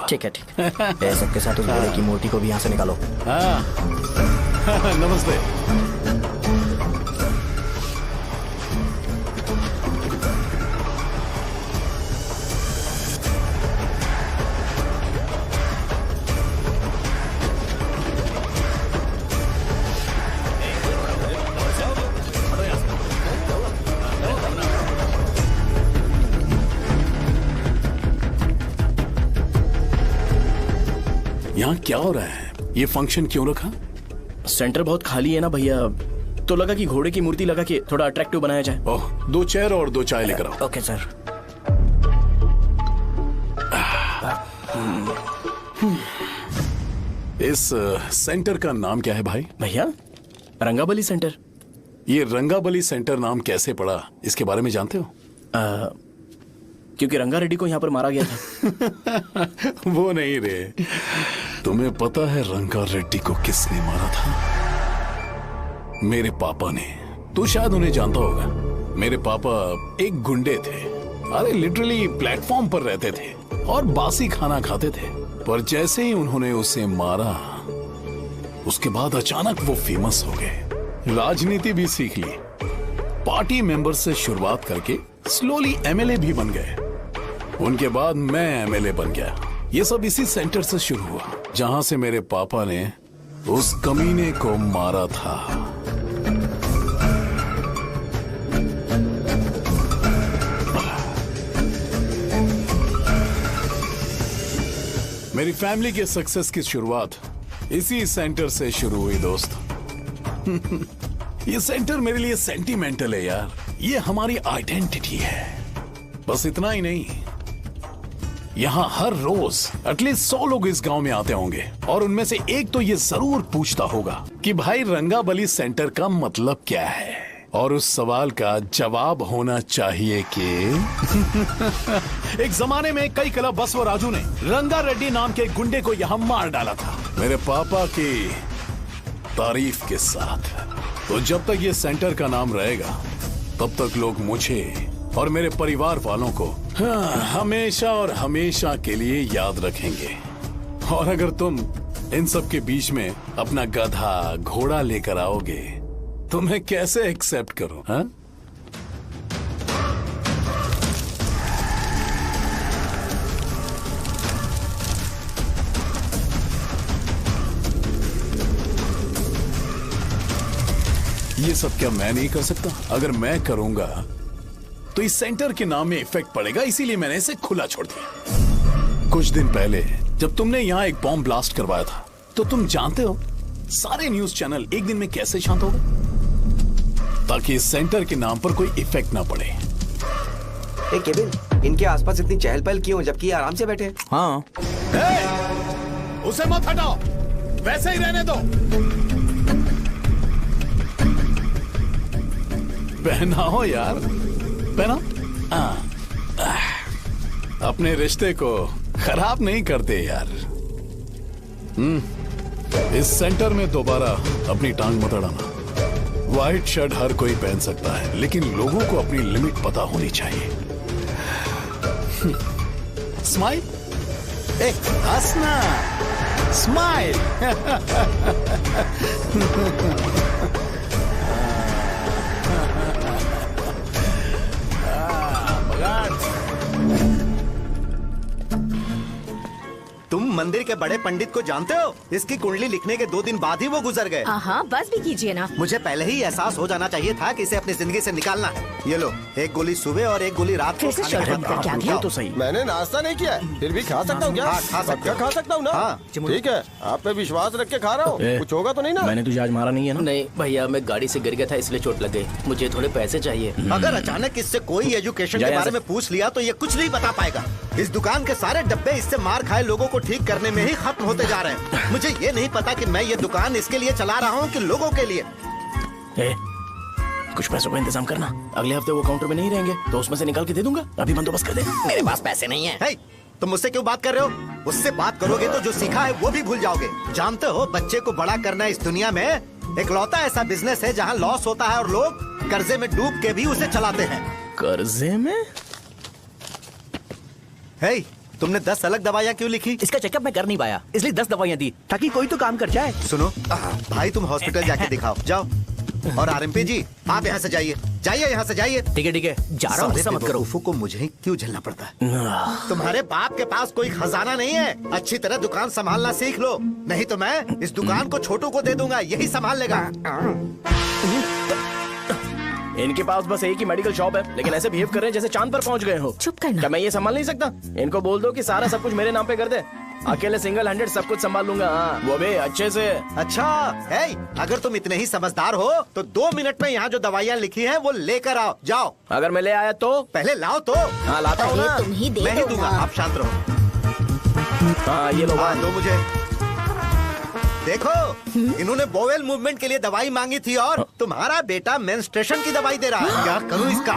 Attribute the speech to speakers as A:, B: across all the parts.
A: ठीक है ठीक है। सबके साथ उस घोड़े की मूर्ति को भी यहाँ से निकालो।
B: हाँ नमस्ते। यहाँ क्या हो रहा है? ये फंक्शन क्यों रखा?
A: सेंटर बहुत खाली है ना भैया, तो लगा कि घोड़े की मूर्ति लगा के थोड़ा अट्रैक्टिव बनाया जाए।
B: ओह, 2 चेयर और 2 चाय लेकर आओ।
A: Okay sir.
B: इस सेंटर का नाम क्या है भाई?
A: भैया रंगाबली सेंटर।
B: ये रंगाबली सेंटर नाम कैसे पड़ा, इसके बारे में जानते हो?
A: क्योंकि रंगा रेड्डी को यहाँ पर मारा गया था।
B: वो नहीं रे, तुम्हें पता है रंगा रेड्डी को किसने मारा था? मेरे पापा ने। तू शायद उन्हें जानता होगा। मेरे पापा एक गुंडे थे। अरे लिटरली प्लेटफॉर्म पर रहते थे और बासी खाना खाते थे। पर जैसे ही उन्होंने उसे मारा, उसके बाद अचानक वो फेमस हो गए। राजनीति भी सीख ली, पार्टी मेंबर से शुरुआत करके स्लोली एमएलए भी बन गए। उनके बाद मैं एमएलए बन गया। ये सब इसी सेंटर से शुरू हुआ, जहां से मेरे पापा ने उस कमीने को मारा था। मेरी फैमिली के सक्सेस की शुरुआत इसी सेंटर से शुरू हुई दोस्त। ये सेंटर मेरे लिए सेंटिमेंटल है यार। ये हमारी आइडेंटिटी है। बस इतना ही नहीं, यहाँ हर रोज एटलीस्ट 100 लोग इस गांव में आते होंगे और उनमें से एक तो ये जरूर पूछता होगा कि भाई रंगाबली सेंटर का मतलब क्या है, और उस सवाल का जवाब होना चाहिए कि एक जमाने में कई क्लब बसव राजू ने रंगा रेड्डी नाम के गुंडे को यहाँ मार डाला था, मेरे पापा की तारीफ के साथ। तो जब तक ये सेंटर का नाम रहेगा, तब तक लोग मुझे और मेरे परिवार वालों को हमेशा और हमेशा के लिए याद रखेंगे। और अगर तुम इन सब के बीच में अपना गधा घोड़ा लेकर आओगे तो मैं कैसे एक्सेप्ट करूं? हाँ? ये सब क्या मैं नहीं कर सकता? अगर मैं करूंगा तो इस सेंटर के नाम में इफेक्ट पड़ेगा, इसीलिए मैंने इसे खुला छोड़ दिया। कुछ दिन पहले जब तुमने यहाँ एक बॉम्ब ब्लास्ट करवाया था, तो तुम जानते हो सारे न्यूज चैनल एक दिन में कैसे शांत हो गए? ताकि इस सेंटर के नाम पर कोई इफेक्ट ना पड़े।
C: ए केविन, इनके आसपास इतनी चहल पहल क्यों, जबकि आराम से बैठे?
A: हाँ।
B: उसे मत हटाओ, वैसे ही रहने दो। पहनाओ यार, पहनाओ। अपने रिश्ते को खराब नहीं करते यार। इस सेंटर में दोबारा अपनी टांग मत अड़ाना। व्हाइट शर्ट हर कोई पहन सकता है, लेकिन लोगों को अपनी लिमिट पता होनी चाहिए। स्माइल, हंसना, स्माइल।
D: तुम मंदिर के बड़े पंडित को जानते हो? इसकी कुंडली लिखने के 2 दिन बाद ही वो गुजर गए।
E: हाँ, बस भी कीजिए ना।
D: मुझे पहले ही एहसास हो जाना चाहिए था कि इसे अपनी जिंदगी से निकालना है। ये लो, एक गोली सुबह और एक गोली रात को खाने के बाद
E: क्या
A: ये तो सही।
F: मैंने नाश्ता नहीं किया, फिर भी खा सकता हूँ क्या?
D: हाँ, खा सकते
F: क्या
D: हो।
F: खा सकता हूँ ना?
D: हाँ।
F: ठीक है, आप पे विश्वास रख के खा रहा हूँ। कुछ होगा तो नहीं ना?
A: मैंने तुझे आज मारा नहीं है ना?
G: नहीं भैया, मैं गाड़ी से गिर गया था इसलिए चोट लग गई। मुझे थोड़े पैसे चाहिए।
D: अगर अचानक इससे कोई एजुकेशन के बारे में पूछ लिया तो ये कुछ नहीं बता पाएगा। इस दुकान के सारे डब्बे इससे मार खाए लोगों को ठीक करने में ही खत्म होते जा रहे हैं। मुझे ये नहीं पता कि मैं ये दुकान इसके लिए चला रहा हूँ कि लोगों के लिए।
A: कुछ पैसों का इंतजाम करना, अगले हफ्ते वो काउंटर में नहीं रहेंगे तो उसमें से निकाल के दे दूंगा। अभी बंदोबस्त कर दे।
G: मेरे पास पैसे नहीं है।
D: तुम मुझसे क्यों बात कर रहे हो? उससे बात करोगे तो जो सीखा है वो भी भूल जाओगे। जानते हो, बच्चे को बड़ा करना इस दुनिया में इकलौता ऐसा बिजनेस है जहाँ लॉस होता है और लोग कर्जे में डूब के भी उसे चलाते हैं।
A: कर्जे में?
D: तुमने 10 अलग दवाइयाँ क्यों लिखी?
G: इसका चेकअप मैं कर नहीं पाया, इसलिए 10 दवाइयाँ दी ताकि कोई तो काम कर जाए।
D: सुनो भाई, तुम हॉस्पिटल जाके दिखाओ, जाओ। और आरएमपी जी, आप यहाँ से जाइए, जाइए यहाँ से जाइए।
G: ठीक है, जा रहा हूँ, गुस्सा मत करो।
D: बेवकूफों को मुझे क्यों झेलना पड़ता है? तुम्हारे बाप के पास कोई खजाना नहीं है, अच्छी तरह दुकान संभालना सीख लो, नहीं तो मैं इस दुकान को छोटू को दे दूंगा, यही संभाल लेगा।
A: इनके पास बस एक ही मेडिकल शॉप है, लेकिन ऐसे बिहेव कर रहे हैं जैसे चांद पर पहुंच गए हो।
E: चुप करना।
A: क्या मैं ये संभाल नहीं सकता? इनको बोल दो कि सारा सब कुछ मेरे नाम पे कर दे, अकेले सिंगल हैंडेड सब कुछ संभाल लूंगा। हाँ, वो भी अच्छे से।
D: अच्छा है, अगर तुम इतने ही समझदार हो तो 2 मिनट में यहाँ जो दवाइयाँ लिखी हैं वो लेकर आओ, जाओ।
A: अगर मैं ले आया तो?
D: पहले लाओ तो।
A: हाँ, लाता हूँ ना।
E: तुम ही दे
D: मैं ही
E: दो
D: दूंगा,
E: ना।
D: आप शांत रहो।
A: हाँ, ये लो।
D: हाँ, दो मुझे। देखो, इन्होंने बोवेल मूवमेंट के लिए दवाई मांगी थी और तुम्हारा बेटा मेंस्ट्रुएशन की दवाई दे रहा है। क्या करूं इसका?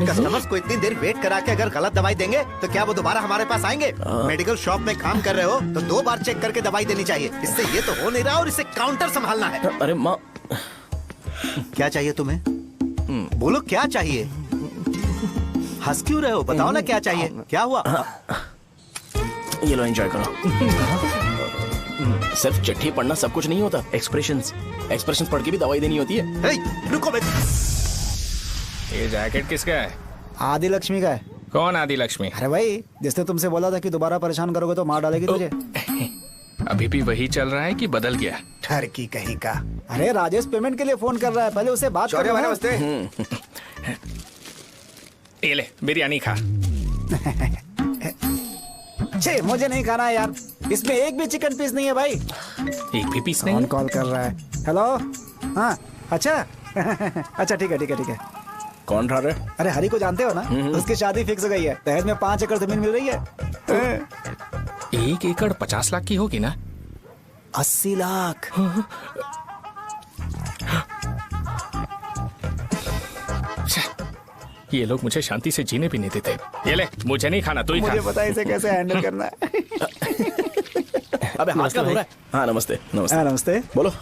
D: कस्टमर्स को इतनी देर वेट करा के अगर गलत दवाई देंगे तो क्या वो दोबारा हमारे पास आएंगे? मेडिकल शॉप में काम कर रहे हो तो 2 बार चेक करके दवाई देनी चाहिए। इससे ये तो हो नहीं रहा और इसे काउंटर संभालना है।
A: अरे माँ,
D: क्या चाहिए तुम्हें? बोलो क्या चाहिए? हंस क्यों रहे हो? बताओ ना क्या चाहिए? क्या हुआ?
A: ये लो, एंजॉय करो। सिर्फ चिट्ठी पढ़ना सब कुछ नहीं होता, एक्सप्रेशंस पढ़ के भी दवाई देनी होती है।
D: हे, रुको बे।
H: ये जैकेट किसका है?
I: आदि लक्ष्मी का है।
H: कौन आदि लक्ष्मी?
I: अरे भाई, जिसने तुमसे बोला था कि दोबारा परेशान करोगे तो मार डालेगी तुझे।
H: अभी भी वही चल रहा है कि बदल गया?
I: ठरकी कहीं का। अरे राजेश पेमेंट के लिए फोन कर रहा है, पहले उसे बात करो।
C: नमस्ते।
H: ये ले बिरयानी खा।
I: छे, मुझे नहीं खाना है यार, इसमें एक भी चिकन पीस नहीं है भाई।
H: एक भी पीस
I: कौन
H: नहीं?
I: कॉल कर रहा है? हेलो। हाँ, अच्छा। अच्छा, ठीक है।
A: कौन रहा?
I: अरे हरी को जानते हो ना, उसकी शादी फिक्स हो गई है, दहेज में 5 एकड़ जमीन मिल रही है।
H: 1 एकड़ 50 लाख की होगी ना?
I: 80 लाख।
H: ये लोग मुझे शांति से जीने भी नहीं देते। ये ले, मुझे नहीं खाना, तू ही खा।
I: मुझे पता है इसे कैसे हैंडल करना है।
A: अबे हाथ का हो रहा है। हाँ, नमस्ते।
I: नमस्ते।
A: बोलो।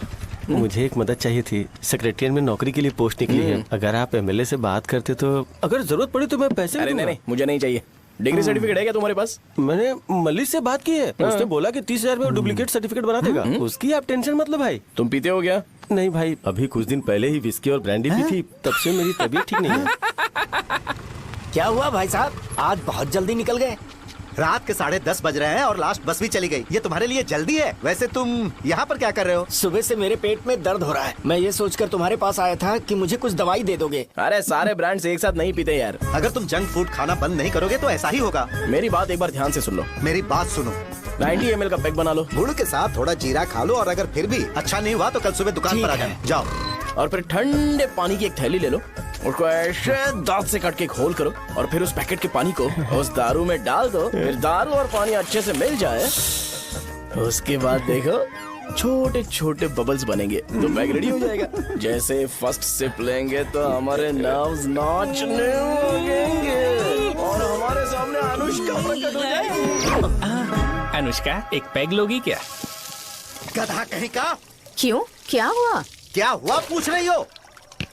F: मुझे एक मदद चाहिए थी। सेक्रेटरिएट में नौकरी के लिए पोस्ट निकली है, अगर आप एमएलए से बात करते तो अगर जरूरत पड़ी तो मैं पैसे
A: अरे नहीं, मुझे नहीं चाहिए। डिग्री सर्टिफिकेट है क्या तुम्हारे पास?
F: मैंने मलिक से बात की है, उसने बोला कि 30,000 में वो डुप्लीकेट सर्टिफिकेट बना देगा। उसकी आप टेंशन मत लो भाई।
A: तुम पीते हो क्या?
F: नहीं भाई, अभी कुछ दिन पहले ही विस्की और ब्रांडी पी थी, तब से मेरी तबीयत ठीक नहीं है।
G: क्या हुआ भाई साहब, आज बहुत जल्दी निकल गए?
D: रात के 10:30 बज रहे हैं और लास्ट बस भी चली गई। ये तुम्हारे लिए जल्दी है। वैसे तुम यहाँ पर क्या कर रहे हो?
G: सुबह से मेरे पेट में दर्द हो रहा है, मैं ये सोचकर तुम्हारे पास आया था कि मुझे कुछ दवाई दे दोगे।
A: अरे सारे ब्रांड्स एक साथ नहीं पीते यार।
D: अगर तुम जंक फूड खाना बंद नहीं करोगे तो ऐसा ही होगा।
A: मेरी बात एक बार ध्यान से सुन लो।
D: मेरी बात सुनो,
A: 90 ml का पैक बना लो,
D: गुड़ के साथ थोड़ा जीरा खा लो और अगर फिर भी अच्छा नहीं हुआ तो कल सुबह दुकान पर आ जाना। जाओ।
A: और फिर ठंडे पानी की एक थैली ले लो, उसको ऐसे दांत से काट के घोल करो और फिर उस पैकेट के पानी को उस दारू में डाल दो। फिर दारू और पानी अच्छे से मिल जाए, उसके बाद देखो छोटे छोटे बबल्स बनेंगे तो पैक रेडी हो जाएगा। जैसे फर्स्ट सिप लेंगे तो हमारे नर्व्स नाचने लगेंगे और हमारे सामने अनुष्का प्रकट हो जाएगी।
H: अनुष्का, एक पैग लोगी क्या?
D: गधा कहीं का।
E: क्यों, क्या हुआ?
D: क्या हुआ पूछ रही हो?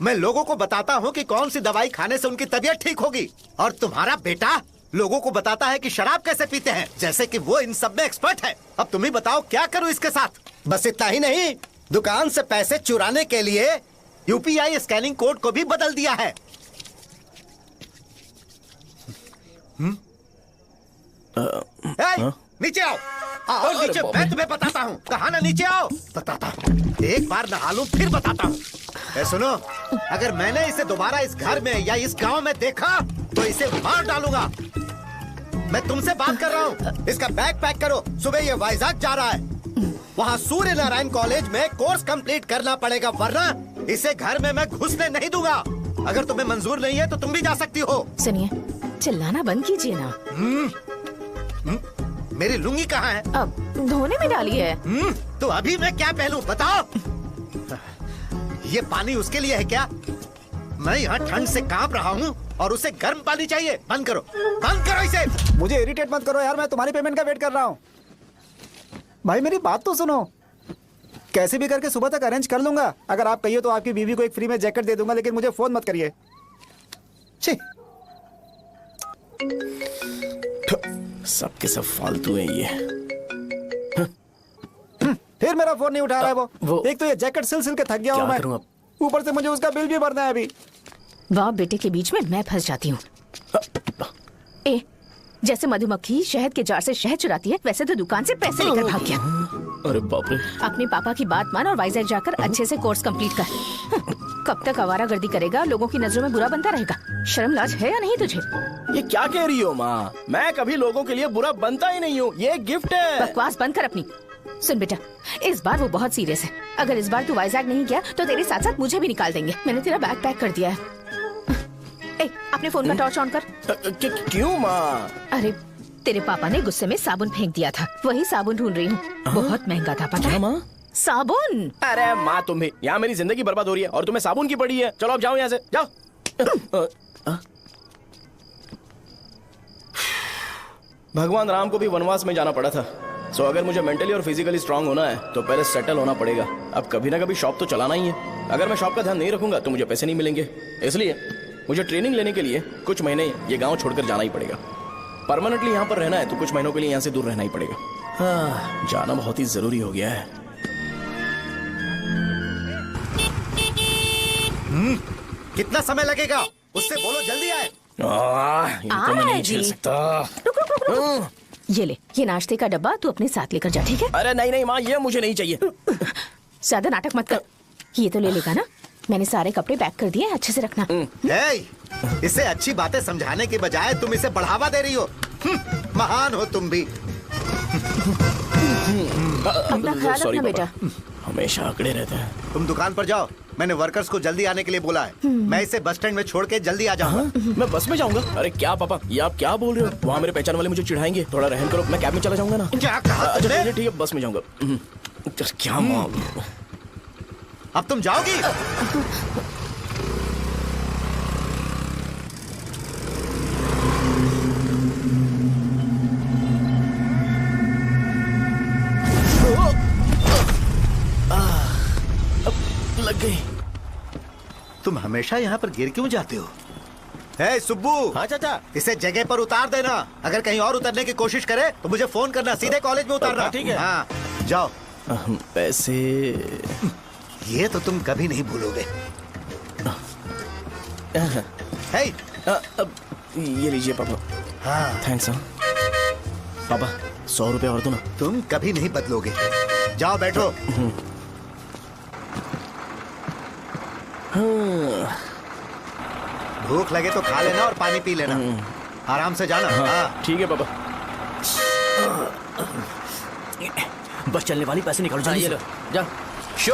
D: मैं लोगों को बताता हूँ कि कौन सी दवाई खाने से उनकी तबीयत ठीक होगी, और तुम्हारा बेटा लोगों को बताता है कि शराब कैसे पीते हैं, जैसे कि वो इन सब में एक्सपर्ट है। अब तुम ही बताओ क्या करूँ इसके साथ? बस इतना ही नहीं, दुकान से पैसे चुराने के लिए यूपीआई स्कैनिंग कोड को भी बदल दिया है। नीचे आओ। आओ नीचे, मैं तुम्हें बताता हूँ। कहा ना नीचे आओ, बताता हूँ। एक बार नहा लूं फिर बताता हूँ। सुनो, अगर मैंने इसे दोबारा इस घर में या इस गांव में देखा तो इसे मार डालूंगा। मैं तुमसे बात कर रहा हूँ। इसका बैग पैक करो, सुबह ये वाइजाग जा रहा है। वहाँ सूर्य नारायण कॉलेज में कोर्स कंप्लीट करना पड़ेगा, वरना इसे घर में मैं घुसने नहीं दूंगा। अगर तुम्हें मंजूर नहीं है तो तुम भी जा सकती हो।
E: सुनिए, चिल्लाना बंद कीजिए ना।
D: मेरी लुंगी कहाँ है?
E: अब धोने में डाली है।
D: तो अभी मैं क्या पहनूं बताओ? ये पानी उसके लिए है क्या? मैं यहाँ ठंड से कांप रहा हूँ और उसे गर्म पानी चाहिए। बंद करो, बंद करो इसे।
I: मुझे इरिटेट मत करो यार, मैं तुम्हारी पेमेंट का वेट कर रहा हूँ। भाई मेरी बात तो सुनो, कैसे भी करके सुबह तक अरेंज कर लूंगा। अगर आप कहिए तो आपकी बीवी को एक फ्री में जैकेट दे दूंगा, लेकिन मुझे फोन मत करिए। छी।
A: सबके सब फालतू है ये।
I: फिर मेरा फोन नहीं उठा रहा है वो। एक तो ये जैकेट सिल सिल के थक गया हूँ
A: क्या
I: मैं,
A: करूं अब?
I: ऊपर से मुझे उसका बिल भी भरना है अभी।
E: बाप बेटे के बीच में मैं फंस जाती हूँ। ए, जैसे मधुमक्खी शहद के जार से शहद चुराती है, वैसे तो दुकान से पैसे लेकर भाग गया।
A: अरे बाप रे।
E: अपने पापा की बात मान और वाइजैक जाकर अच्छे से कोर्स कंप्लीट कर। कब तक आवारागर्दी करेगा, लोगों की नजरों में बुरा बनता रहेगा। शर्म लाज है या नहीं तुझे?
A: ये क्या कह रही हो माँ? मैं कभी लोगों के लिए बुरा बनता ही नहीं हूँ, ये गिफ्ट है।
E: बकवास बंद कर अपनी। सुन बेटा, इस बार वो बहुत सीरियस है। अगर इस बार तू वाइजैक नहीं गया तो तेरे साथ साथ मुझे भी निकाल देंगे। मैंने तेरा बैग पैक कर दिया है। ए, अपने फोन का टॉर्च ऑन कर।
A: क्यों माँ?
E: अरे तेरे पापा ने गुस्से में साबुन फेंक दिया था, वही साबुन ढूंढ रही हूँ। बहुत महंगा था, पता है?
A: माँ
E: साबुन।
A: अरे माँ तुम भी, यहाँ मेरी जिंदगी बर्बाद हो रही है और तुम्हें साबुन की पड़ी है। चलो अब जाओ यहाँ से, जाओ। भगवान राम को भी वनवास में जाना पड़ा था। सो अगर मुझे मेंटली और फिजिकली स्ट्रांग होना है तो पहले सेटल होना पड़ेगा। अब कभी ना कभी शॉप तो चलाना ही है। अगर मैं शॉप का ध्यान नहीं रखूंगा तो मुझे पैसे नहीं मिलेंगे। इसलिए मुझे ट्रेनिंग लेने के लिए कुछ महीने ये गांव छोड़कर जाना ही पड़ेगा। परमानेंटली यहाँ पर रहना है तो कुछ महीनों के लिए यहाँ से दूर रहना ही पड़ेगा। हाँ, जाना बहुत ही जरूरी हो गया है।
D: कितना समय लगेगा? उससे बोलो जल्दी आए।
A: ये तो मैं नहीं झेल सकता।
E: रुक रुक रुक रुक। ये ले, ये नाश्ते का डब्बा तू अपने साथ लेकर जा, ठीक है?
A: अरे नहीं नहीं माँ, ये मुझे नहीं चाहिए।
E: ज्यादा नाटक मत कर। ये तो ले लेगा ना? मैंने सारे कपड़े पैक कर दिए, अच्छे से रखना।
D: इसे अच्छी बातें समझाने के बजाय तुम इसे बढ़ावा दे रही हो। महान हो तुम भी।
E: अपना ख्याल रखना बेटा।
A: हमेशा अकड़े रहते हैं।
D: तुम दुकान पर जाओ, मैंने वर्कर्स को जल्दी आने के लिए बोला है। मैं इसे बस स्टैंड में छोड़ के जल्दी आ जाऊंगा।
A: मैं बस में जाऊंगा? अरे क्या पापा, ये आप क्या बोल रहे हो? वहाँ मेरे पहचान वाले मुझे चिढ़ाएंगे। थोड़ा रहम करो, मैं कैब में चला जाऊंगा ना।
D: क्या कहा
A: अच्छा
D: तुमने?
A: ठीक है, बस में जाऊंगा। क्या माँ,
D: अब तुम जाओगी?
A: लग गई।
D: तुम हमेशा यहाँ पर गिर क्यों जाते हो? हे सुब्बू।
A: हाँ चाचा।
D: इसे जगह पर उतार देना। अगर कहीं और उतरने की कोशिश करे तो मुझे फोन करना, सीधे कॉलेज में उतारना।
A: ठीक है।
D: हाँ, जाओ।
A: पैसे
D: ये तो तुम कभी नहीं भूलोगे। हे,
A: ये लीजिए पापा।
D: हाँ,
A: थैंक्स। पापा 100 रुपए और दो ना।
D: तुम कभी नहीं बदलोगे। जाओ बैठो। भूख लगे तो खा लेना और पानी पी लेना। आराम से जाना। हाँ।
A: ठीक है पापा।
G: बस चलने वाली, पैसे निकालो जल्दी से।
A: जा
G: शो,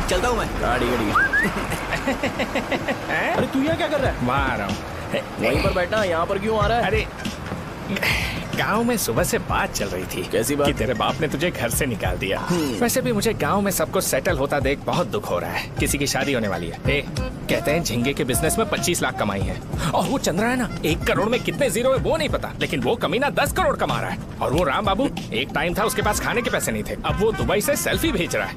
G: चलता हूँ मैं।
A: गाड़ी गाड़ी। अरे तू यहाँ क्या कर रहा है?
H: वहाँ आ रहा हूँ।
A: वहीं पर बैठना, यहाँ पर क्यों आ रहा है?
H: अरे गांव में सुबह से बात चल रही थी।
A: कैसी बात?
H: कि तेरे बाप ने तुझे घर से निकाल दिया। वैसे भी मुझे गांव में सब कुछ सेटल होता देख बहुत दुख हो रहा है। किसी की शादी होने वाली है। कहते हैं झींगे के बिजनेस में 25 लाख कमाई है। और वो चंद्रा है ना, 1 करोड़ में कितने जीरो है वो नहीं पता, लेकिन वो कमीना 10 करोड़ कमा रहा है। और वो राम बाबू, एक टाइम था उसके पास खाने के पैसे नहीं थे, अब वो दुबई से सेल्फी भेज रहा है।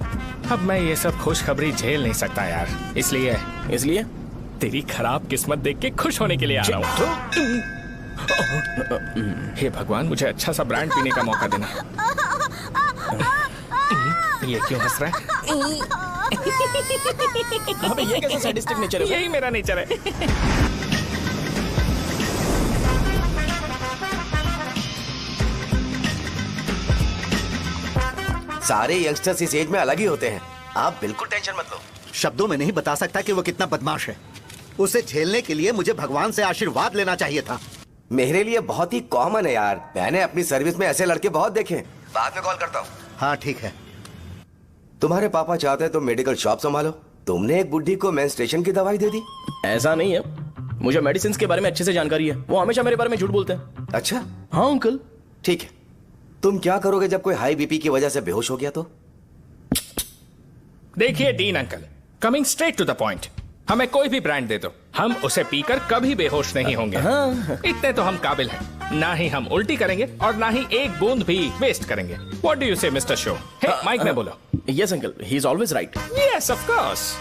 H: अब मैं ये सब खुशखबरी झेल नहीं सकता यार। इसलिए तेरी खराब किस्मत देख के खुश होने के लिए आ रहा हूँ। हे भगवान, मुझे अच्छा सा ब्रांड पीने का मौका देना। ये क्यों हंस रहा है?
A: अबे ये कैसा सैडिस्टिक नेचर है?
H: यही मेरा नेचर है।
C: सारे यंगस्टर्स इस एज में अलग ही होते हैं। आप बिल्कुल टेंशन मत लो।
D: शब्दों में नहीं बता सकता कि वो कितना बदमाश है। उसे झेलने के लिए मुझे भगवान से आशीर्वाद लेना चाहिए था।
C: मेरे लिए बहुत ही कॉमन है यार। मैंने अपनी सर्विस में ऐसे लड़के बहुत देखे। बाद में कॉल करता हूँ।
D: हाँ ठीक है।
C: तुम्हारे पापा चाहते हैं तुम मेडिकल शॉप संभालो। तुमने एक बुढ़ी को मेंस्ट्रुएशन की दवाई दे दी।
A: ऐसा नहीं है, मुझे मेडिसिन के बारे में अच्छे से जानकारी है। वो हमेशा मेरे बारे में झूठ बोलते हैं।
C: अच्छा
A: हाँ अंकल।
C: ठीक है, तुम क्या करोगे जब कोई हाई बीपी की वजह से बेहोश हो गया तो?
H: देखिए Dean uncle, coming straight to the point, हमें कोई भी ब्रांड दे दो, हम उसे पीकर कभी बेहोश नहीं होंगे। इतने तो हम काबिल हैं। ना ही हम उल्टी करेंगे और ना ही एक बूंद भी वेस्ट करेंगे। व्हाट डू यू से मिस्टर शो? हे माइक में बोलो।
A: Yes uncle, he is always right.
H: Yes of course.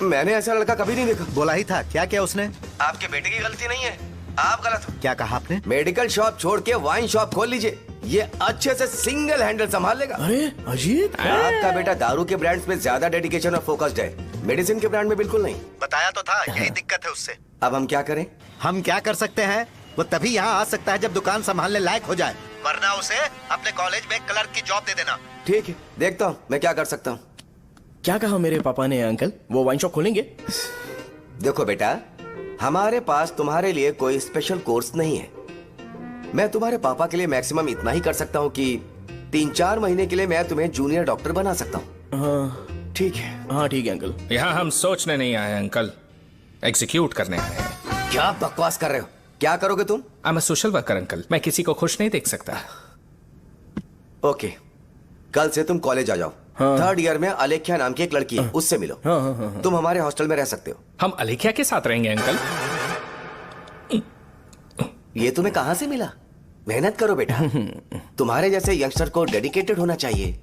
C: मैंने ऐसा लड़का कभी नहीं देखा।
D: बोला ही था। क्या क्या उसने?
C: आपके बेटे की गलती नहीं है। आप गलत हो।
D: क्या कहा आपने?
C: मेडिकल शॉप छोड़ के वाइन शॉप खोल लीजिए, ये अच्छे से सिंगल हैंडल संभाल लेगा।
A: अरे अजीत,
C: आपका बेटा दारू के ब्रांड्स में ज्यादा डेडिकेशन और फोकस्ड है, मेडिसिन के ब्रांड में बिल्कुल नहीं।
D: बताया तो था, यही दिक्कत है उससे।
C: अब हम क्या करें?
D: हम क्या कर सकते हैं? वो तभी यहाँ आ सकता है जब दुकान संभालने लायक हो जाए, वरना उसे अपने कॉलेज में क्लर्क की जॉब दे देना।
C: ठीक है, देखता हूँ मैं क्या कर सकता हूँ।
A: क्या कहा मेरे पापा ने अंकल? वो वाइन शॉप खोलेंगे?
C: देखो बेटा, हमारे पास तुम्हारे लिए कोई स्पेशल कोर्स नहीं है। मैं तुम्हारे पापा के लिए मैक्सिमम इतना ही कर सकता हूँ कि 3-4 महीने के लिए मैं तुम्हें जूनियर डॉक्टर बना सकता हूँ।
A: हाँ
C: ठीक है?
A: हाँ ठीक है अंकल।
H: यहाँ हम सोचने नहीं आए अंकल, एग्जीक्यूट करने आए हैं।
C: क्या बकवास कर रहे हो? क्या करोगे तुम?
H: I am social worker uncle, मैं किसी को खुश नहीं देख सकता।
C: ओके, कल से तुम कॉलेज आ जाओ। थर्ड ईयर में अलेख्या नाम की एक लड़की है, उससे मिलो। तुम हमारे हॉस्टल में रह सकते हो।
H: हम अलेख्या के साथ रहेंगे अंकल?
C: ये तुम्हें कहाँ से मिला? मेहनत करो बेटा, तुम्हारे जैसे यंगस्टर को डेडिकेटेड होना चाहिए।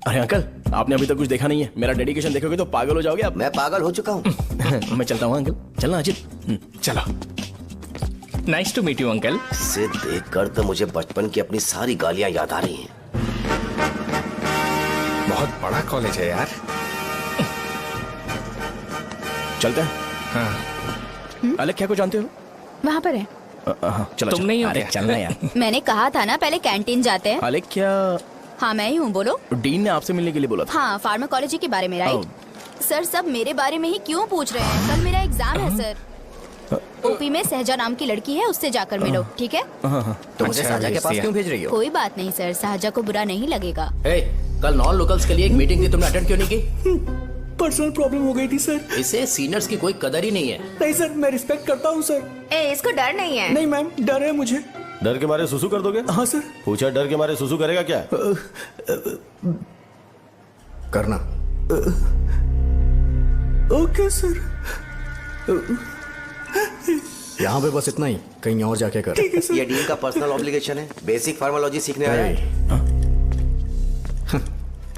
A: अरे अंकल, आपने अभी तक कुछ देखा नहीं है। मेरा डेडिकेशन देखोगे तो पागल हो जाओगे आप।
C: मैं पागल हो चुका हूँ।
A: मैं चलता हूँ अंकल। चलना अजीत।
H: चलो। Nice to meet you uncle.
C: इसे देखकर तो मुझे बचपन की अपनी सारी गालियां याद आ रही हैं।
H: बहुत बड़ा कॉलेज है यार।
A: चलते हैं।
H: हाँ।
A: अलेख्या को जानते हो?
E: वहाँ पर है।
A: चलो
H: तुम नहीं हो
A: अरे
H: क्या?
A: चलना यार।
E: मैंने कहा था ना पहले कैंटीन जाते हैं।
A: अलेख्या,
E: हाँ मैं ही हूँ, बोलो।
A: डीन ने आपसे मिलने के लिए बोला था।
E: हाँ, फार्माकोलॉजी के बारे में, राइट? सर सब मेरे बारे में ही क्यों पूछ रहे हैं? कल मेरा एग्जाम है सर। ओपी में सहजा नाम की लड़की है, उससे जाकर मिलो, ठीक है?
C: तुम मुझे साजा के पास क्यों भेज रही हो?
E: कोई बात नहीं सर, सहजा को बुरा नहीं लगेगा।
J: कल नॉन लोकल्स के लिए एक मीटिंग थी, तुमने अटेंड क्यों नहीं की?
G: पर्सनल प्रॉब्लम हो गई थी सर।
J: इसे सीनियर्स की कोई कदर ही नहीं है।
G: नहीं सर, मैं रिस्पेक्ट करता हूँ सर।
E: इसको डर नहीं है।
G: नहीं मैम, डर है मुझे।
F: डर के मारे सुसु कर दोगे?
G: हाँ सर।
F: पूछा डर के मारे सुसु करेगा क्या?
D: करना।
G: Okay sir.
D: यहाँ पे बस इतना ही, कहीं और जाके कर।
C: ये डीन का पर्सनल ऑब्लिगेशन है, बेसिक फार्माकोलॉजी सीखने आया है।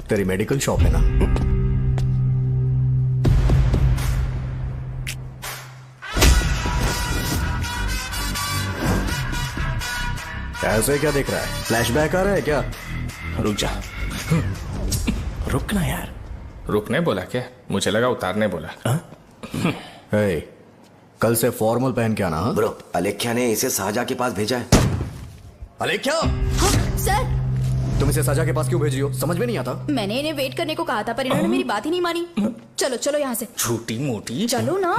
D: तेरी मेडिकल शॉप है ना? ऐसे क्या देख रहा है? फ्लैशबैक आ रहा है क्या?
A: रुक जा। रुकना यार।
H: रुकने बोला क्या? मुझे लगा उतारने बोला।
D: हे, कल से फॉर्मल पहन के आना।
C: ब्रो, अलेख्या ने इसे साजा के पास भेजा है।
D: अलेख्या,
E: हाँ, सर
D: तुम इसे साजा के पास क्यों भेज रही हो? समझ में नहीं आता।
E: मैंने इन्हें वेट करने को कहा था, पर इन्होंने मेरी बात ही नहीं मानी। चलो चलो यहाँ से।
H: छोटी मोटी।
E: चलो ना।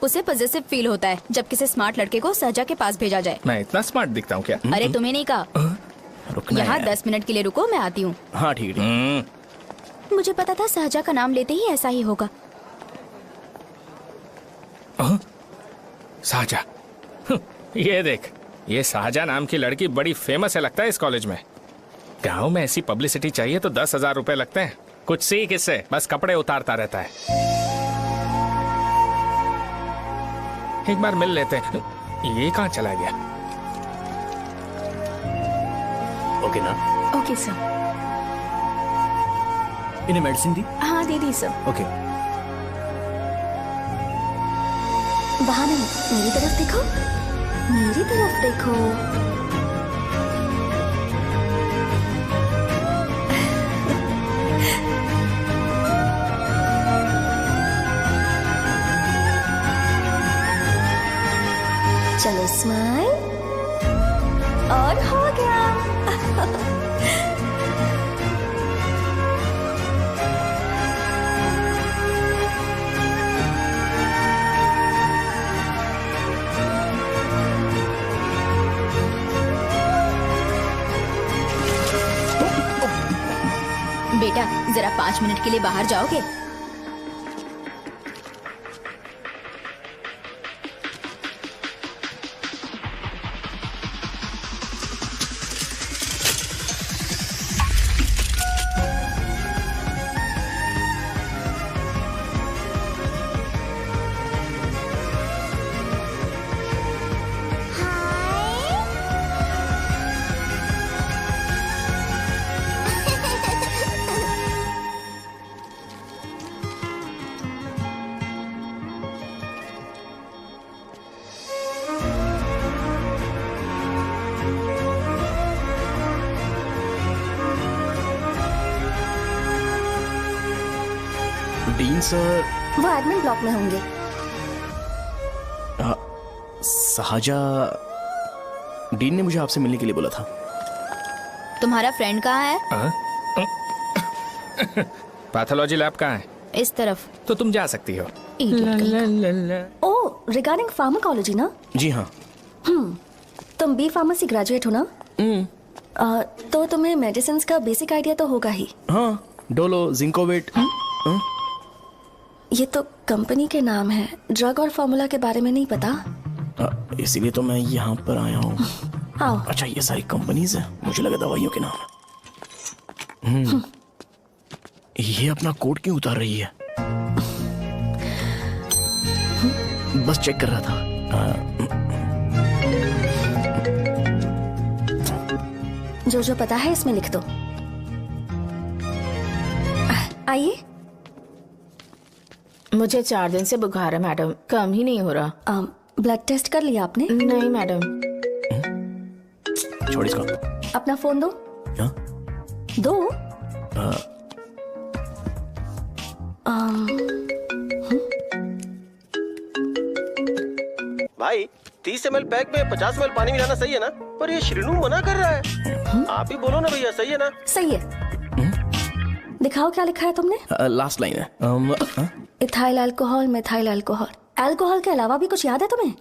E: उसे पॉजिटिव फील होता है जब किसी स्मार्ट लड़के को सहजा के पास भेजा जाए।
H: मैं इतना स्मार्ट दिखता हूँ क्या?
E: अरे तुम्हें नहीं कहा।
A: रुकना
E: यहाँ
A: यार।
E: 10 मिनट के लिए रुको, मैं आती हूँ।
A: हाँ ठीक है।
E: मुझे पता था सहजा का नाम लेते ही ऐसा ही होगा।
H: साजा। ये देख, ये साजा नाम की लड़की बड़ी फेमस है लगता है इस कॉलेज में। गांव में ऐसी पब्लिसिटी चाहिए तो 10,000 रुपए लगते हैं। कुछ सीख इससे, बस कपड़े उतारता रहता है। एक बार मिल लेते हैं। ये कहाँ चला गया?
A: ओके ना?
E: Okay sir.
G: इन्हें मेडिसिन दी?
E: हाँ दे दी सर।
G: ओके।
E: वहाँ नहीं, मेरी तरफ देखो, मेरी तरफ देखो। चलो स्माइल, और हो गया। बेटा जरा 5 मिनट के लिए बाहर जाओगे?
A: सर।
K: वो एडमिन ब्लॉक में होंगे।
A: साजा, डीन ने मुझे आपसे मिलने के लिए बोला था।
E: तुम्हारा फ्रेंड कहाँ है?
H: पैथोलॉजी लैब कहाँ है?
E: इस तरफ।
H: तो तुम जा सकती हो।
K: ओ, रिगार्डिंग फार्माकोलॉजी ना?
A: जी हाँ।
K: तुम बी फार्मेसी ग्रेजुएट हो ना? तो तुम्हें मेडिसिन का बेसिक आइडिया तो होगा ही।
A: हाँ, डोलो, जिंकोवेट।
K: ये तो कंपनी के नाम है, ड्रग और फॉर्मूला के बारे में नहीं पता।
A: इसीलिए तो मैं यहाँ पर आया हूँ।
K: आओ।
A: अच्छा, ये सारी कंपनीज है, मुझे लगा दवाइयों के नाम है। ये अपना कोट क्यों उतार रही है? बस चेक कर रहा था।
K: जो जो पता है इसमें लिख दो। आइए।
E: मुझे 4 दिन से बुखार है मैडम, कम ही नहीं हो रहा।
K: ब्लड टेस्ट कर लिया आपने?
E: नहीं मैडम।
A: छोड़ इसको।
K: अपना फोन दो।
A: हाँ?
K: दो।
F: भाई 30 ml पैक में 50 ml पानी मिलाना सही है ना? पर ये श्रीनू मना कर रहा है। आप ही बोलो ना भैया, सही है ना?
K: सही है। दिखाओ क्या लिखा है तुमने?
A: लास्ट लाइन है।
K: Ethyl alcohol, methyl alcohol. Alcohol के अलावा भी कुछ याद है तुम्हें?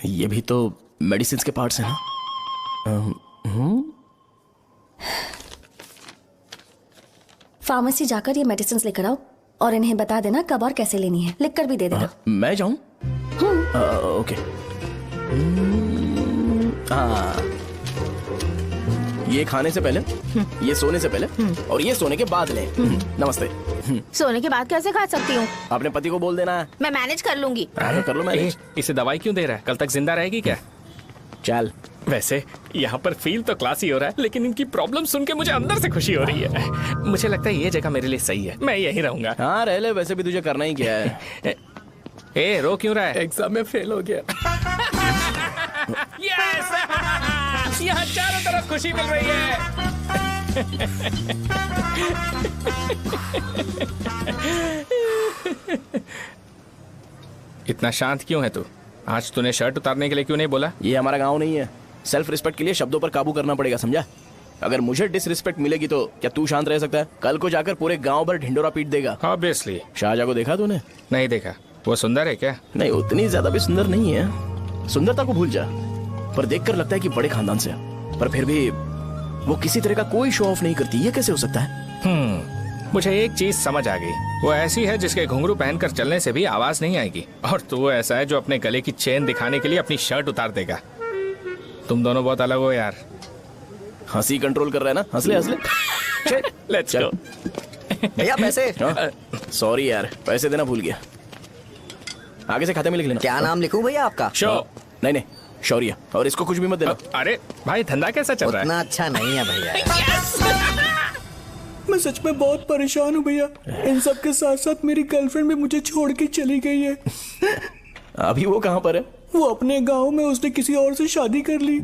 A: ये भी तो मेडिसिन के पार्ट्स हैं ना?
K: फार्मेसी जाकर ये मेडिसिन लेकर आओ और इन्हें बता देना कब और कैसे लेनी है। लिख कर भी दे देना।
A: मैं जाऊं? ओके। ये खाने से पहले, ये सोने से पहले और ये सोने के बाद ले। नमस्ते।
E: सोने के बाद कैसे खा सकती हूँ?
A: अपने पति को बोल देना।
E: मैं मैनेज कर लूंगी।
A: कर लो मैनेज।
H: इसे दवाई क्यों दे रहा है? कल तक जिंदा रहेगी क्या?
A: चल।
H: वैसे यहाँ पर फील तो क्लासी हो रहा है, लेकिन इनकी प्रॉब्लम सुन के मुझे अंदर से खुशी हो रही है। मुझे लगता है ये जगह मेरे लिए सही है, मैं यहीं रहूंगा।
A: हाँ रह ले, वैसे भी तुझे करना ही क्या है।
H: ए, रो क्यों रहा है?
A: एग्जाम में फेल हो गया।
H: यस! यहाँ चारों तरफ खुशी मिल रही है। इतना शांत क्यों है तू? आज तूने शर्ट उतारने के लिए क्यों नहीं बोला?
A: ये हमारा गांव नहीं है। सेल्फ रिस्पेक्ट के लिए शब्दों पर काबू करना पड़ेगा, समझा? अगर मुझे डिसरिस्पेक्ट मिलेगी तो क्या तू शांत रह सकता है? कल को जाकर पूरे गांव भर ढिंडोरा पीट देगा।
H: ऑब्वियसली।
A: शाहजहां को देखा तूने?
H: नहीं देखा। वो सुंदर है क्या?
A: नहीं, उतनी ज्यादा भी सुंदर नहीं है। सुंदरता को भूल जा, पर देखकर लगता है कि बड़े खानदान से है। पर फिर भी वो किसी तरह का कोई शो ऑफ नहीं करती। ये कैसे हो सकता है?
H: मुझे एक चीज समझ आ गई। वो ऐसी है जिसके घुंघरू पहनकर चलने से भी आवाज नहीं आएगी, और तू ऐसा है जो अपने गले की चेन दिखाने के लिए अपनी शर्ट उतार देगा। तुम दोनों बहुत अलग हो यार।
A: हंसी कंट्रोल कर रहा है ना? हंस ले हंस ले।
H: Let's go.
D: भैया पैसे।
A: सॉरी यार, पैसे देना भूल गया। आगे से खाते में लिख लेना।
D: क्या नाम लिखूं भैया आपका?
H: शो।
A: नहीं, शौर्य। और इसको कुछ भी मत देना।
H: अरे भाई, धंधा कैसा चल रहा है?
D: उतना अच्छा नहीं है भैया।
G: मैं सच में बहुत परेशान हूँ भैया। इन सब के साथ साथ मेरी गर्लफ्रेंड भी मुझे छोड़ के चली गई है।
A: अभी वो कहाँ पर है?
G: वो अपने गांव में, उसने किसी और से शादी कर ली।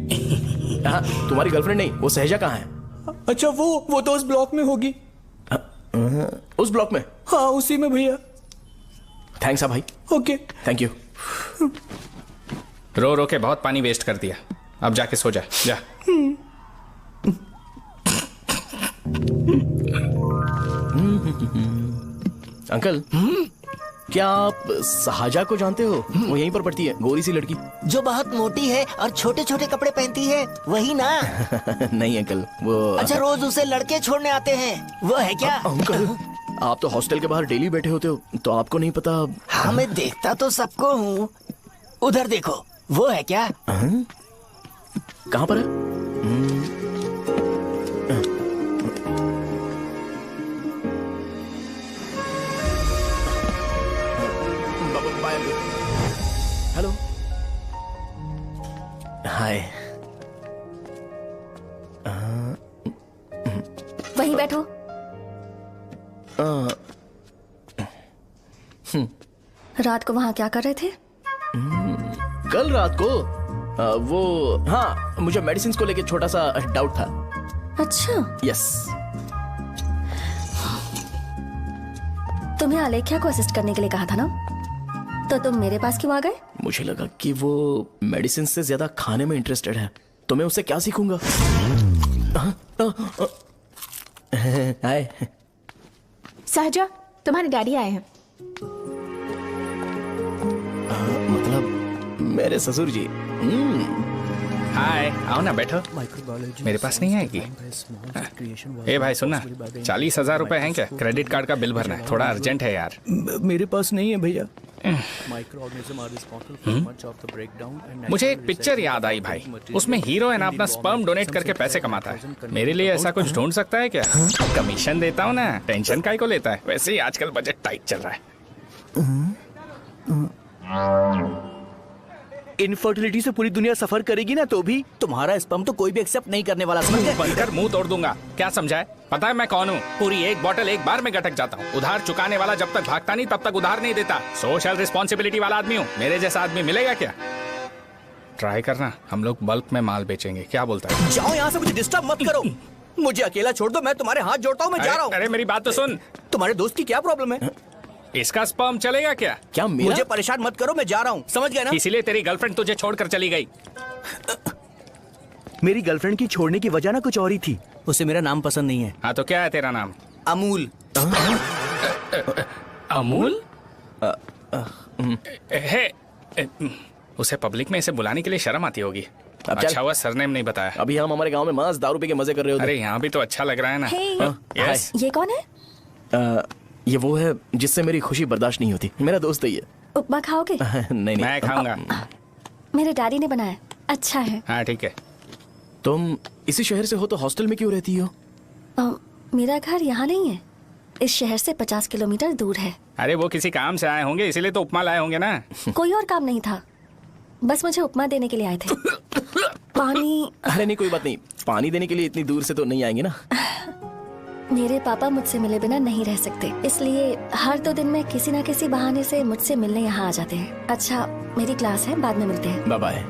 A: हाँ, तुम्हारी गर्लफ्रेंड नहीं, वो सहजा कहाँ है?
G: अच्छा, वो तो उस ब्लॉक में होगी।
A: उस ब्लॉक में?
G: हाँ, उसी में भैया।
A: थैंक्स भाई।
G: Okay,
A: thank you.
H: रो रो के बहुत पानी वेस्ट कर दिया। अब जाके सो जा। जा।
A: अंकल, क्या आप साजा को जानते हो? वो यहीं पर पढ़ती है, गोरी सी लड़की
L: जो बहुत मोटी है और छोटे छोटे कपड़े पहनती है, वही ना?
A: नहीं अंकल, वो
L: अच्छा, रोज उसे लड़के छोड़ने आते हैं, वो है क्या?
A: अंकल, आप तो हॉस्टल के बाहर डेली बैठे होते हो, तो आपको नहीं पता?
L: हाँ, मैं देखता तो सबको हूँ। उधर देखो, वो है क्या?
A: कहाँ पर है? हेलो, हाय।
K: वहीं बैठो। रात को वहां क्या कर रहे थे?
A: कल रात को वो, हाँ, मुझे मेडिसिन को लेके छोटा सा डाउट था।
K: अच्छा।
A: यस।
K: तुम्हें आलेख्या को असिस्ट करने के लिए कहा था ना, तो तुम मेरे पास क्यों आ गए?
A: मुझे लगा कि वो मेडिसिन से ज्यादा खाने में इंटरेस्टेड है, तो मैं उससे क्या सीखूंगा। हाय।
E: सहजा, तुम्हारे डैडी आए हैं।
A: मतलब मेरे ससुर जी।
H: हाय, आओ ना, बैठो। मेरे पास नहीं आएगी। ए भाई सुनना, 40,000 रुपए हैं क्या? क्रेडिट कार्ड का बिल भरना है, थोड़ा अर्जेंट है यार।
G: मेरे पास नहीं है भैया।
H: मुझे एक पिक्चर याद आई भाई, उसमें हीरो है ना अपना स्पर्म डोनेट करके पैसे कमाता है। मेरे लिए ऐसा कुछ ढूंढ सकता है क्या? कमीशन देता हूँ ना, टेंशन काहे को लेता है? वैसे ही आजकल बजट टाइट चल रहा है।
G: इनफर्टिलिटी से पूरी दुनिया सफर करेगी ना, तो भी तुम्हारा स्पर्म तो कोई भी एक्सेप्ट नहीं करने वाला, समझ गए?
H: बनकर मुंह तोड़ दूंगा। क्या समझा है? पता है मैं कौन हूँ? पूरी एक बोतल एक बार में गटक जाता हूँ। उधार चुकाने वाला जब तक भागता नहीं तब तक उधार नहीं देता। सोशल रिस्पॉन्सिबिलिटी वाला आदमी हूँ। मेरे जैसा आदमी मिलेगा क्या? ट्राई करना, हम लोग बल्क में माल बेचेंगे। क्या बोलता है?
G: जाओ यहाँ से, मुझे डिस्टर्ब मत करो। मुझे अकेला छोड़ दो, मैं तुम्हारे हाथ जोड़ता हूँ, मैं जा रहा हूँ।
H: अरे मेरी बात तो सुन।
G: तुम्हारे दोस्त की क्या प्रॉब्लम है?
H: इसका स्पर्म चलेगा क्या?
A: क्या मेरा?
G: मुझे परेशान मत करो, मैं जा रहा हूँ, समझ गए ना?
H: इसीलिए तेरी गर्लफ्रेंड तुझे छोड़कर चली गई।
G: मेरी गर्लफ्रेंड की छोड़ने की वजह ना कुछ और ही थी। उसे मेरा नाम पसंद नहीं है।
H: हाँ तो क्या है तेरा नाम?
G: अमूल।
H: अमूल? उसे पब्लिक में इसे बुलाने के लिए शर्म आती होगी। अच्छा हुआ सरनेम नहीं बताया।
A: अभी हम हमारे गांव में मांस दारू पी के मजे कर रहे होते।
H: अरे यहाँ भी तो अच्छा लग रहा है ना।
K: यस। ये कौन है?
A: ये वो है जिससे मेरी खुशी बर्दाश्त नहीं होती। मेरा दोस्त है ये।
K: उपमा खाओगे?
A: नहीं।
H: मैं खाऊंगा।
K: मेरे डैडी ने बनाया, अच्छा है।
H: हाँ ठीक है।
A: तुम इसी शहर से हो तो हॉस्टल में क्यों रहती हो?
K: मेरा घर यहाँ नहीं है, इस शहर से 50 किलोमीटर दूर है।
H: अरे वो किसी काम से आए होंगे, इसीलिए तो उपमा लाए होंगे ना।
K: कोई और काम नहीं था, बस मुझे उपमा देने के लिए आए थे। पानी?
A: अरे नहीं, कोई बात नहीं। पानी देने के लिए इतनी दूर से तो नहीं आएंगे ना।
K: मेरे पापा मुझसे मिले बिना नहीं रह सकते, इसलिए हर 2 दिन में किसी न किसी बहाने से मुझसे मिलने यहाँ आ जाते हैं। अच्छा, मेरी क्लास है, बाद में मिलते हैं।
A: Bye bye.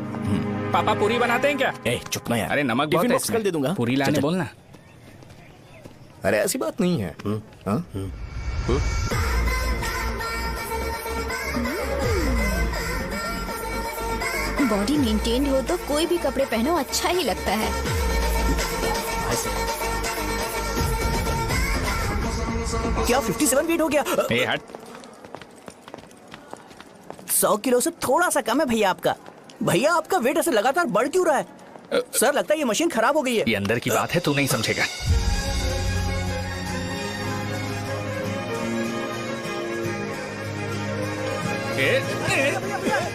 H: पापा पूरी बनाते हैं क्या?
A: चुप ना यार।
H: अरे नमक बहुत
A: टिफिन
H: है
A: बॉक्स कल दे दूंगा।
H: पूरी लाने बोलना।
D: अरे ऐसी बात नहीं है।
E: बॉडी मेंटेन्ड हो तो कोई भी कपड़े पहनो अच्छा ही लगता है।
G: क्या 57 वेट हो गया?
H: ए हट।
G: 100 किलो से थोड़ा सा कम है भैया आपका। भैया आपका वेट ऐसे लगातार बढ़ क्यों रहा है? सर लगता है ये मशीन खराब हो गई है।
H: ये अंदर की बात है, तू नहीं समझेगा।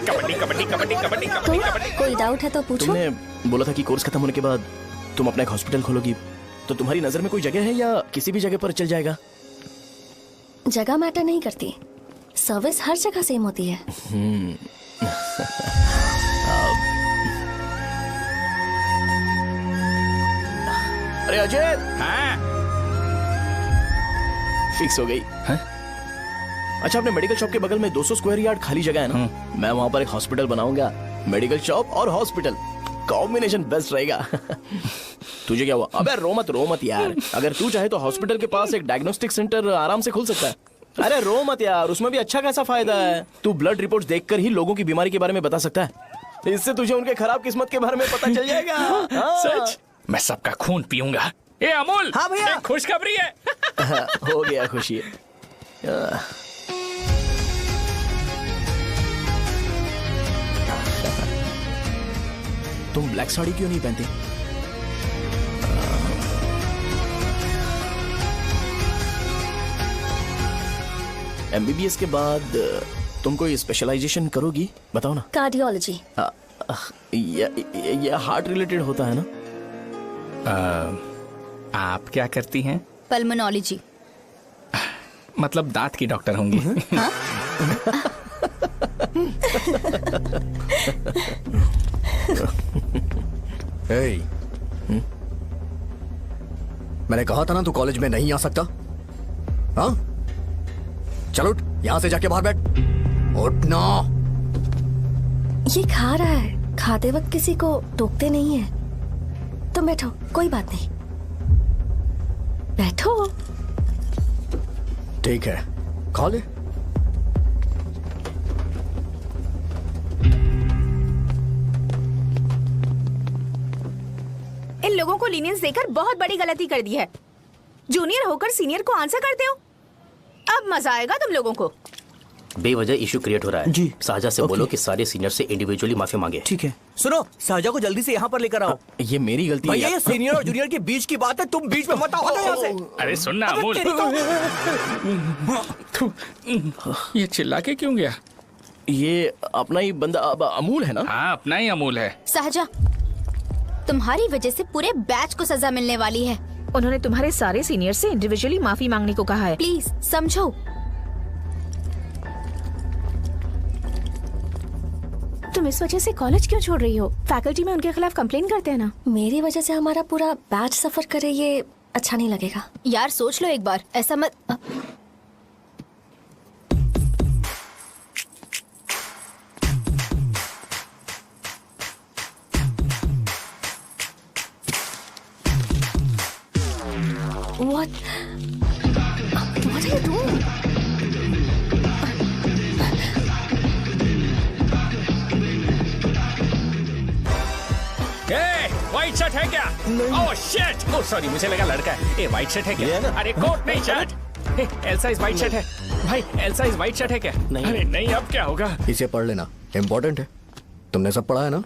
H: कबड्डी कबड्डी कबड्डी कबड्डी कबड्डी कबड्डी।
K: कोई डाउट है तो पूछो।
A: तुमने बोला था कि कोर्स खत्म होने के बाद तुम अपना एक हॉस्पिटल खोलोगी, तो तुम्हारी नजर में कोई जगह है या किसी भी जगह पर चल जाएगा?
K: जगह मैटर नहीं करती, सर्विस हर जगह सेम होती है।
A: अरे अजय।
H: हाँ?
A: फिक्स हो गई। अच्छा, अपने मेडिकल शॉप के बगल में 200 स्क्वायर यार्ड खाली जगह है ना? मैं वहाँ पर एक हॉस्पिटल बनाऊंगा। मेडिकल शॉप और हॉस्पिटल कॉम्बिनेशन बेस्ट रहेगा। तुझे क्या हुआ? अबे रो मत यार। अगर तू चाहे तो हॉस्पिटल के पास एक डायग्नोस्टिक सेंटर आराम से खुल सकता है। अरे रो मत यार, उसमें भी अच्छा खासा फायदा है। तू ब्लड रिपोर्ट्स देखकर ही लोगों की बीमारी के बारे में बता सकता है। इससे तुझे उनके खराब किस्मत के बारे में पता चल जाएगा।
H: सच? मैं सबका खून पीऊंगा। ए अमूल।
G: हाँ भैया।
H: खुशखबरी है।
A: हो गया खुशी। तुम ब्लैक साड़ी क्यों नहीं पहनती? एमबीबीएस के बाद तुम कोई स्पेशलाइजेशन करोगी? बताओ ना।
K: कार्डियोलॉजी।
A: ये हार्ट रिलेटेड होता है ना?
H: आप क्या करती हैं?
E: पल्मोनोलॉजी।
H: मतलब दांत की डॉक्टर होंगी।
E: हाँ?
D: मैंने कहा था ना तू कॉलेज में नहीं आ सकता। हाँ चल उठ, यहाँ से जाके बाहर बैठ। उठ ना।
K: ये खा रहा है, खाते वक्त किसी को टोकते नहीं है। तुम बैठो, कोई बात नहीं, बैठो।
D: ठीक है,
M: खा ले।
E: इन लोगों को लीनियंस देकर बहुत बड़ी गलती कर दी है। जूनियर होकर सीनियर को आंसर करते हो। अब मजा आएगा तुम लोगों को।
J: बेवजह इशू क्रिएट हो रहा है जी। साजा से बोलो कि सारे सीनियर से इंडिविजुअली माफी मांगे।
G: ठीक है। सुनो, साजा को जल्दी से यहाँ पर लेकर आओ।
A: ये मेरी गलती है।
G: ये सीनियर और जूनियर के बीच की बात है, तुम बीच में मत आओ। हटो यहाँ से।
H: अरे सुनना अमूल, ये चिल्ला के क्यों गया?
A: ये अपना ही बंदा अमूल है ना?
H: हाँ, अपना ही अमूल है।
N: साजा, तुम्हारी वजह से पूरे बैच को सजा मिलने वाली है।
E: उन्होंने तुम्हारे सारे सीनियर से इंडिविजुअली माफी मांगने को कहा है।
N: प्लीज समझो।
E: तुम इस वजह से कॉलेज क्यों छोड़ रही हो? फैकल्टी में उनके खिलाफ कंप्लेन करते हैं ना।
K: मेरी वजह से हमारा पूरा बैच सफर करे, ये अच्छा नहीं लगेगा।
N: यार सोच लो एक बार, ऐसा मत।
K: What are you doing?
H: White shirt है क्या? Oh shit! ओह सॉरी, मुझे लगा लड़का है। ये व्हाइट शर्ट है क्या? अरे कोट नहीं, shirt. L size white shirt है भाई। एल साइज व्हाइट शर्ट है क्या? नहीं। अरे नहीं, अब क्या होगा?
M: इसे पढ़ लेना, इम्पोर्टेंट है। तुमने सब पढ़ा है ना?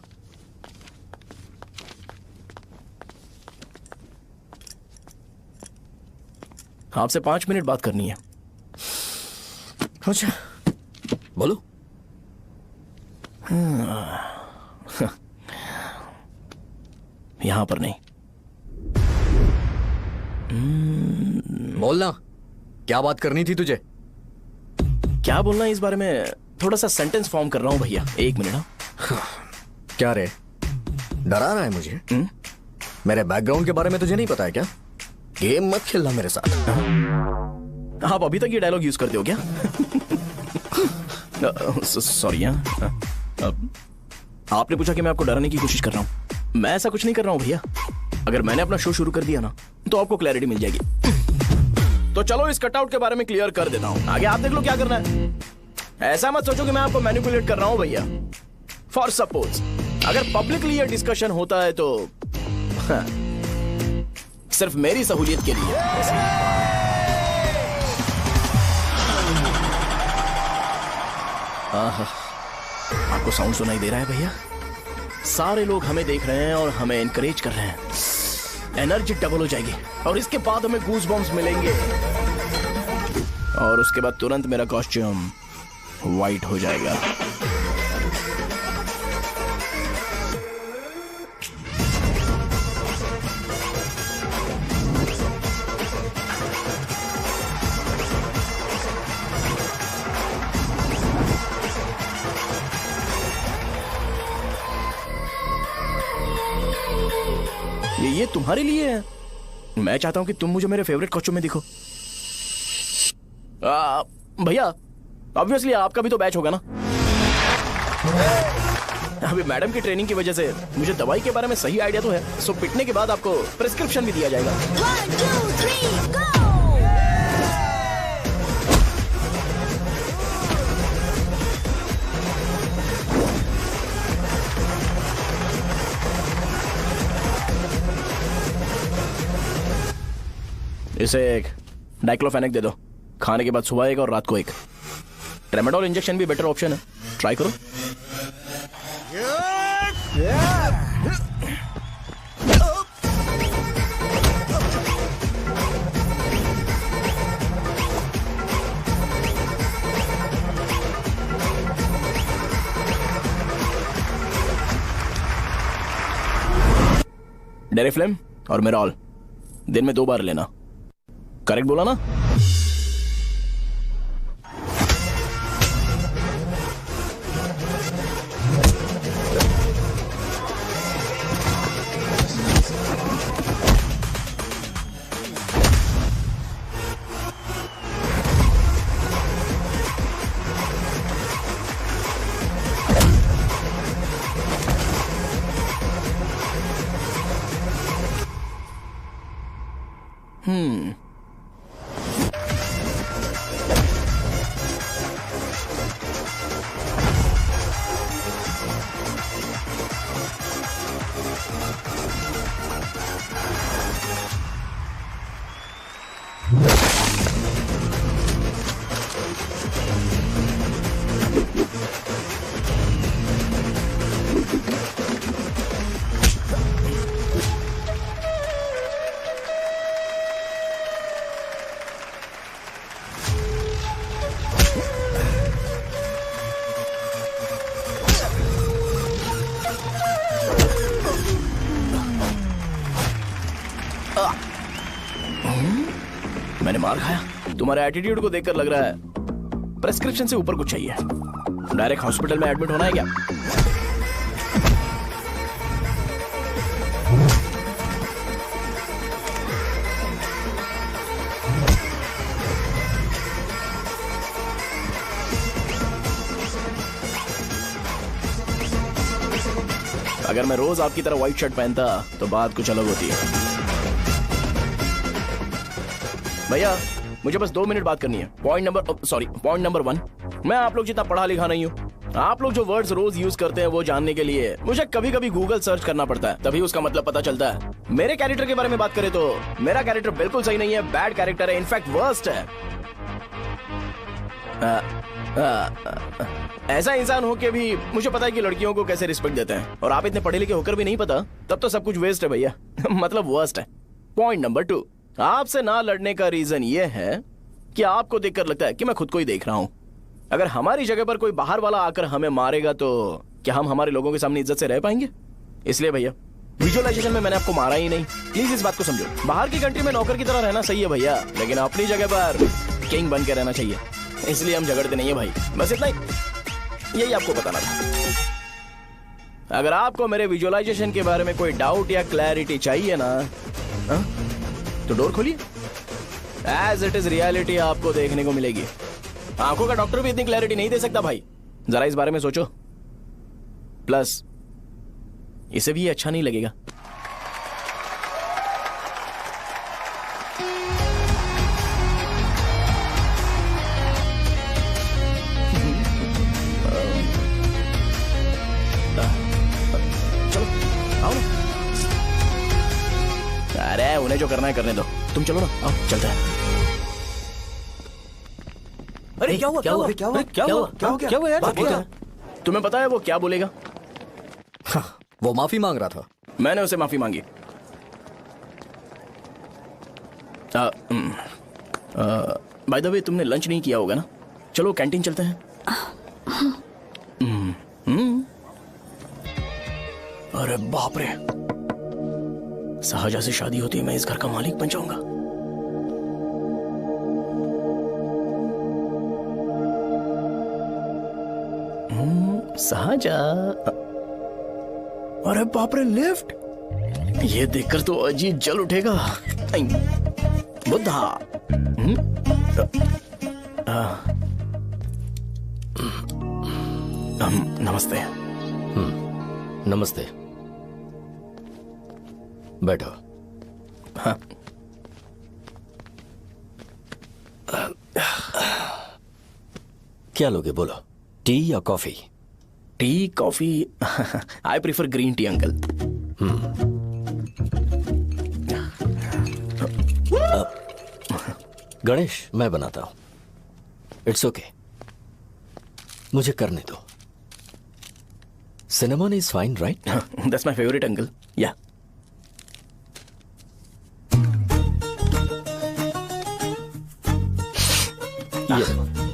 A: आपसे 5 मिनट बात करनी है।
M: अच्छा, बोलो।
A: यहां पर नहीं।
M: बोलना, क्या बात करनी थी तुझे?
A: क्या बोलना है इस बारे में? थोड़ा सा सेंटेंस फॉर्म कर रहा हूं भैया, 1 मिनट।
M: क्या रे, डरा रहा है मुझे? मेरे बैकग्राउंड के बारे में तुझे नहीं पता है क्या? गेम मत खेलना मेरे साथ।
A: आप अभी तक ये डायलॉग यूज करते हो क्या? सॉरी। आपने पूछा कि मैं आपको डराने की कोशिश कर रहा हूं। मैं ऐसा कुछ नहीं कर रहा हूं भैया। अगर मैंने अपना शो शुरू कर दिया ना, तो आपको क्लैरिटी मिल जाएगी। तो चलो इस कटआउट के बारे में क्लियर कर देता हूं। आगे आप देख लो क्या करना है। ऐसा मत सोचो कि मैं आपको मैनिपुलेट कर रहा हूं भैया। फॉर सपोज अगर पब्लिकली ये डिस्कशन होता है तो सिर्फ मेरी सहूलियत के लिए। आपको साउंड सुनाई दे रहा है भैया? सारे लोग हमें देख रहे हैं और हमें एनकरेज कर रहे हैं। एनर्जी डबल हो जाएगी और इसके बाद हमें गूज बम्स मिलेंगे और उसके बाद तुरंत मेरा कॉस्ट्यूम वाइट हो जाएगा। ये तुम्हारे लिए है। मैं चाहता हूं कि तुम मुझे मेरे फेवरेट कॉस्ट्यूम में दिखो। भैया ऑब्वियसली आपका भी तो बैच होगा ना। अभी मैडम की ट्रेनिंग की वजह से मुझे दवाई के बारे में सही आइडिया तो है। सो पिटने के बाद आपको प्रिस्क्रिप्शन भी दिया जाएगा।
N: 1 2 3 गो।
A: इसे एक डाइक्लोफेनेक दे दो। खाने के बाद सुबह एक और रात को एक। ट्रेमाडोल इंजेक्शन भी बेटर ऑप्शन है, ट्राई करो। डेरिफ्लेम और मेरॉल दिन में 2 बार लेना। करेक्ट बोला ना? मैंने मार खाया? तुम्हारे एटीट्यूड को देखकर लग रहा है प्रेस्क्रिप्शन से ऊपर कुछ चाहिए। डायरेक्ट हॉस्पिटल में एडमिट होना है क्या? अगर मैं रोज आपकी तरह व्हाइट शर्ट पहनता तो बात कुछ अलग होती है। भैया मुझे बस 2 मिनट बात करनी है। पॉइंट नंबर 1, मैं आप लोग जितना पढ़ा लिखा नहीं हूँ। आप लोग जो वर्ड्स रोज यूज करते हैं वो जानने के लिए मुझे कभी कभी गूगल सर्च करना पड़ता है, तभी उसका मतलब पता चलता है। मेरे कैरेक्टर के बारे में बात करें तो मेरा कैरेक्टर बिल्कुल सही नहीं है, बैड कैरेक्टर है, इनफैक्ट वर्स्ट है। ऐसा इंसान हो के भी मुझे पता है कि लड़कियों को कैसे रिस्पेक्ट देते हैं, और आप इतने पढ़े लिखे होकर भी नहीं पता, तब तो सब कुछ वेस्ट है भैया। मतलब वर्स्ट है। पॉइंट नंबर 2, आपसे ना लड़ने का रीजन ये है कि आपको देखकर लगता है कि मैं खुद को ही देख रहा हूं। अगर हमारी जगह पर कोई बाहर वाला आकर हमें मारेगा तो क्या हम हमारे लोगों के सामने इज्जत से रह पाएंगे? इसलिए भैया विजुअलाइजेशन में मैंने आपको मारा ही नहीं, प्लीज इस बात को समझो। बाहर की कंट्री में नौकर की तरह रहना सही है भैया, लेकिन अपनी जगह पर किंग बन के रहना चाहिए। इसलिए हम झगड़ते नहीं है भाई, बस इतना ही, यही आपको बताना था। अगर आपको मेरे विजुअलाइजेशन के बारे में कोई डाउट या क्लैरिटी चाहिए ना, तो डोर खोलिए। एज इट इज रियलिटी आपको देखने को मिलेगी। आंखों का डॉक्टर भी इतनी क्लैरिटी नहीं दे सकता भाई, जरा इस बारे में सोचो। प्लस इसे भी अच्छा नहीं लगेगा। चलो आओ ना। अरे उन्हें जो करना है करने दो, तुम चलो ना, आओ चलते हैं।
G: अरे क्या हुआ? यार?
A: तुम्हें पता है वो क्या बोलेगा?
M: वो माफी मांग रहा था।
A: मैंने उसे माफी मांगी। बाय द वे तुमने लंच नहीं किया होगा ना? चलो कैंटीन चलते हैं। अरे बाप रे, शाहजहां से शादी होती है मैं इस घर का मालिक बन जाऊंगा। शाहजहां, अरे बाप रे लिफ्ट, ये देखकर तो अजीब जल उठेगा। बुद्धा, नमस्ते।
M: नमस्ते, बैठो।
A: हाँ।
M: क्या लोगे बोलो, टी या coffee?
A: Tea coffee, I prefer green tea uncle.
M: Ganesh मैं बनाता हूं, इट्स ओके, मुझे करने दो। Cinnamon is fine right?
A: That's my favourite uncle. या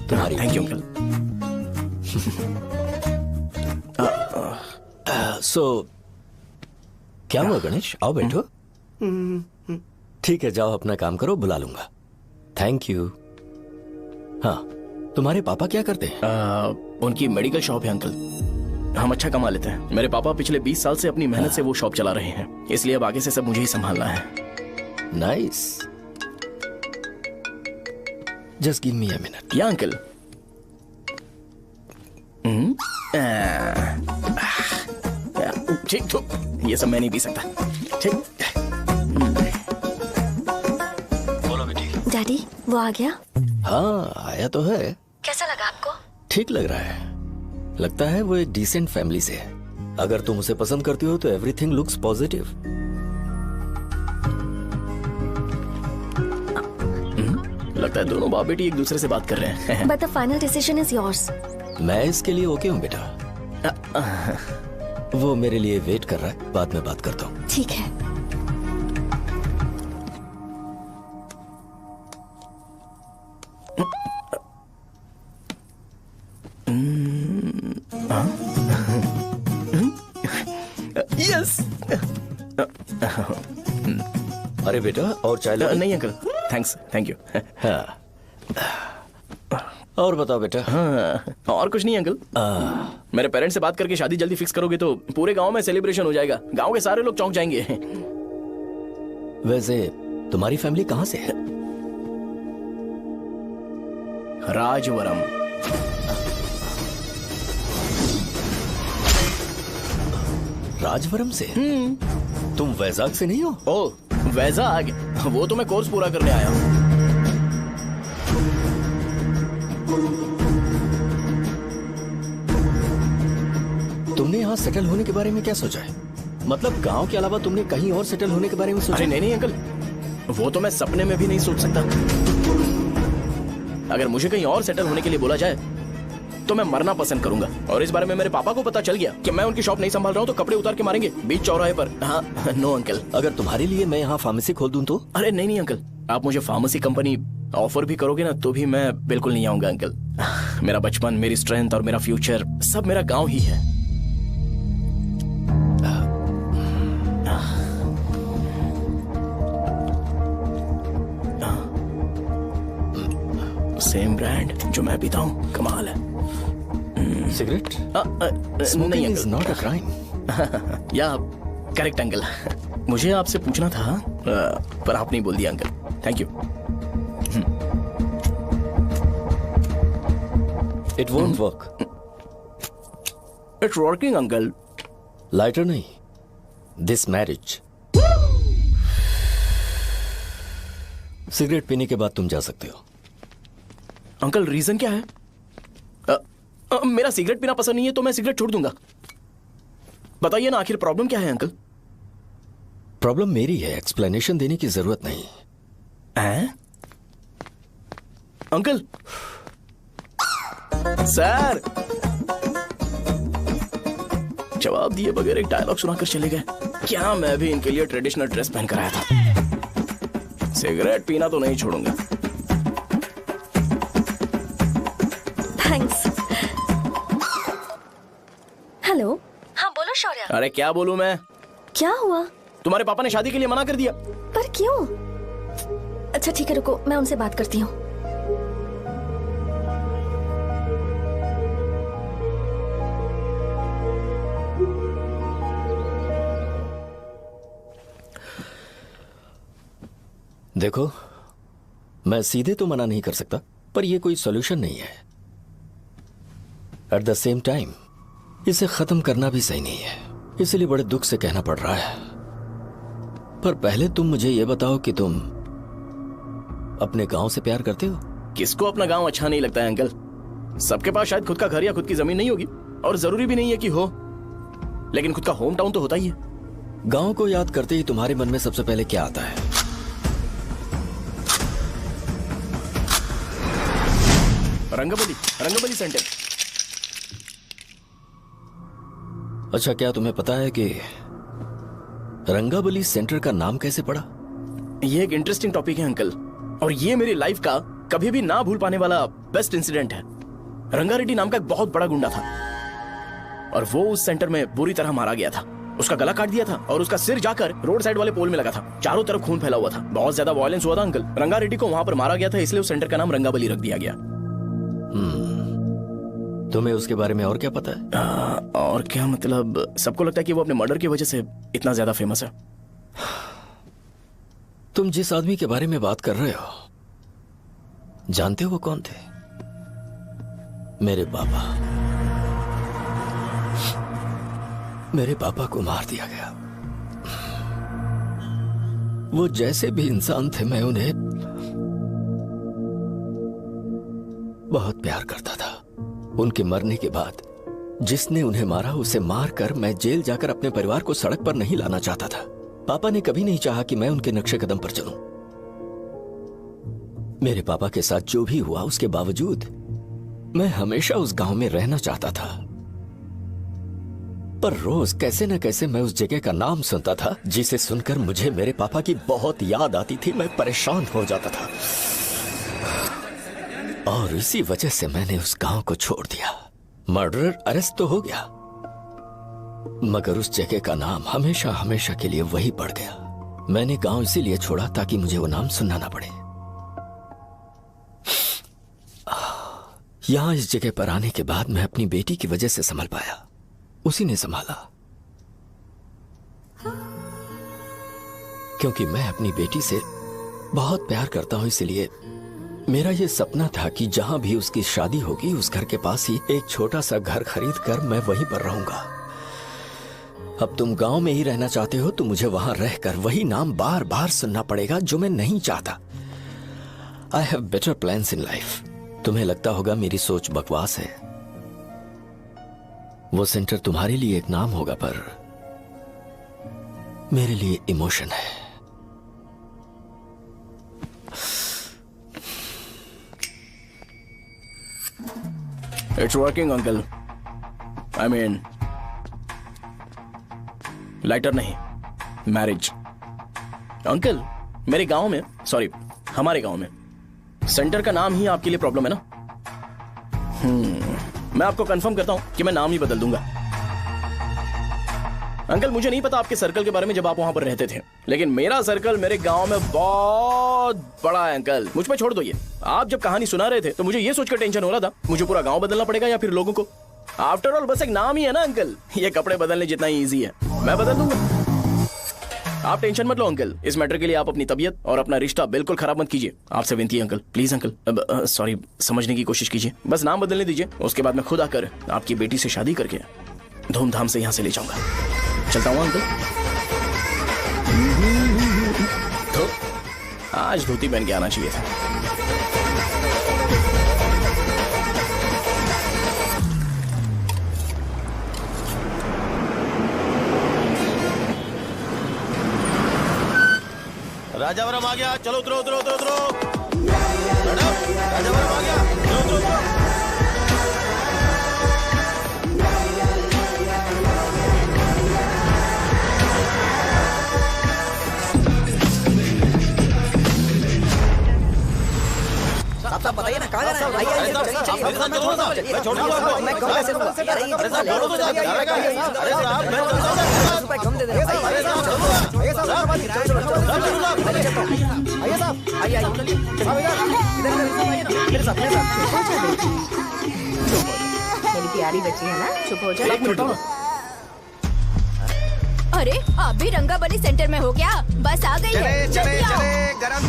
M: तुम्हारी।
A: Thank you uncle.
M: सो क्या हुआ गणेश, आओ बैठो। ठीक है जाओ अपना काम करो, बुला लूंगा। Thank you. हाँ तुम्हारे पापा क्या करते हैं?
A: उनकी मेडिकल शॉप है अंकल, हम अच्छा कमा लेते हैं। मेरे पापा पिछले 20 साल से अपनी मेहनत से वो शॉप चला रहे हैं, इसलिए अब आगे से सब मुझे ही संभालना है।
M: Nice, just give me a minute.
A: या अंकल। ठीक तो ये सब मैं नहीं पी सकता। ठीक।
M: बोलो बेटी।
K: डैडी वो आ गया?
M: हाँ आया तो है।
K: कैसा लगा आपको?
M: ठीक लग रहा है, लगता है वो एक डिसेंट फैमिली से है। अगर तुम उसे पसंद करती हो तो एवरीथिंग लुक्स पॉजिटिव।
A: लगता है दोनों बाप बेटी एक दूसरे से बात कर रहे हैं।
K: But the final decision is yours.
M: मैं इसके लिए ओके हूँ बेटा। वो मेरे लिए वेट कर रहा है, बाद में बात करता हूँ।
K: ठीक है।
A: यस।
M: अरे बेटा और चाय लो।
A: नहीं अंकल। Thanks, thank you.
M: हाँ। और बताओ बेटा।
A: हाँ, और कुछ नहीं अंकल। मेरे पेरेंट्स से बात करके शादी जल्दी फिक्स करोगे तो पूरे गांव में सेलिब्रेशन हो जाएगा। गांव के सारे लोग चौंक जाएंगे।
M: वैसे तुम्हारी फैमिली कहाँ से है?
A: राजवरम।
M: राजवरम से? तुम वैजाग से नहीं हो?
A: ओ, वैजाग? वो तो मैं कोर्स पूरा करने आया हूँ।
M: तुमने यहाँ सेटल होने के बारे में क्या सोचा है? मतलब गांव के अलावा तुमने कहीं और सेटल होने के बारे में सोचा?
A: अरे नहीं अंकल, वो तो मैं सपने में भी नहीं सोच सकता। अगर मुझे कहीं और सेटल होने के लिए बोला जाए तो मैं मरना पसंद करूंगा। और इस बारे में मेरे पापा को पता चल गया कि मैं उनकी शॉप नहीं संभाल रहा हूँ तो कपड़े उतार के मारेंगे बीच चौराहे पर। हाँ, नो अंकल।
M: अगर तुम्हारे लिए मैं यहाँ फार्मेसी खोल दूं तो?
A: अरे नहीं अंकल, आप मुझे फार्मेसी कंपनी ऑफर भी करोगे ना तो भी मैं बिल्कुल नहीं आऊंगा अंकल। मेरा बचपन, मेरी स्ट्रेंथ और मेरा फ्यूचर सब मेरा गांव ही है। सेम ब्रांड जो मैं पीता हूँ, कमाल है।
M: सिगरेट?
A: नहीं
M: इज नॉट अ क्राइम।
A: या करेक्ट अंकल। मुझे आपसे पूछना था पर आप नहीं बोल दिया uncle. Thank you.
M: It won't work.
A: It's working uncle.
M: Lighter नहीं, दिस मैरिज। सिगरेट पीने के बाद तुम जा सकते हो।
A: अंकल रीजन क्या है? मेरा सिगरेट पीना पसंद नहीं है तो मैं सिगरेट छोड़ दूंगा। बताइए ना आखिर प्रॉब्लम क्या है अंकल?
M: प्रॉब्लम मेरी है, एक्सप्लेनेशन देने की जरूरत नहीं
A: है। अंकल सर जवाब दिए बगैर एक डायलॉग सुनाकर चले गए। क्या मैं भी इनके लिए ट्रेडिशनल ड्रेस पहन कर आया था। सिगरेट पीना तो नहीं छोड़ूंगा।
K: थैंक्स। हेलो। हाँ बोलो शौर्य।
A: अरे क्या बोलूं मैं?
K: क्या हुआ?
A: तुम्हारे पापा ने शादी के लिए मना कर दिया।
K: पर क्यों? अच्छा ठीक है, रुको मैं उनसे बात करती हूँ।
M: देखो, मैं सीधे तो मना नहीं कर सकता, पर यह कोई सॉल्यूशन नहीं है। एट द सेम टाइम इसे खत्म करना भी सही नहीं है, इसलिए बड़े दुख से कहना पड़ रहा है। पर पहले तुम मुझे यह बताओ कि तुम अपने गांव से प्यार करते हो?
A: किसको अपना गांव अच्छा नहीं लगता है अंकल? सबके पास शायद खुद का घर या खुद की जमीन नहीं होगी, और जरूरी भी नहीं है कि हो, लेकिन खुद का होम टाउन तो होता ही है।
M: गांव को याद करते ही तुम्हारे मन में सबसे पहले क्या आता है?
A: रंगबली सेंटर।
M: अच्छा, क्या तुम्हें पता है कि रंगाबली सेंटर का नाम कैसे पड़ा?
A: ये एक इंटरेस्टिंग टॉपिक है अंकल, और ये मेरी लाइफ का कभी भी ना भूल पाने वाला बेस्ट इंसिडेंट है। रंगारेड्डी नाम का एक बहुत बड़ा गुंडा था, और वो उस सेंटर में बुरी तरह मारा गया था। उसका गला काट दिया था और उसका सिर जाकर रोड साइड वाले पोल में लगा था। चारों तरफ खून फैला हुआ था, बहुत ज्यादा वायलेंस हुआ था अंकल। रंगारेड्डी को वहां पर मारा गया था, इसलिए उस सेंटर का नाम रंगाबली रख दिया गया।
M: तुम्हें उसके बारे में और क्या पता है?
A: और क्या मतलब, सबको लगता है कि वो अपने मर्डर की वजह से इतना ज्यादा फेमस है।
M: तुम जिस आदमी के बारे में बात कर रहे हो, जानते हो वो कौन थे? मेरे पापा। मेरे पापा को मार दिया गया। वो जैसे भी इंसान थे, मैं उन्हें बहुत प्यार करता था। उनके मरने के बाद जिसने उन्हें मारा उसे मारकर मैं जेल जाकर अपने परिवार को सड़क पर नहीं लाना चाहता था। पापा ने कभी नहीं चाहा कि मैं उनके नक्शे कदम पर चलूं। मेरे पापा के साथ जो भी हुआ उसके बावजूद मैं हमेशा उस गांव में रहना चाहता था। पर रोज कैसे न कैसे मैं उस जगह का नाम सुनता था, जिसे सुनकर मुझे मेरे पापा की बहुत याद आती थी। मैं परेशान हो जाता था और इसी वजह से मैंने उस गांव को छोड़ दिया। मर्डरर अरेस्ट तो हो गया, मगर उस जगह का नाम हमेशा हमेशा के लिए वही पड़ गया। मैंने गांव इसीलिए छोड़ा ताकि मुझे वो नाम सुनना ना पड़े। यहां इस जगह पर आने के बाद मैं अपनी बेटी की वजह से संभल पाया, उसी ने संभाला। क्योंकि मैं अपनी बेटी से बहुत प्यार करता हूं, इसलिए मेरा यह सपना था कि जहां भी उसकी शादी होगी उस घर के पास ही एक छोटा सा घर खरीद कर मैं वहीं पर रहूंगा। अब तुम गांव में ही रहना चाहते हो तो मुझे वहां रहकर वही नाम बार बार सुनना पड़ेगा जो मैं नहीं चाहता। I have better plans in life. तुम्हें लगता होगा मेरी सोच बकवास है। वो सेंटर तुम्हारे लिए एक नाम होगा, पर मेरे लिए इमोशन है।
A: It's working uncle. I mean lighter नहीं, मैरिज। अंकल मेरे गांव में, सॉरी हमारे गांव में सेंटर का नाम ही आपके लिए प्रॉब्लम है ना? मैं आपको कंफर्म करता हूं कि मैं नाम ही बदल दूंगा। अंकल मुझे नहीं पता आपके सर्कल के बारे में जब आप वहां पर रहते थे, लेकिन मेरा सर्कल मेरे गांव में बहुत बड़ा है अंकल। मुझ पे छोड़ दो ये। आप जब कहानी सुना रहे थे तो मुझे ये सोचकर टेंशन हो रहा था मुझे पूरा गांव बदलना पड़ेगा या फिर लोगों को। आफ्टर ऑल बस एक नाम ही है ना अंकल, ये कपड़े बदलने जितना ही ईजी है, मैं बदल दूंगा। आप टेंशन मत लो अंकल, इस मैटर के लिए आप अपनी तबीयत और अपना रिश्ता बिल्कुल खराब मत कीजिए। आपसे विनती है अंकल, प्लीज अंकल। सॉरी, समझने की कोशिश कीजिए। बस नाम बदलने दीजिए, उसके बाद मैं खुद आकर आपकी बेटी से शादी करके धूमधाम से यहाँ से ले जाऊंगा। चलता हूँ अंकल। तो आज धोती पहन के आना चाहिए था।
O: राजावरम आ गया, चलो उतरो उतरो उतरो उतरो। राजावरम आ गया, चलो उतरो उतरो।
G: साहब बताइए ना कहाँ जाना है? आइए
O: मैं छोड़ दूंगा आपको।
G: मैं कम पैसे दूंगा।
O: अरे साहब छोड़ो तो जाएगा। अरे साहब मैं चलता हूँ।
G: 10 रुपए कम दे दे।
I: आइए साहब, आइए साहब, आइए मेरे साथ
E: मेरी प्यारी बच्ची है ना, चुप हो जा।
A: एक मिनट रुको।
N: अरे आप भी रंगाबली सेंटर में हो क्या? बस आ गई है।
C: चने गरम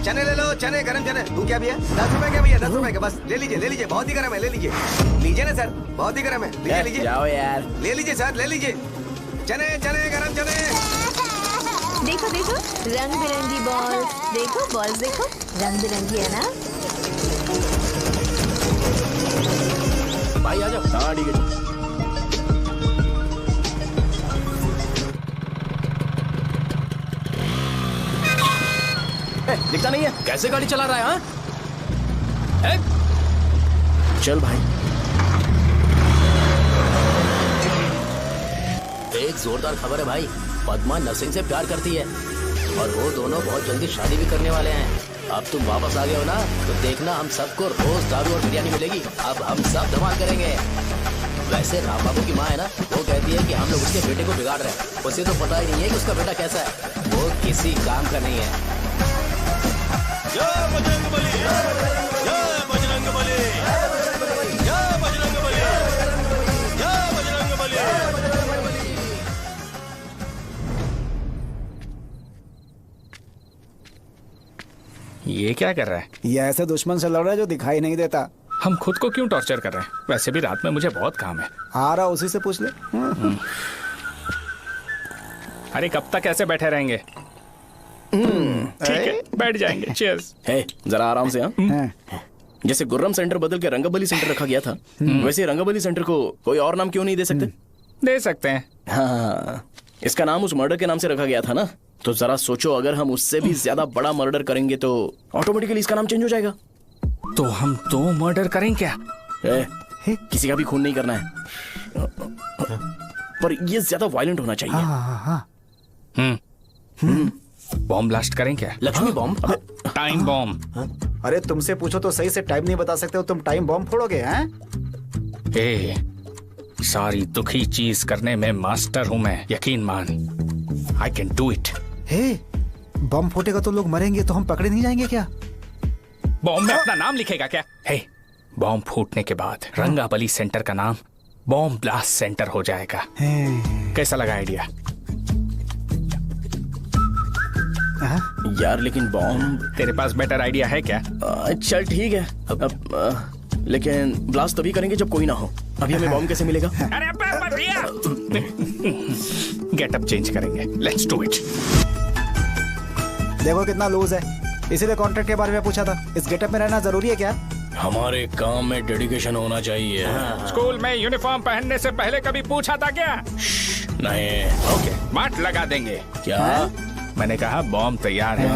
C: चने ले लो, चने गरम चने। तू क्या भैया? 10 रुपए के भैया, 10 रुपए के बस। ले लीजिए, बहुत ही गरम है, ले लीजिए ना सर, बहुत ही गरम है। लीजिए
A: जाओ यार,
C: ले लीजिए सर, ले लीजिए। चने गरम चने।
E: देखो देखो रंग बिरंगी बॉल्स, देखो बॉल्स देखो रंग बिरंगी है ना।
A: भाई आ जाओ। हाँ ठीक है। दिखता नहीं है, कैसे गाड़ी चला रहा है? हाँ चल भाई।
J: एक जोरदार खबर है भाई, पद्मा नसीम से प्यार करती है और वो दोनों बहुत जल्दी शादी भी करने वाले हैं। अब तुम वापस आ गए हो ना, तो देखना हम सबको रोज दारू और बिरयानी मिलेगी। अब हम सब धमाल करेंगे। वैसे राम बाबू की माँ है ना, वो कहती है कि हम लोग उसके बेटे को बिगाड़ रहे हैं। उसे तो पता ही नहीं है कि उसका बेटा कैसा है, वो किसी काम का नहीं है।
O: जय बजरंगबली, जय बजरंगबली, जय बजरंगबली, जय बजरंगबली।
H: ये क्या कर रहा है?
I: ये ऐसे दुश्मन से लड़ रहा है जो दिखाई नहीं देता।
H: हम खुद को क्यों टॉर्चर कर रहे हैं? वैसे भी रात में मुझे बहुत काम है।
I: आ रहा उसी से पूछ ले।
H: अरे कब तक ऐसे बैठे रहेंगे? ठीक है, बैठ जाएंगे। चीयर्स।
A: हे जरा आराम से। हाँ जैसे गुर्रम सेंटर बदल के रंगाबली सेंटर रखा गया था, वैसे रंगाबली सेंटर को कोई और नाम क्यों नहीं दे सकते?
H: दे सकते हैं।
A: हाँ, इसका नाम उस मर्डर के नाम से रखा गया था ना, तो जरा सोचो अगर हम उससे भी ज्यादा बड़ा मर्डर करेंगे तो ऑटोमेटिकली इसका नाम चेंज हो जाएगा।
H: तो हम 2 मर्डर करें क्या?
A: किसी का भी खून नहीं करना है, पर ये ज्यादा वायलेंट होना चाहिए।
H: बॉम्ब ब्लास्ट करें क्या?
J: लक्ष्मी बॉम्ब?
H: Time bomb.
I: अरे तुमसे पूछो तो सही से टाइम नहीं बता सकते हो, तुम टाइम बॉम्ब फोड़ोगे? हैं?
H: ए, सारी दुखी चीज करने में मास्टर हूं मैं, यकीन मान। I can do it.
I: Hey, bomb फूटेगा तो लोग मरेंगे, तो हम पकड़े नहीं जाएंगे क्या?
H: बॉम्ब में अपना नाम लिखेगा क्या? हे, बॉम्ब फूटने के बाद रंगाबली सेंटर का नाम बॉम्ब ब्लास्ट सेंटर हो जाएगा। कैसा लगा आइडिया?
A: यार लेकिन बॉम्ब,
H: तेरे पास बेटर आइडिया है क्या?
A: चल ठीक है, लेकिन ब्लास्ट तभी करेंगे जब कोई ना हो। अभी हमें बॉम्ब कैसे मिलेगा?
H: अरे भैया, गेटअप चेंज करेंगे। Let's do it.
I: देखो कितना लूज है, इसीलिए कॉन्ट्रैक्ट के बारे में पूछा था। इस गेटअप में रहना जरूरी है क्या?
B: हमारे काम में डेडिकेशन होना चाहिए।
H: स्कूल में यूनिफॉर्म पहनने से पहले कभी पूछा था क्या?
B: नहीं।
H: ओके, बाट लगा देंगे।
B: क्या?
H: मैंने कहा बॉम्ब तैयार है।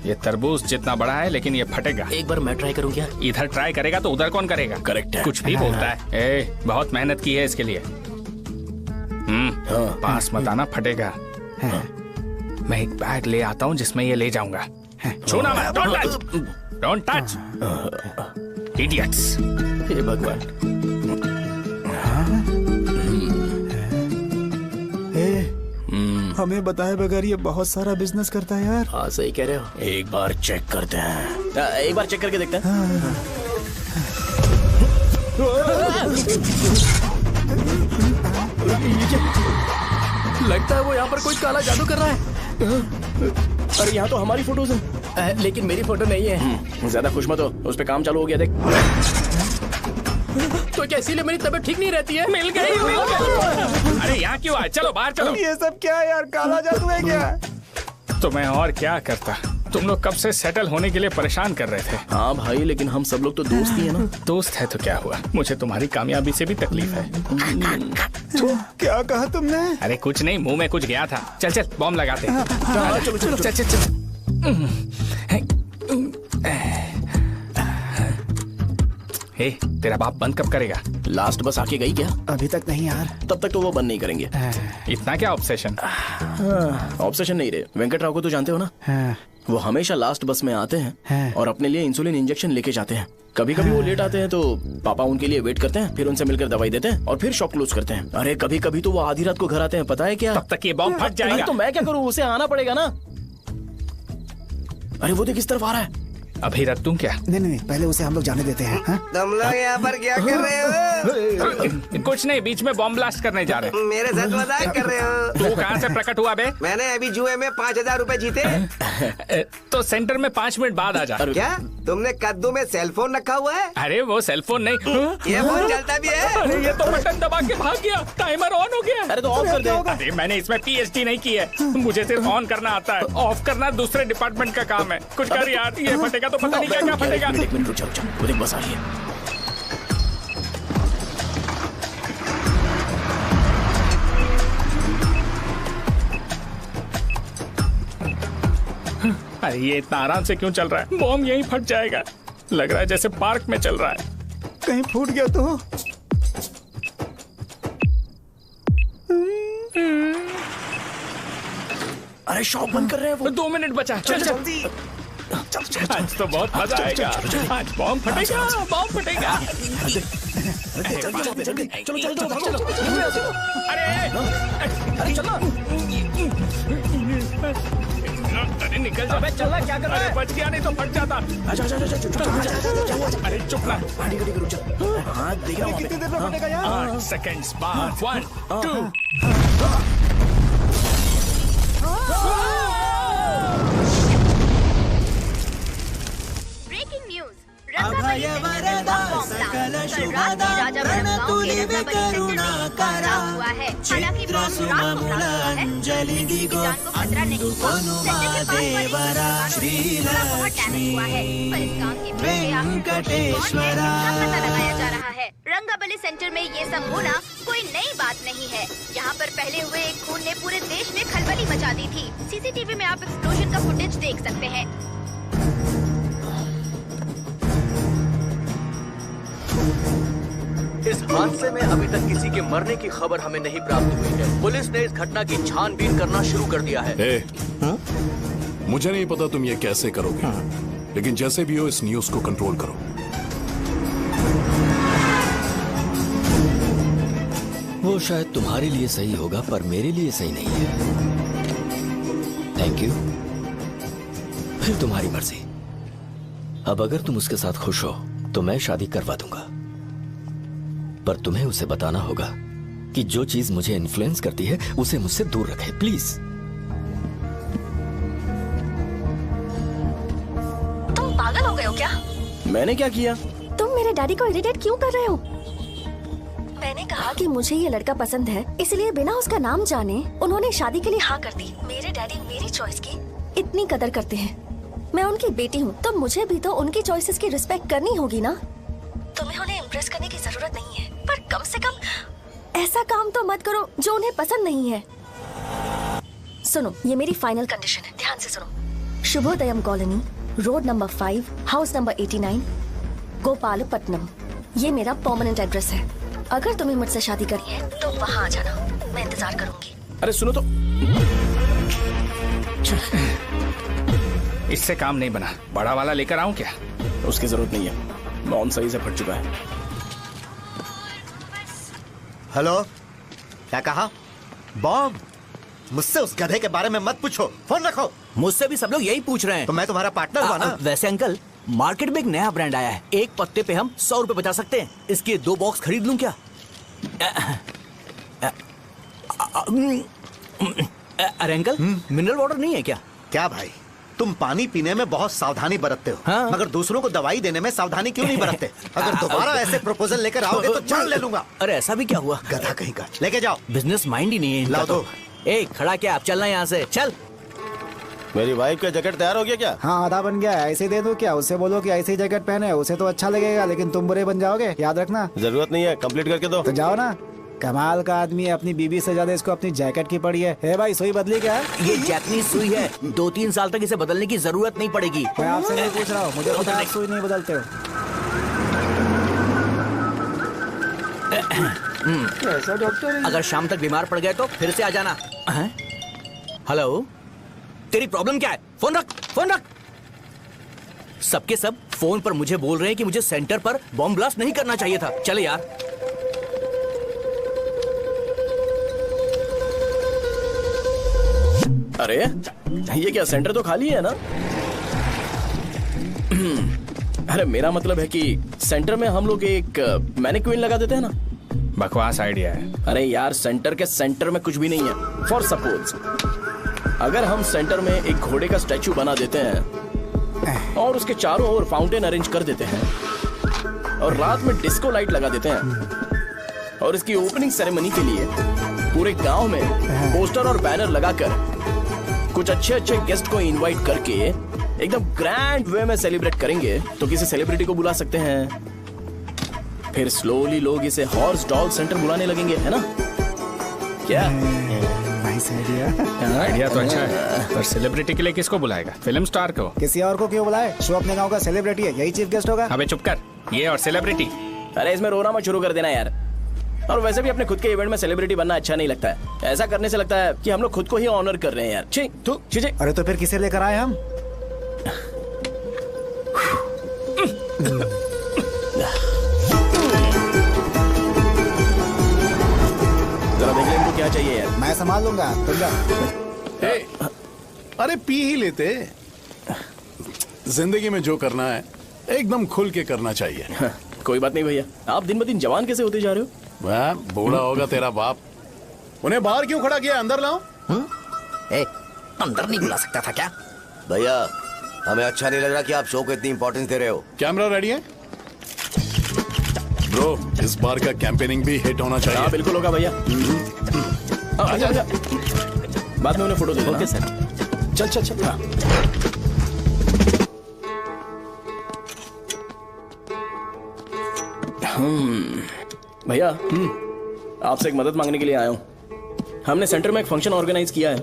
H: ये तरबूज जितना बड़ा है लेकिन ये फटेगा।
J: एक बार मैं ट्राई करूं क्या?
H: इधर ट्राई करेगा तो उधर कौन करेगा?
B: करेक्ट है।
H: कुछ भी बोलता है। बहुत मेहनत की है इसके लिए। पास मत आना, फटेगा। मैं एक बैग ले आता हूँ जिसमें ये ले जाऊंगा। छूना मत, डोंट टच, इडियट्स।
A: हे भगवान।
I: हमें बताए बगैर ये बहुत सारा बिजनेस करता है यार।
A: हाँ सही कह रहे हो।
B: एक बार चेक करते हैं।
A: एक बार चेक करके देखते हैं। लगता है वो यहाँ पर कोई काला जादू कर रहा है। अरे यहाँ तो हमारी फोटोज हैं, लेकिन मेरी फोटो नहीं है। ज्यादा खुश मत हो, उस पे काम चालू हो गया देख। तो क्या इसीलिए मेरी तबीयत ठीक नहीं रहती है?
H: मिल गई। अरे यहाँ क्यों आए? चलो बाहर चलो।
I: ये सब क्या है यार, काला जादू है क्या?
H: तो मैं और क्या करता? तुम लोग कब से सेटल होने के लिए परेशान कर रहे थे।
A: हाँ भाई, लेकिन हम सब लोग तो दोस्त ही है ना।
H: दोस्त है तो क्या हुआ, मुझे तुम्हारी कामयाबी से भी तकलीफ है।
I: तो क्या कहा तुमने?
H: अरे कुछ नहीं, मुंह में कुछ गया था। चल चल बॉम्ब लगाते हैं।
A: चलो चलो
H: चल चल चल। हे, तेरा बाप बंद कब करेगा?
A: लास्ट बस आके गई क्या?
I: अभी तक नहीं यार।
A: तब तक तो वो बंद नहीं करेंगे।
H: इतना क्या ऑब्सेशन?
A: ऑब्सेशन नहीं रे, वेंकट राव को तो जानते हो ना। वो हमेशा लास्ट बस में आते हैं और अपने लिए इंसुलिन इंजेक्शन लेके जाते हैं। कभी कभी वो लेट आते हैं तो पापा उनके लिए वेट करते हैं, फिर उनसे मिलकर दवाई देते हैं और फिर शॉप क्लोज करते हैं। अरे कभी कभी तो वो आधी रात को घर आते हैं, पता है क्या?
H: तब तक ये बॉम्ब फट जाएगा।
A: तो मैं क्या करूँ, उसे आना पड़ेगा ना। अरे वो देख किस तरफ आ रहा है।
H: अभी रख दूं क्या?
I: नहीं, पहले उसे हम लोग जाने देते हैं।
C: तुम लोग यहाँ पर क्या कर रहे हो?
H: कुछ नहीं, बीच में बॉम्ब ब्लास्ट करने जा रहे हैं।
C: मेरे साथ मजाक कर रहे हो?
H: तू कहाँ से प्रकट हुआ बे?
C: मैंने अभी जुए में 5,000 रुपए जीते।
H: तो सेंटर में 5 मिनट बाद आ जा।
C: क्या तुमने कद्दू में सेलफोन रखा हुआ है?
H: अरे वो सेलफोन नहीं,
C: ये फोन चलता भी है।
H: अरे ये तो बटन दबा के भाग गया, टाइमर ऑन हो गया।
A: अरे तो ऑफ कर दे।
H: अरे मैंने इसमें PhD नहीं की है, मुझे सिर्फ ऑन करना आता है। ऑफ करना दूसरे डिपार्टमेंट का काम है। कुछ कर यार, ये फटेगा तो पता नहीं क्या क्या फटेगा।
A: एक मिनट रुक जाओ, वो देख बस आ रही है।
H: अरे ये इतना आराम से क्यों चल रहा है? बॉम्ब यहीं फट जाएगा। लग रहा है जैसे पार्क में चल रहा है।
I: कहीं फूट गया तो?
A: अरे शॉप बंद कर रहे हैं वो।
H: 2 मिनट बचा। चल जल्दी। आज तो बहुत मजा आएगा। आज बॉम्ब फटेगा, बॉम्ब फटेगा।
A: चलो।
H: अरे चलो। अरे निकल जा।
A: चल क्या कर रहा है?
H: बच गया, नहीं तो फट जाता। अरे चुप ना।
A: हाँ देख रहा हूँ।
I: कितनी देर में फटेगा यार?
H: 8 सेकंड्स बाद। 1 2।
N: Breaking news. रंगाबली सेंटर में बॉम्ब ब्लास्ट। कल रात में राजा गांव के रंगाबली सेंटर में पकड़ा हुआ है। हालांकि बॉम्ब रात को ब्लास्ट हुआ है, किसी की जान को खतरा नहीं हुआ। सेंटर के पास वाली बहुत डैमेज हुआ है, पर इस काम के पीछे आखिर कौन है, इसका पता लगाया जा रहा है। रंगाबली सेंटर में ये सब होना कोई नई बात नहीं है। यहाँ पर पहले हुए एक खून ने पूरे देश में खलबली मचा दी थी। CCTV में आप एक्सप्लोजन का फुटेज देख सकते हैं।
J: इस हादसे में अभी तक किसी के मरने की खबर हमें नहीं प्राप्त हुई है। पुलिस ने इस घटना की छानबीन करना शुरू कर दिया है।
B: मुझे नहीं पता तुम ये कैसे करोगे, लेकिन जैसे भी हो इस न्यूज को कंट्रोल करो।
M: वो शायद तुम्हारे लिए सही होगा पर मेरे लिए सही नहीं है। Thank you. फिर तुम्हारी मर्जी। अब अगर तुम उसके साथ खुश हो तो मैं शादी करवा दूंगा, पर तुम्हें उसे बताना होगा कि जो चीज मुझे इन्फ्लुएंस करती है उसे मुझसे दूर रखे, प्लीज।
K: तुम पागल हो गए हो क्या?
A: मैंने क्या किया?
K: तुम मेरे डैडी को इरिटेट क्यों कर रहे हो? मैंने कहा कि मुझे ये लड़का पसंद है, इसलिए बिना उसका नाम जाने उन्होंने शादी के लिए हाँ कर दी। मेरे डैडी मेरी चॉइस की इतनी कदर करते हैं। मैं उनकी बेटी हूँ, तो मुझे भी तो उनकी चॉइसेस की रिस्पेक्ट करनी होगी ना। तुम्हें उन्हें इम्प्रेस करने की जरूरत नहीं है, पर कम से कम ऐसा काम तो मत करो जो उन्हें पसंद नहीं है। सुनो, ये मेरी फाइनल कंडीशन है, ध्यान से सुनो। Shubhodayam colony, road number 5, house number 89, Gopalapatnam. ये मेरा परमानेंट एड्रेस है। अगर तुम्हें मुझसे शादी करनी है तो वहाँ आ जाना, मैं इंतजार करूंगी।
A: अरे सुनो तो,
H: इससे काम नहीं बना, बड़ा वाला लेकर आऊं क्या?
A: उसकी जरूरत नहीं है, मौन सही से फट चुका है।
D: हेलो, क्या कहा? बॉम्ब? मुझसे उस गधे के बारे में मत पूछो, फोन रखो।
G: मुझसे भी सब लोग यही पूछ रहे हैं।
D: तो मैं तुम्हारा पार्टनर हुआ ना।
G: वैसे अंकल, मार्केट में एक नया ब्रांड आया है, एक पत्ते पे हम 100 रुपए बचा सकते हैं। इसके 2 बॉक्स खरीद लूं क्या? अरे अंकल, मिनरल वाटर नहीं है क्या?
D: क्या भाई, तुम पानी पीने में बहुत सावधानी बरतते हो,
G: हाँ?
D: मगर दूसरों को दवाई देने में सावधानी क्यों नहीं बरतते? अगर दोबारा ऐसे प्रपोजल लेकर आओगे तो जान ले लूंगा।
G: अरे ऐसा भी क्या हुआ?
D: गधा कहीं का, लेके जाओ।
G: बिजनेस माइंड ही नहीं है इनका।
D: लाओ दो।
G: ए, खड़ा क्या, आप चलना यहाँ से, चल।
F: मेरी वाइफ का जैकेट तैयार हो गया क्या?
I: हाँ, आधा बन गया है। ऐसे दे दो क्या? उसे बोलो कि ऐसे ही जैकेट पहने, उसे तो अच्छा लगेगा, लेकिन तुम बुरे बन जाओगे, याद रखना।
F: जरूरत नहीं है, कंप्लीट करके दो।
I: तो जाओ ना। कमाल का आदमी है, अपनी बीबी से ज्यादा इसको अपनी जैकेट की पड़ी है। हे भाई, सुई बदली क्या?
G: ये जैपनीज सुई है, 2-3 साल तक इसे बदलने की जरूरत नहीं पड़ेगी।
I: मैं आपसे नहीं पूछ रहा हूँ, मुझे पता है आप सुई नहीं बदलते हो।
G: ऐसा डॉक्टर, अगर शाम तक बीमार पड़ गए तो फिर से आ जाना। हेलो, तेरी प्रॉब्लम क्या है? फोन रख, फोन रख। सबके सब फोन पर मुझे बोल रहे हैं कि मुझे सेंटर पर बॉम्ब ब्लास्ट नहीं करना चाहिए था। चले यार।
A: अरे ये क्या, सेंटर तो खाली है ना? अरे मेरा मतलब है कि सेंटर में हम लोग एक मैनिक्विन लगा देते हैं ना।
H: बकवास आइडिया है।
A: अरे यार, सेंटर के सेंटर में कुछ भी नहीं है। फॉर सपोज अगर हम सेंटर में एक घोड़े का स्टैचू बना देते हैं और उसके चारों ओर फाउंटेन अरेंज कर देते हैं और रात में डिस्को लाइट लगा देते हैं और इसकी ओपनिंग सेरेमनी के लिए पूरे गांव में पोस्टर और बैनर लगाकर कुछ अच्छे अच्छे गेस्ट को इनवाइट करके एकदम ग्रैंड वे में सेलिब्रेट करेंगे, तो किसी सेलिब्रिटी को बुला सकते हैं। फिर स्लोली लोग इसे हॉर्स डॉल सेंटर बुलाने लगेंगे, है ना? क्या?
I: Nice idea.
H: आइडिया तो अच्छा है, पर सेलिब्रिटी के लिए किसको बुलाएगा? फिल्म स्टार को।
I: किसी और को क्यों बुलाए? शो अपने गांव का सेलिब्रिटी है, यही चीफ गेस्ट होगा।
H: अबे चुप कर, ये और सेलिब्रिटी।
A: अरे इसमें रोना मत शुरू कर देना यार। और वैसे भी अपने खुद के इवेंट में सेलिब्रिटी बनना अच्छा नहीं लगता है। ऐसा करने से लगता है कि हम लोग खुद को ही ऑनर कर रहे हैं यार। छी, तू, छी, छी।
I: अरे तो फिर किसे लेकर आए हम?
A: जरा देख ले इनको क्या चाहिए यार।
I: मैं संभाल लूंगा, तुम जा।
B: अरे पी ही लेते। जिंदगी में जो करना है एकदम खुल के करना चाहिए।
A: कोई बात नहीं भैया, आप दिन ब दिन जवान कैसे होते जा रहे हो?
B: वह बूढ़ा होगा तेरा बाप। उन्हें बाहर क्यों खड़ा किया? अंदर लाओ।
L: अंदर नहीं बुला सकता था क्या?
C: भैया, हमें अच्छा नहीं लग रहा कि आप शो को इतनी इंपॉर्टेंस दे रहे हो।
B: कैमरा रेडी है? ब्रो, इस बार का कैंपेनिंग भी हिट होना चाहिए।
A: हाँ बिल्कुल होगा भैया। आजा आजा, बाद में उन्हें फोटो दे देना।
G: Okay sir.
A: चल चल चल। हाँ। भैया, आपसे एक मदद मांगने के लिए आया हूँ। हमने सेंटर में एक फंक्शन ऑर्गेनाइज किया है,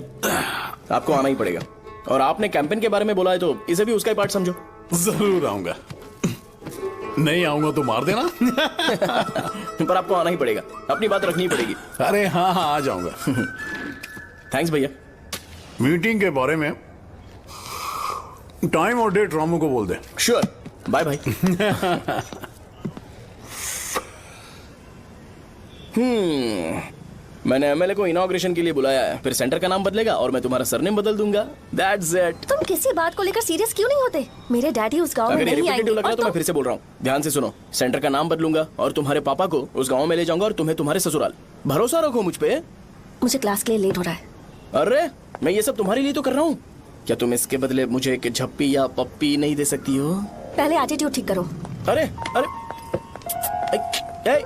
A: आपको आना ही पड़ेगा। और आपने कैंपेन के बारे में बोला है तो इसे भी उसका ही पार्ट समझो।
B: जरूर आऊंगा। नहीं आऊंगा तो मार देना।
A: पर आपको आना ही पड़ेगा, अपनी बात रखनी पड़ेगी।
B: अरे हाँ हाँ, आ जाऊंगा।
A: थैंक्स भैया।
B: मीटिंग के बारे में टाइम और डेट रामू को बोल दे।
A: Sure, bye bye. मैंने एमएलए को इनॉग्रेशन के लिए बुलाया है, फिर सेंटर का नाम बदलेगा और मैं तुम्हारा सरनेम बदल दूंगा। That's it.
K: तुम किसी बात को लेकर सीरियस क्यों नहीं होते? मेरे डैडी उस गांव में
A: अगर ये
K: नहीं आएंगे।
A: रिपीटेटिव लग रहा है तो मैं फिर से बोल रहा हूँ, ध्यान से सुनो। सेंटर का नाम बदलूंगा और तुम्हारे पापा को उस गाँव में ले जाऊंगा और तुम्हें तुम्हारे ससुराल। भरोसा रखो मुझ पे।
K: मुझे क्लास के लिए लेट हो रहा है।
A: अरे मैं ये सब तुम्हारे लिए तो कर रहा हूँ, क्या तुम इसके बदले मुझे एक झप्पी या पप्पी नहीं दे सकती हो?
K: पहले एटीट्यूड ठीक करो।
A: अरे अरे ए,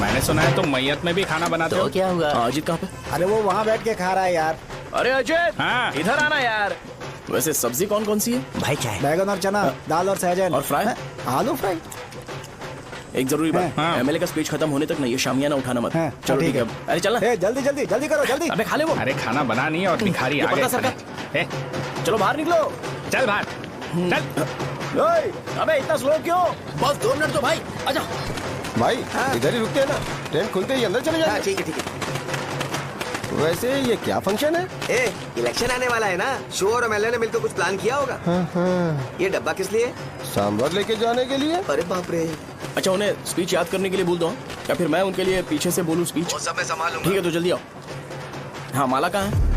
H: मैंने सुना है तुम मैयत में भी खाना बनाते हो।
J: क्या हुआ?
A: अजीत कहाँ पे?
I: अरे वो वहाँ बैठ के खा रहा है यार।
A: अरे अजय
H: हाँ।
A: इधर आना यार। वैसे सब्जी कौन कौन सी है?
L: भाई चाय।
I: बैगन और चना, दाल और सहजन
A: और फ्राई?
I: आलू फ्राई।
A: एक जरूरी बात,
H: हाँ।
A: एमएलए का स्पीच खत्म होने तक ना ये शामियाना उठाना मत।
I: हाँ,
A: चलो
I: ठीक
A: ठीक है। अरे चलना।
I: ए, जल्दी जल्दी जल्दी करो जल्दी।
A: अबे खा ले वो।
H: अरे खाना बना नहीं और भिखारी
A: ये
H: आ
A: पर्दा
H: गए
A: सरका।
H: खाने। ए,
A: चलो बाहर निकलो।
H: चल बाहर चल।
A: ओए, अबे इतना स्लो क्यों? बस 2 मिनट तो भाई, आजा।
O: भाई इधर ही रुकते हैं ना, ट्रेन खुलते ही अंदर चले जाए।
C: ठीक है ठीक है।
O: वैसे ये क्या फंक्शन है?
C: ए, इलेक्शन आने वाला है ना, शो और एमएलए ने मिलकर कुछ प्लान किया होगा। ये डब्बा किस लिए?
O: सांभर लेके जाने के लिए।
C: अरे बाप रे।
A: अच्छा उन्हें स्पीच याद करने के लिए बोल दो या फिर मैं उनके लिए पीछे से बोलूं स्पीच?
C: वो सब मैं संभाल लूंगा।
A: ठीक है तो जल्दी आओ। हाँ माला कहाँ है?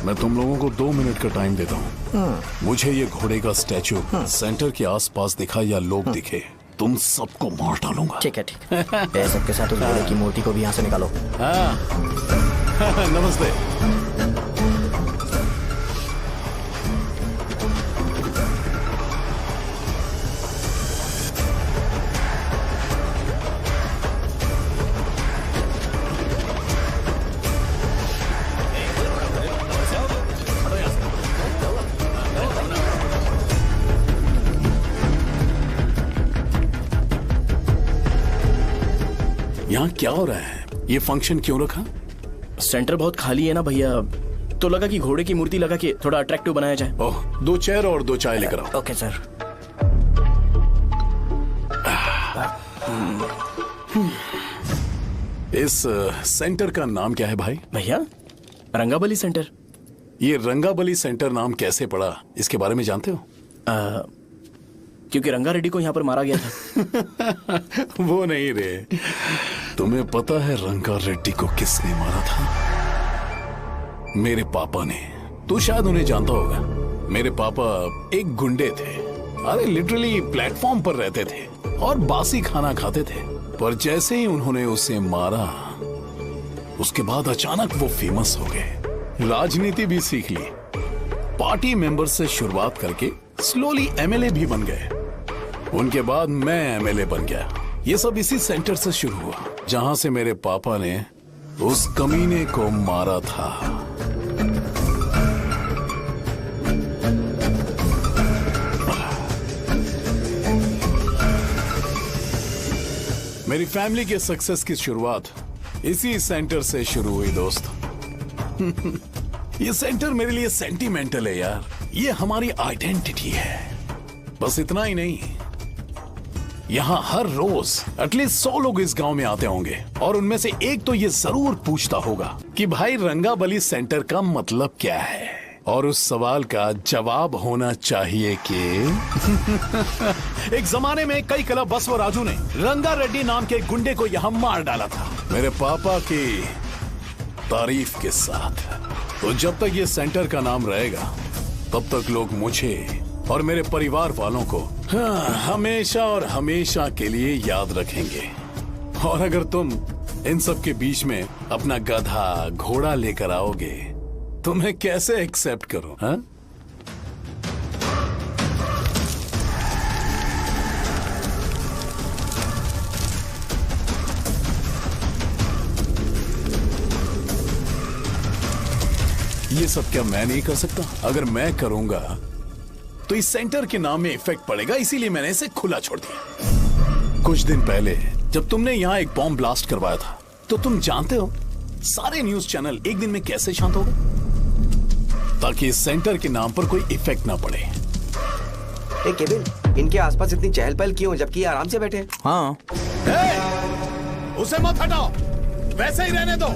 B: मैं तुम लोगों को 2 मिनट का टाइम देता हूँ। मुझे ये घोड़े का स्टैचू सेंटर के आसपास दिखा या लोग दिखे, तुम सबको मार डालूंगा।
G: ठीक है ठीक है। सबके साथ उस घोड़े की मूर्ति को भी यहाँ से निकालो।
B: हाँ नमस्ते। यहाँ क्या हो रहा है? ये फंक्शन क्यों रखा?
A: सेंटर बहुत खाली है ना भैया, तो लगा कि घोड़े की मूर्ति लगा के थोड़ा अट्रैक्टिव बनाया जाए।
B: ओह, 2 चेयर और 2 चाय लेकर आओ।
G: Okay sir.
B: इस सेंटर का नाम क्या है भाई?
A: भैया रंगाबली सेंटर।
B: ये रंगाबली सेंटर नाम कैसे पड़ा, इसके बारे में जानते हो?
A: क्योंकि रंगा रेड्डी को यहाँ पर मारा गया था।
B: वो नहीं रे, तुम्हें पता है रंगा रेड्डी को किसने मारा था? मेरे पापा ने। तू शायद उन्हें जानता होगा। मेरे पापा एक गुंडे थे। अरे लिटरली प्लेटफॉर्म पर रहते थे और बासी खाना खाते थे, पर जैसे ही उन्होंने उसे मारा उसके बाद अचानक वो फेमस हो गए। राजनीति भी सीख ली, पार्टी मेंबर से शुरुआत करके स्लोली एमएलए भी बन गए। उनके बाद मैं एमएलए बन गया। ये सब इसी सेंटर से शुरू हुआ जहां से मेरे पापा ने उस कमीने को मारा था। मेरी फैमिली के सक्सेस की शुरुआत इसी सेंटर से शुरू हुई दोस्त। ये सेंटर मेरे लिए सेंटिमेंटल है यार, ये हमारी आइडेंटिटी है। बस इतना ही नहीं, यहाँ हर रोज एटलीस्ट 100 लोग इस गांव में आते होंगे और उनमें से एक तो ये जरूर पूछता होगा कि भाई रंगाबली सेंटर का मतलब क्या है, और उस सवाल का जवाब होना चाहिए कि एक जमाने में कई क्लब बसव राजू ने रंगा रेड्डी नाम के गुंडे को यहाँ मार डाला था मेरे पापा की तारीफ के साथ। तो जब तक ये सेंटर का नाम रहेगा तब तक लोग मुझे और मेरे परिवार वालों को हमेशा और हमेशा के लिए याद रखेंगे। और अगर तुम इन सब के बीच में अपना गधा घोड़ा लेकर आओगे तो मैं कैसे एक्सेप्ट करूं? हाँ? ये सब क्या मैं नहीं कर सकता? अगर मैं करूंगा तो इस सेंटर के नाम में इफेक्ट पड़ेगा, इसीलिए मैंने इसे खुला छोड़ दिया। कुछ दिन पहले जब तुमने यहाँ एक बॉम्ब ब्लास्ट करवाया था तो तुम जानते हो सारे न्यूज चैनल एक दिन में कैसे शांत हो गए? ताकि इस सेंटर के नाम पर कोई इफेक्ट ना पड़े।
C: ए केविन, इनके आसपास इतनी चहल पहल क्यों जबकि ये आराम से बैठे हैं?
G: हाँ।
B: उसे मत हटाओ, वैसे ही रहने दो।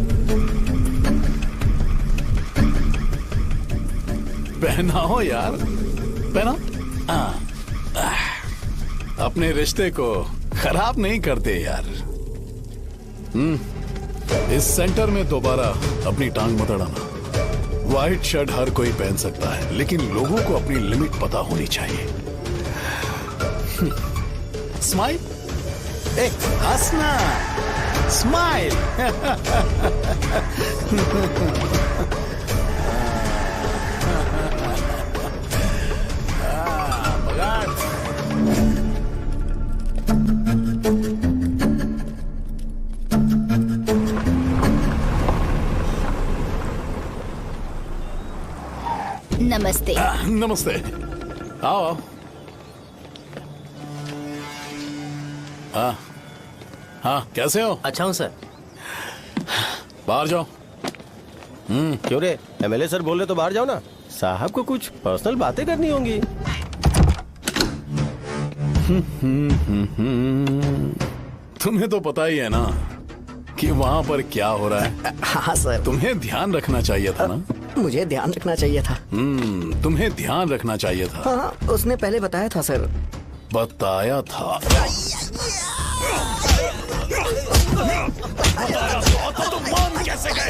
B: पहनाओ यार, पहना। अपने रिश्ते को खराब नहीं करते यार। इस सेंटर में दोबारा अपनी टांग मत अड़ाना। व्हाइट शर्ट हर कोई पहन सकता है, लेकिन लोगों को अपनी लिमिट पता होनी चाहिए। स्माइल, हंसना, स्माइल।
P: नमस्ते।
B: नमस्ते, आओ। हाँ, कैसे हो?
F: अच्छा हूँ सर।
B: बाहर जाओ।
F: क्यों रे, एमएलए सर बोल रहे तो बाहर जाओ ना। साहब को कुछ पर्सनल बातें करनी होंगी।
B: तुम्हें तो पता ही है ना कि वहाँ पर क्या हो रहा है।
D: हाँ सर।
B: तुम्हें ध्यान रखना चाहिए था ना।
D: मुझे ध्यान रखना चाहिए था।
B: तुम्हें ध्यान रखना चाहिए था।
D: हाँ, उसने पहले बताया था सर।
B: बताया था। तो मान कैसे गए?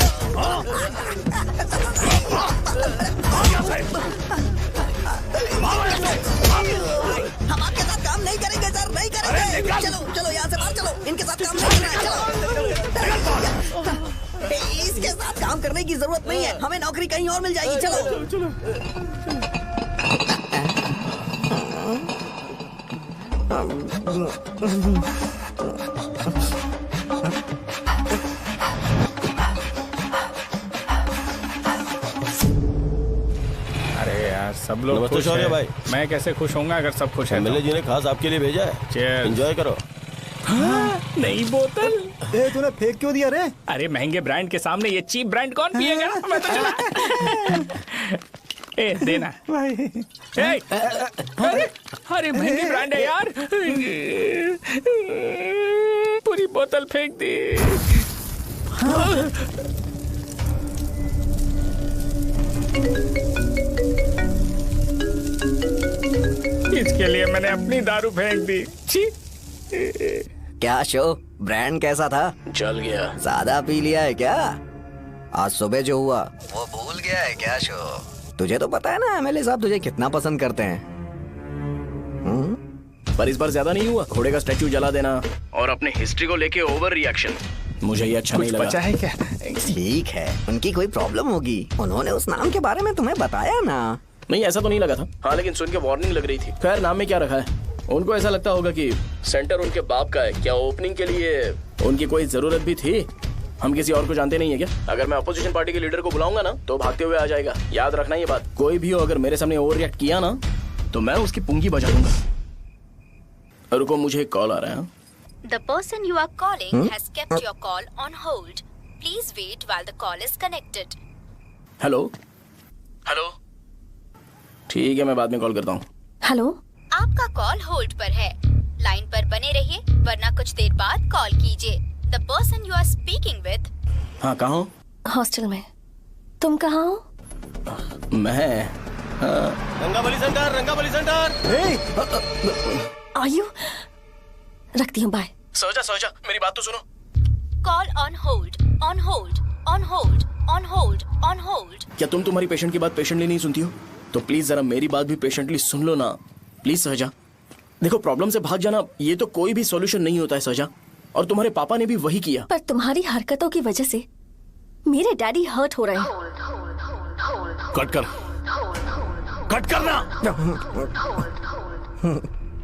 L: हम आपके साथ काम नहीं करेंगे सर, नहीं करेंगे। चलो चलो यहाँ से बाहर चलो, इनके साथ काम नहीं करना है। चलो, इसके साथ काम करने की जरूरत नहीं है, हमें नौकरी कहीं और मिल जाएगी। चलो।
H: अरे यार, सब लोग
F: नमस्ते
H: खुश
F: शौर्य
H: हैं।
F: भाई।
H: मैं कैसे खुश होऊंगा अगर सब खुश हैं?
F: एमएलए जी ने खास आपके लिए भेजा है।
H: Cheers।
F: एंजॉय करो।
H: नई बोतल।
I: तूने फेंक क्यों दिया रे?
H: अरे महंगे ब्रांड के सामने ये चीप ब्रांड कौन पिएगा? मैं तो चला। ए देना
I: भाई।
H: ए, अरे महंगी ब्रांड है यार। पूरी बोतल फेंक दी। इसके लिए मैंने अपनी दारू फेंक दी। छी।
L: क्या शो, ब्रांड कैसा था?
J: चल गया।
L: ज्यादा पी लिया है क्या? आज सुबह जो हुआ वो भूल गया है क्या शो? तुझे तो पता है ना एमएलए साहब तुझे कितना पसंद करते हैं।
A: पर इस बार ज्यादा नहीं हुआ। घोड़े का स्टैचू जला देना और अपने हिस्ट्री को लेके ओवर रिएक्शन, मुझे ये अच्छा नहीं लगा।
H: बचा है क्या?
L: ठीक है, उनकी कोई प्रॉब्लम होगी। उन्होंने उस नाम के बारे में तुम्हें बताया ना?
A: नहीं, ऐसा तो नहीं लगा था। हाँ, लेकिन सुन के वार्निंग लग रही थी। खैर, नाम में क्या रखा है? उनको ऐसा लगता होगा कि सेंटर उनके बाप का है। क्या ओपनिंग के लिए उनकी कोई जरूरत भी थी? हम किसी और को जानते नहीं है क्या? अगर मैं अपोजिशन पार्टी के लीडर को बुलाऊंगा ना तो भागते हुए आ जाएगा। याद रखना ये बात। कोई भी हो अगर मेरे सामने ओवर रिएक्ट किया ना तो मैं उसकी पुंगी बजा दूंगा। रुको, मुझे एक कॉल आ रहा है।
P: The person you are calling has kept your call on hold. Please wait while the call is connected.
A: Hello hello, ठीक है, मैं बाद में कॉल करता हूँ।
K: हेलो,
P: आपका कॉल होल्ड पर है। लाइन पर बने रहिए वरना कुछ देर बाद कॉल कीजिए। The person you are speaking with।
A: हाँ, कहाँ हो?
K: हॉस्टल में। तुम कहाँ हो?
A: मैं
F: रंगाबली सेंटर, रंगाबली सेंटर।
K: आयु, रखती हूँ, बाय।
A: सोचा, मेरी बात तो सुनो।
P: Call on hold, on hold, on hold, on hold, on hold.
A: क्या तुम तुम्हारी पेशेंट की बात पेशेंटली नहीं सुनती हो? तो प्लीज जरा मेरी बात भी पेशेंटली सुन लो ना। प्लीज सहजा, देखो, प्रॉब्लम से भाग जाना ये तो कोई भी सॉल्यूशन नहीं होता है सहजा, और तुम्हारे पापा ने भी वही किया।
K: पर तुम्हारी हरकतों की वजह से मेरे डैडी हर्ट हो रहे हैं।
B: कट करना।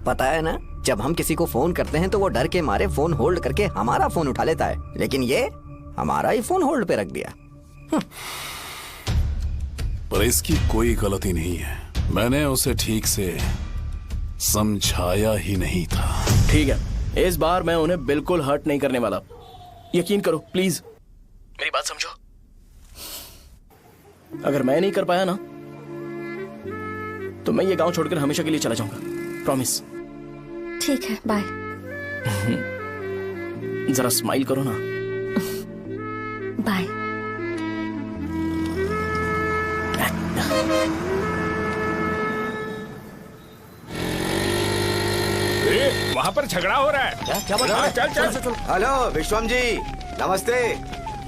L: पता है ना, जब हम किसी को फोन करते हैं तो वो डर के मारे फोन होल्ड करके हमारा फोन उठा लेता है, लेकिन ये हमारा ही फोन होल्ड पे रख दिया।
B: पर इसकी कोई गलती नहीं है। मैंने उसे ठीक से समझाया ही नहीं था।
A: ठीक है, इस बार मैं उन्हें बिल्कुल हर्ट नहीं करने वाला। यकीन करो प्लीज। मेरी बात समझो। अगर मैं नहीं कर पाया ना तो मैं ये गांव छोड़कर हमेशा के लिए चला जाऊंगा। प्रॉमिस।
K: ठीक है, बाय।
A: जरा स्माइल करो ना।
K: बाय।
H: वहाँ पर झगड़ा हो रहा है।
C: क्या बात है?
H: चल।
C: हेलो विश्वम जी, नमस्ते।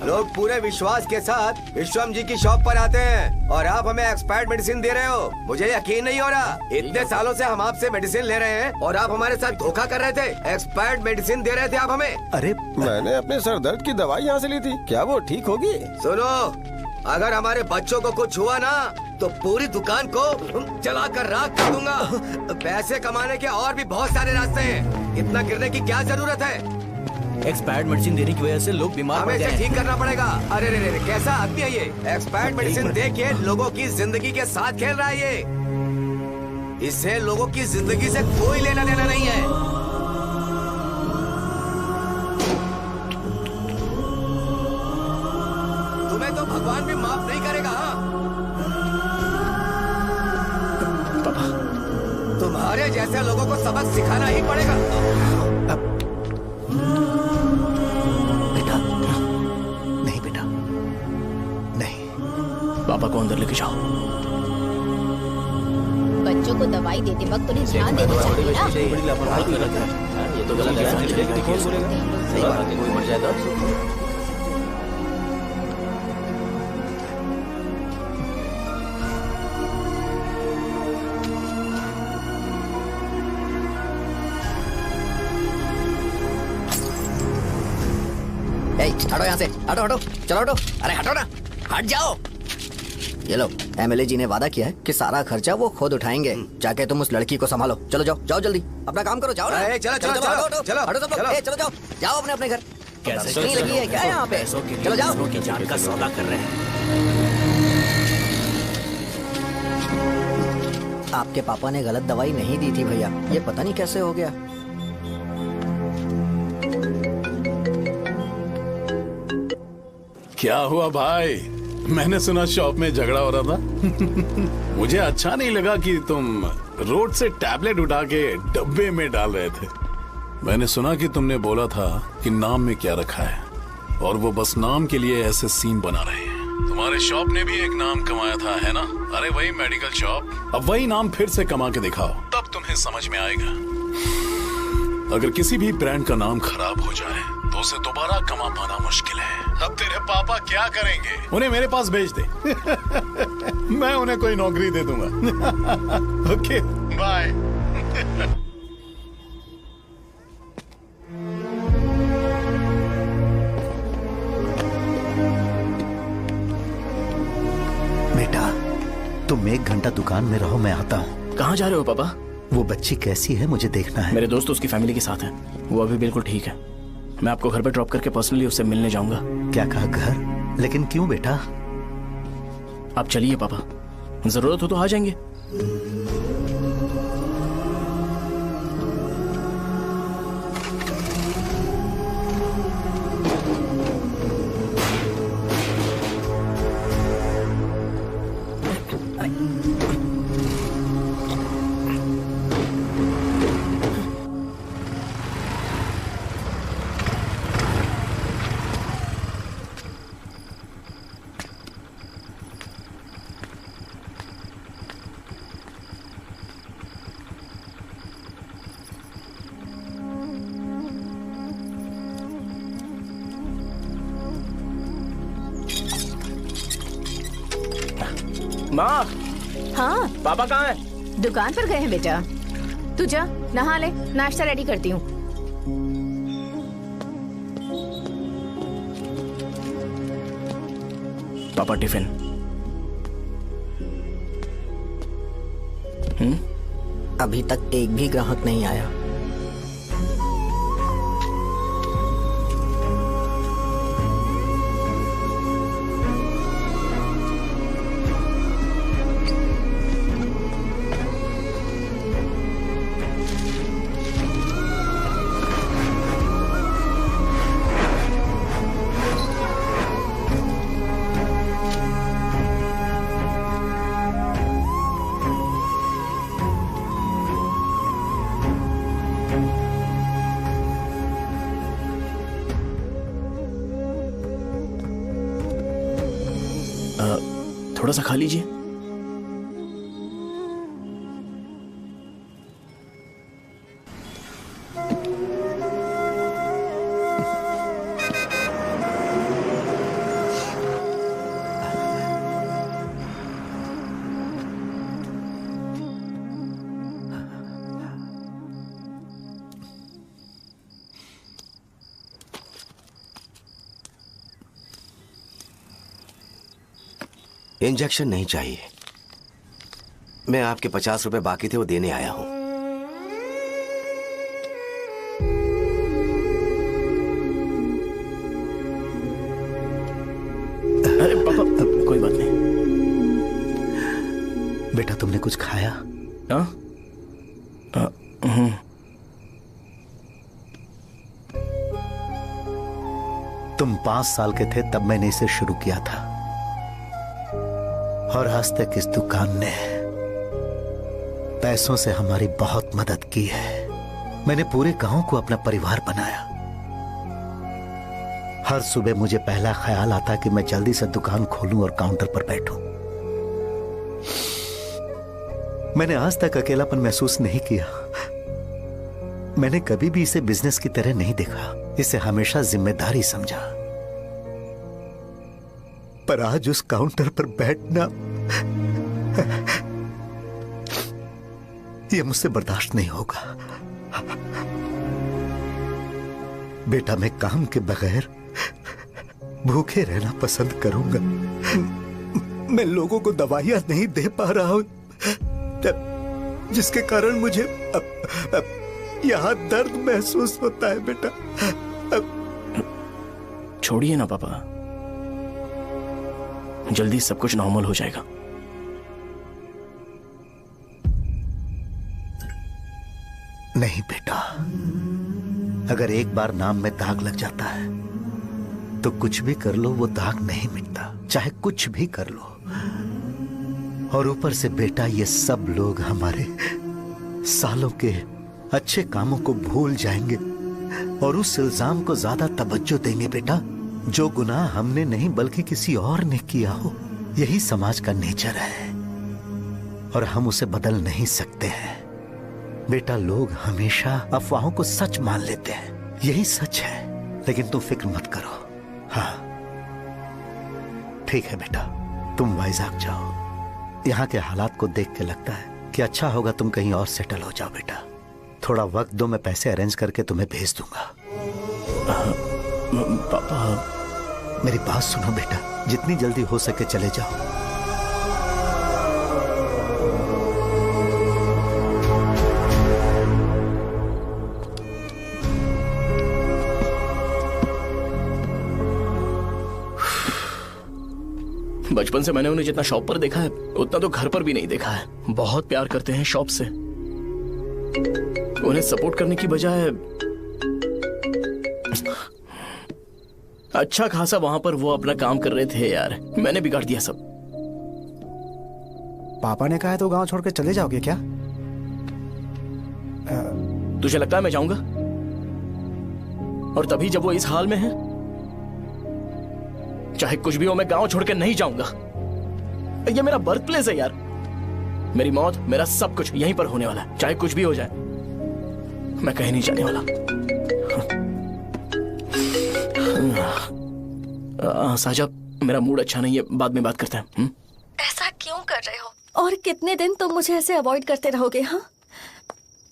C: लोग पूरे विश्वास के साथ विश्वम जी की शॉप पर आते हैं और आप हमें एक्सपायर्ड मेडिसिन दे रहे हो। मुझे यकीन नहीं हो रहा। इतने सालों से हम आपसे मेडिसिन ले रहे हैं और आप हमारे साथ धोखा कर रहे थे। एक्सपायर्ड मेडिसिन दे रहे थे आप हमें।
Q: अरे मैंने अपने सर दर्द की दवाई यहाँ से ली थी, क्या वो ठीक होगी?
C: सुनो, अगर हमारे बच्चों को कुछ हुआ ना तो पूरी दुकान को जला कर राख कर दूंगा। पैसे कमाने के और भी बहुत सारे रास्ते हैं, इतना गिरने की क्या जरूरत है?
G: एक्सपायर्ड मेडिसिन देने की वजह से लोग बीमार पड़
C: हमें
G: गए
C: इसे
G: हैं।
C: ठीक करना पड़ेगा। अरे रे रे, कैसा आदमी है ये? एक्सपायर्ड मेडिसिन दे के लोगों की जिंदगी के साथ खेल रहा है ये। इससे लोगों की जिंदगी से कोई लेना देना नहीं है। तुम्हें तो भगवान भी माफ नहीं करेगा। हाँ? तुम्हारे जैसे लोगों को सबक सिखाना ही पड़ेगा।
A: पापा को अंदर लेके जाओ।
P: बच्चों को दवाई देते वक्त उन्हें ध्यान देना चाहिए ना।
J: बड़ी लापरवाही की गलत है। ये तो गलत है। कौन बोलेगा? सही बात है, कोई मर जाए तो
L: हटो यहाँ से, हटो। चलो हटो। अरे हटो ना, हट जाओ। ये लो, एमएलए जी ने वादा किया है कि सारा खर्चा वो खुद उठाएंगे। जाके तुम उस लड़की को संभालो। चलो जाओ जल्दी, अपना काम करो। जाओ ना।
C: चलो
L: हटो सब लोग। जाओ अपने घर।
G: कैसे
L: नहीं लगी है क्या यहाँ पे? चलो जाओ।
G: की जान का सौदा कर रहे हैं।
L: आपके पापा ने गलत दवाई नहीं दी थी भैया, ये पता नहीं कैसे हो गया।
B: क्या हुआ भाई? मैंने सुना शॉप में झगड़ा हो रहा था। मुझे अच्छा नहीं लगा कि तुम रोड से टैबलेट उठा के डब्बे में डाल रहे थे। मैंने सुना कि तुमने बोला था कि नाम में क्या रखा है और वो बस नाम के लिए ऐसे सीन बना रहे हैं। तुम्हारे शॉप ने भी एक नाम कमाया था, है ना? अरे वही मेडिकल शॉप। अब वही नाम फिर से कमा के दिखाओ, तब तुम्हें समझ में आएगा। अगर किसी भी ब्रांड का नाम खराब हो जाए तो उसे दोबारा कमा पाना मुश्किल है। अब तेरे पापा क्या करेंगे? उन्हें मेरे पास भेज दे। मैं उन्हें कोई नौकरी दे दूंगा। Okay bye.
D: बेटा, तुम 1 घंटा दुकान में रहो, मैं आता हूँ।
A: कहाँ जा रहे हो पापा?
D: वो बच्ची कैसी है मुझे देखना है।
A: मेरे दोस्त उसकी फैमिली के साथ हैं। वो अभी बिल्कुल ठीक है। मैं आपको घर पे ड्रॉप करके पर्सनली उससे मिलने जाऊंगा।
D: क्या कहा घर? लेकिन क्यों बेटा?
A: आप चलिए पापा, जरूरत हो तो आ जाएंगे। माँ।
E: हाँ
A: पापा कहाँ हैं?
E: दुकान पर गए हैं बेटा। तू जा नहा ले, नाश्ता रेडी करती हूँ।
A: पापा टिफिन।
L: अभी तक एक भी ग्राहक नहीं आया।
A: थोड़ा सा खा लीजिए।
C: इंजेक्शन नहीं चाहिए। मैं आपके 50 रुपए बाकी थे वो देने आया हूं।
A: अरे पापा कोई बात नहीं।
D: बेटा तुमने कुछ खाया?
A: हाँ?
D: तुम 5 साल के थे तब मैंने इसे शुरू किया था और आज तक इस दुकान ने पैसों से हमारी बहुत मदद की है। मैंने पूरे गांव को अपना परिवार बनाया। हर सुबह मुझे पहला ख्याल आता कि मैं जल्दी से दुकान खोलूं और काउंटर पर बैठूं। मैंने आज तक अकेलापन महसूस नहीं किया। मैंने कभी भी इसे बिजनेस की तरह नहीं देखा, इसे हमेशा जिम्मेदारी समझा। पर आज उस काउंटर पर बैठना यह मुझसे बर्दाश्त नहीं होगा। बेटा मैं काम के बगैर भूखे रहना पसंद करूंगा। मैं लोगों को दवाइयां नहीं दे पा रहा हूं, जिसके कारण मुझे यहां दर्द महसूस होता है। बेटा
A: छोड़िए ना पापा, जल्दी सब कुछ नॉर्मल हो जाएगा।
D: नहीं बेटा, अगर एक बार नाम में दाग लग जाता है तो कुछ भी कर लो वो दाग नहीं मिटता, चाहे कुछ भी कर लो। और ऊपर से बेटा ये सब लोग हमारे सालों के अच्छे कामों को भूल जाएंगे और उस इल्जाम को ज्यादा तवज्जो देंगे बेटा जो गुनाह हमने नहीं बल्कि किसी और ने किया हो। यही समाज का नेचर है और हम उसे बदल नहीं सकते हैं। बेटा लोग हमेशा अफवाहों को सच मान लेते हैं, यही सच है। लेकिन तुम फिक्र मत करो। हाँ ठीक है बेटा, तुम वाइजाग जाओ। यहाँ के हालात को देख के लगता है कि अच्छा होगा तुम कहीं और सेटल हो जाओ। बेटा थोड़ा वक्त दो, मैं पैसे अरेंज करके तुम्हें भेज दूंगा। पापा मेरी बात सुनो बेटा, जितनी जल्दी हो सके चले जाओ।
A: बचपन से मैंने उन्हें जितना शॉप पर देखा है उतना तो घर पर भी नहीं देखा है। बहुत प्यार करते हैं शॉप से। उन्हें सपोर्ट करने की बजाय अच्छा खासा वहां पर वो अपना काम कर रहे थे। यार मैंने बिगाड़ दिया सब।
I: पापा ने कहा है तो गांव छोड़ के चले जाओगे क्या?
A: तुझे लगता है मैं जाऊंगा? और तभी जब वो इस हाल में है, चाहे कुछ भी हो मैं गांव छोड़ के नहीं जाऊंगा। ये मेरा बर्थ प्लेस है यार। मेरी मौत, मेरा सब कुछ यहीं पर होने वाला है। चाहे कुछ भी हो जाए मैं कहीं नहीं जाने वाला। साहब मेरा मूड अच्छा नहीं है, बाद में बात करते हैं।
K: ऐसा क्यों कर रहे हो? और कितने दिन तुम मुझे ऐसे अवॉइड करते रहोगे? हाँ,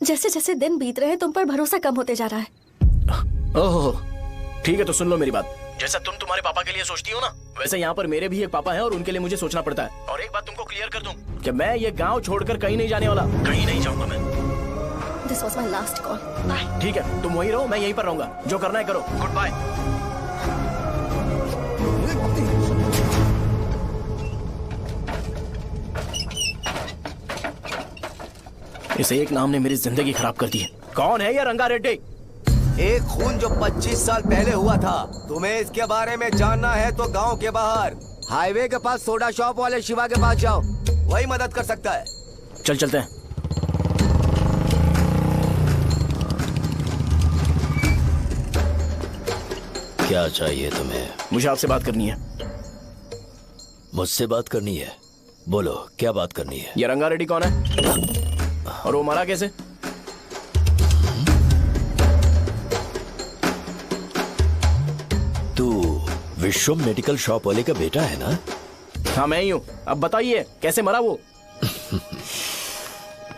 K: जैसे जैसे दिन बीत रहे हैं तुम पर भरोसा कम होते जा रहा है।
A: ओहो ठीक है, तो सुन लो मेरी बात। जैसा तुम तुम्हारे पापा के लिए सोचती हो ना, वैसे यहाँ पर मेरे भी एक पापा हैं और उनके लिए मुझे सोचना पड़ता है। और एक बात तुमको क्लियर कर दूं कि मैं ये गांव छोड़कर कहीं नहीं जाने वाला, कहीं नहीं जाऊंगा मैं।
K: This was my last call. Bye.
A: ठीक है, तुम वहीं रहो, मैं यहीं पर रहूंगा। जो करना है करो। Good bye. इस एक नाम ने मेरी जिंदगी खराब कर दी है। कौन है ये रंगा रेड्डी?
C: एक खून जो 25 साल पहले हुआ था। तुम्हें इसके बारे में जानना है तो गांव के बाहर हाईवे के पास सोडा शॉप वाले शिवा के पास जाओ, वही मदद कर सकता है।
A: चल चलते हैं।
M: क्या चाहिए तुम्हें?
A: मुझे आपसे बात करनी है।
M: मुझसे बात करनी है? बोलो क्या बात करनी है?
A: ये रंगा रेड्डी कौन है और वो मरा कैसे?
M: तू विश्वम मेडिकल शॉप वाले का बेटा है ना?
A: हाँ मैं ही हूँ। अब बताइए कैसे मरा वो?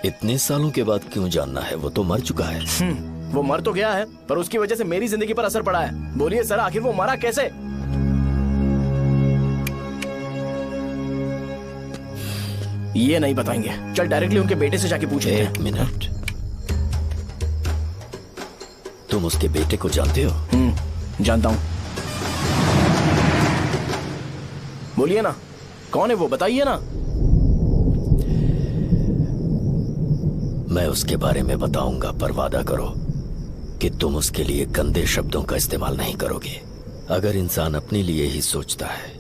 M: इतने सालों के बाद क्यों जानना है? वो तो मर चुका है।
A: वो मर तो गया है पर उसकी वजह से मेरी जिंदगी पर असर पड़ा है। बोलिए सर आखिर वो मरा कैसे? ये नहीं बताएंगे। चल डायरेक्टली उनके बेटे से जाके पूछे।
M: एक मिनट, तुम उसके बेटे को जानते हो?
A: जानता हूँ। बोलिए ना कौन है वो, बताइए ना।
M: मैं उसके बारे में बताऊंगा पर वादा करो कि तुम उसके लिए गंदे शब्दों का इस्तेमाल नहीं करोगे। अगर इंसान अपने लिए ही सोचता है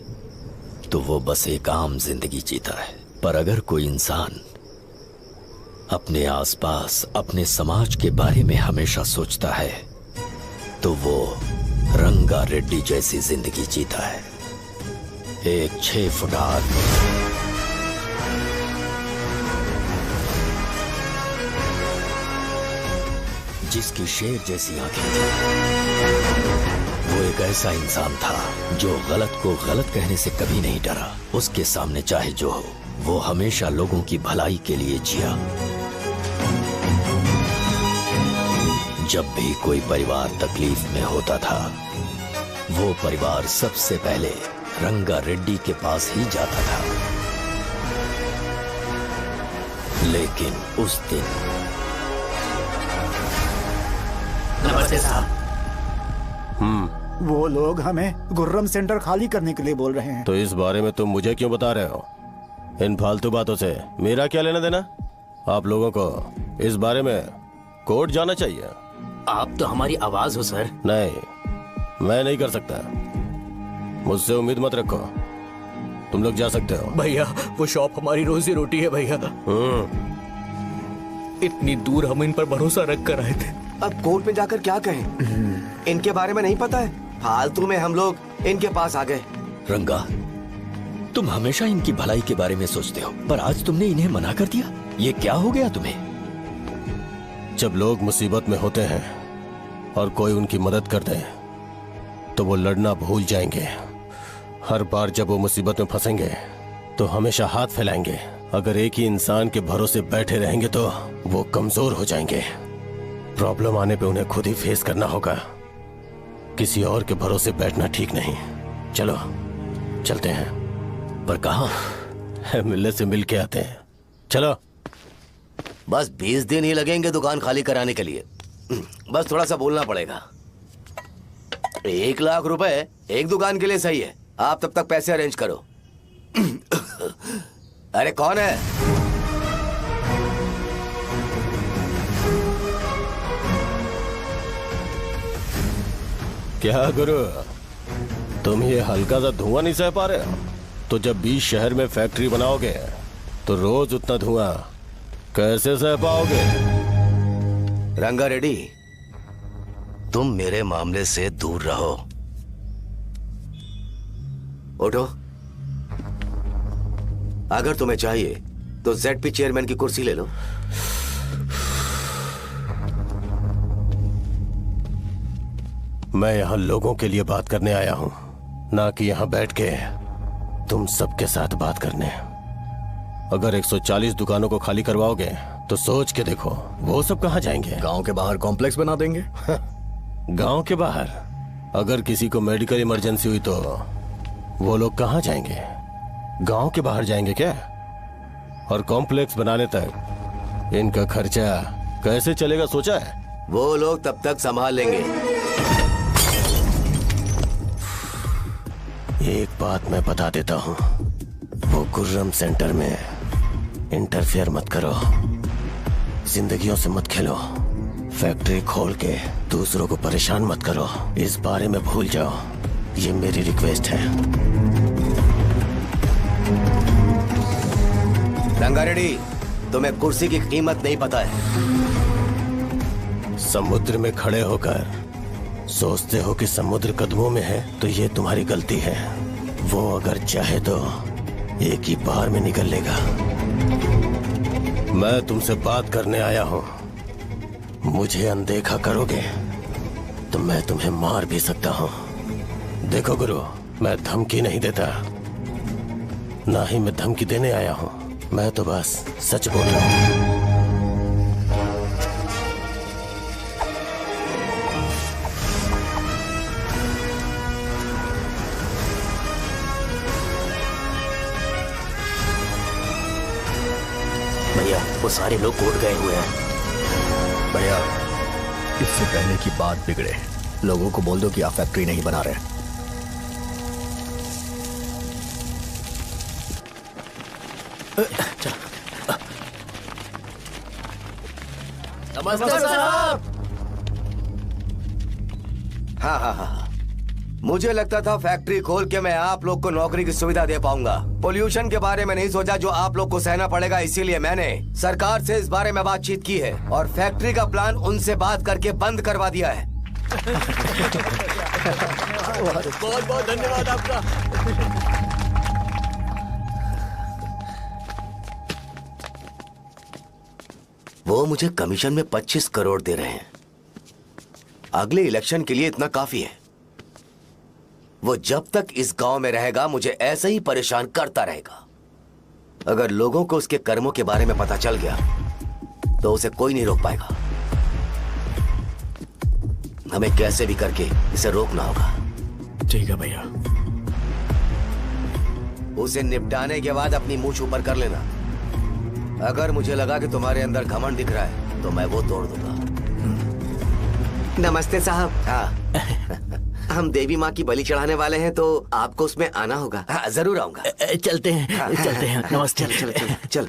M: तो वो बस एक आम जिंदगी जीता है, पर अगर कोई इंसान अपने आसपास अपने समाज के बारे में hमेशा सोचता है तो वो रंगा रेड्डी जैसी जिंदगी जीता है। एक 6 फुट आदमी जिसकी शेर जैसी आंखें थी। वो एक ऐसा इंसान था जो गलत को गलत कहने से कभी नहीं डरा। उसके सामने चाहे जो हो, वो हमेशा लोगों की भलाई के लिए जिया। जब भी कोई परिवार तकलीफ में होता था, वो परिवार सबसे पहले रंगा रेड्डी के पास ही जाता था। लेकिन उस दिन
J: नमस्ते साहब।
I: वो लोग हमें गुर्रम सेंटर खाली करने के लिए बोल रहे हैं।
Q: तो इस बारे में तुम मुझे क्यों बता रहे हो? इन फालतू बातों से मेरा क्या लेना देना? आप लोगों को इस बारे में कोर्ट जाना चाहिए।
J: आप तो हमारी आवाज हो सर।
Q: नहीं, मैं नहीं कर सकता। मुझसे उम्मीद मत रखो। तुम लोग जा सकते हो।
G: भैया वो शॉप हमारी रोजी रोटी है भैया। इतनी दूर हम इन पर भरोसा रख कर आए थे।
C: अब कोर्ट में जाकर क्या कहें? इनके बारे में नहीं पता है। फालतू में हम लोग इनके पास आ गए।
M: रंगा, तुम हमेशा इनकी भलाई के बारे में सोचते हो, पर आज तुमने इन्हें मना कर दिया। ये क्या हो गया तुम्हें?
Q: जब लोग मुसीबत में होते हैं और कोई उनकी मदद कर दे तो वो लड़ना भूल जाएंगे। हर बार जब वो मुसीबत में फंसेंगे तो हमेशा हाथ फैलाएंगे। अगर एक ही इंसान के भरोसे बैठे रहेंगे तो वो कमजोर हो जाएंगे। प्रॉब्लम आने पे उन्हें खुद ही फेस करना होगा। किसी और के भरोसे बैठना ठीक नहीं। चलो चलते हैं।
M: पर कहाँ?
Q: मिलने से मिल के आते हैं। चलो।
C: बस 20 दिन ही लगेंगे दुकान खाली कराने के लिए। बस थोड़ा सा बोलना पड़ेगा। 1 लाख रुपए एक दुकान के लिए सही है। आप तब तक पैसे अरेंज करो। अरे कौन है?
Q: क्या गुरु, तुम ये हल्का सा धुआं नहीं सह पा रहे हो? तो जब 20 शहर में फैक्ट्री बनाओगे तो रोज उतना धुआं कैसे सह पाओगे?
C: रंगा रेड्डी, तुम मेरे मामले से दूर रहो। उठो। अगर तुम्हें चाहिए तो ZP चेयरमैन की कुर्सी ले लो।
Q: मैं यहाँ लोगों के लिए बात करने आया हूँ, ना कि यहाँ बैठ के तुम सबके साथ बात करने। अगर 140 दुकानों को खाली करवाओगे तो सोच के देखो वो सब कहाँ जाएंगे?
G: गांव के बाहर कॉम्प्लेक्स बना देंगे।
Q: गांव के बाहर? अगर किसी को मेडिकल इमरजेंसी हुई तो वो लोग कहाँ जाएंगे? गांव के बाहर जाएंगे क्या? और कॉम्प्लेक्स बनाने तक इनका खर्चा कैसे चलेगा सोचा है?
C: वो लोग तब तक संभाल लेंगे।
Q: एक बात मैं बता देता हूँ, वो गुर्रम सेंटर में इंटरफेयर मत करो। जिंदगियों से मत खेलो। फैक्ट्री खोल के दूसरों को परेशान मत करो। इस बारे में भूल जाओ। ये मेरी रिक्वेस्ट है।
C: रंगा रेड्डी, तुम्हें कुर्सी की कीमत नहीं पता है।
Q: समुद्र में खड़े होकर सोचते हो कि समुद्र कदमों में है तो ये तुम्हारी गलती है। वो अगर चाहे तो एक ही बार में निकल लेगा। मैं तुमसे बात करने आया हूं। मुझे अनदेखा करोगे तो मैं तुम्हें मार भी सकता हूं। देखो गुरु, मैं धमकी नहीं देता, ना ही मैं धमकी देने आया हूं। मैं तो बस सच बोल रहा हूं।
J: भैया वो सारे लोग कोर्ट गए हुए हैं।
G: भैया इससे पहले की बात बिगड़े, लोगों को बोल दो कि आप फैक्ट्री नहीं बना रहे।
J: नमस्ते साहब।
C: हाँ। मुझे लगता था फैक्ट्री खोल के मैं आप लोग को नौकरी की सुविधा दे पाऊंगा। पोल्यूशन के बारे में नहीं सोचा जो आप लोग को सहना पड़ेगा, इसीलिए मैंने सरकार से इस बारे में बातचीत की है और फैक्ट्री का प्लान उनसे बात करके बंद करवा दिया है।
J: बहुत बहुत धन्यवाद आपका।
C: वो मुझे कमीशन में 25 करोड़ दे रहे हैं। अगले इलेक्शन के लिए इतना काफी है। वो जब तक इस गांव में रहेगा मुझे ऐसे ही परेशान करता रहेगा। अगर लोगों को उसके कर्मों के बारे में पता चल गया तो उसे कोई नहीं रोक पाएगा। हमें कैसे भी करके इसे रोकना होगा।
J: ठीक है भैया।
C: उसे निपटाने के बाद अपनी मूंछ ऊपर कर लेना। अगर मुझे लगा कि तुम्हारे अंदर घमंड दिख रहा है तो मैं वो तोड़ दूंगा।
R: नमस्ते साहब।
C: हाँ
R: हम देवी माँ की बलि चढ़ाने वाले हैं तो आपको उसमें आना होगा।
C: हाँ, जरूर आऊंगा।
J: चलते हैं चलते हैं। नमस्ते।
C: चल।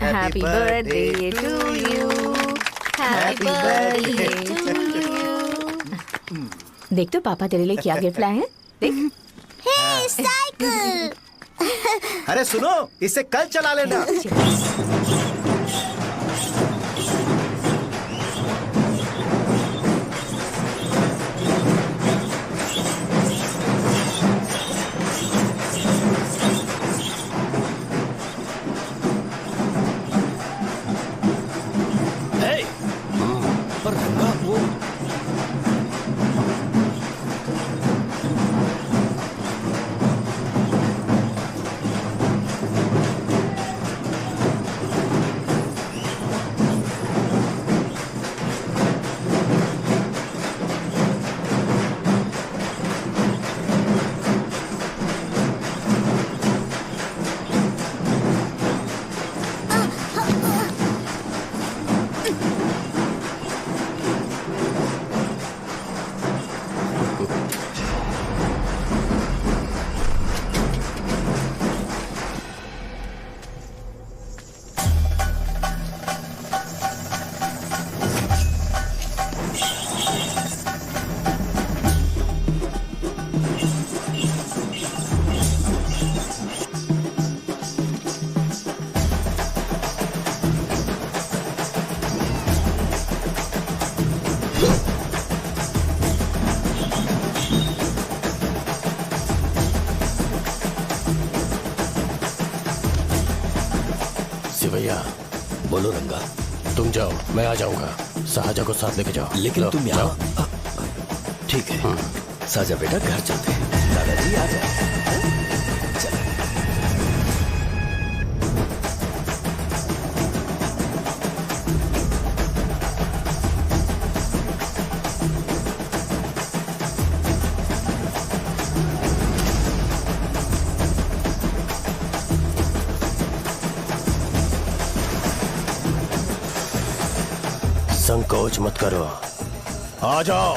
E: Happy birthday to you, happy birthday to you. देख तो पापा तेरे लिए क्या गिफ्ट लाए हैं। देख।
L: हे साइकिल।
D: अरे सुनो, इसे कल चला लेना।
M: पर रंगा वो
Q: भैया।
M: बोलो रंगा।
Q: तुम जाओ, मैं आ जाऊंगा। साजा को साथ लेके जाओ।
M: लेकिन तुम यहाँ। ठीक है साजा बेटा, घर चलते हैं। दादाजी आ जाओ।
Q: संकोच मत करो, आ जाओ।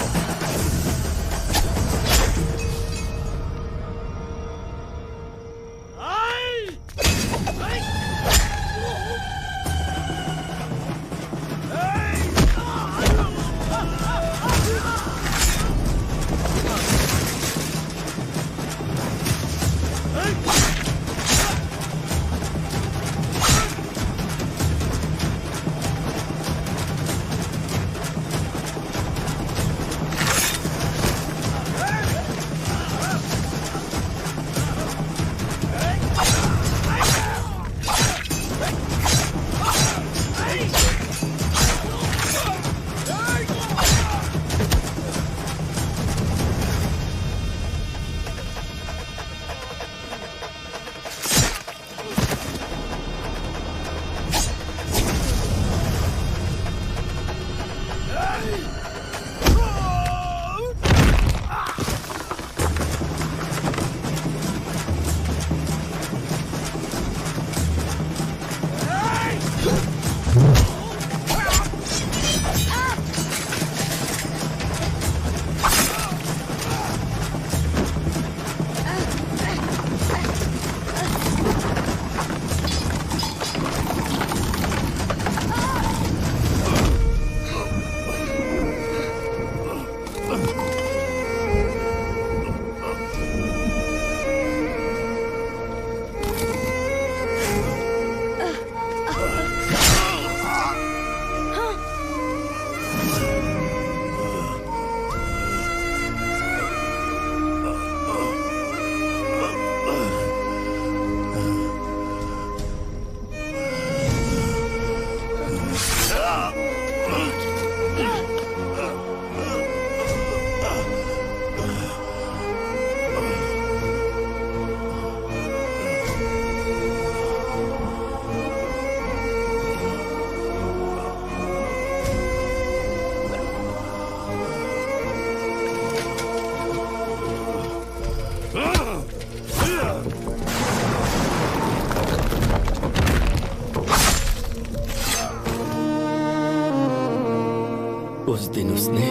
M: उस दिन उसने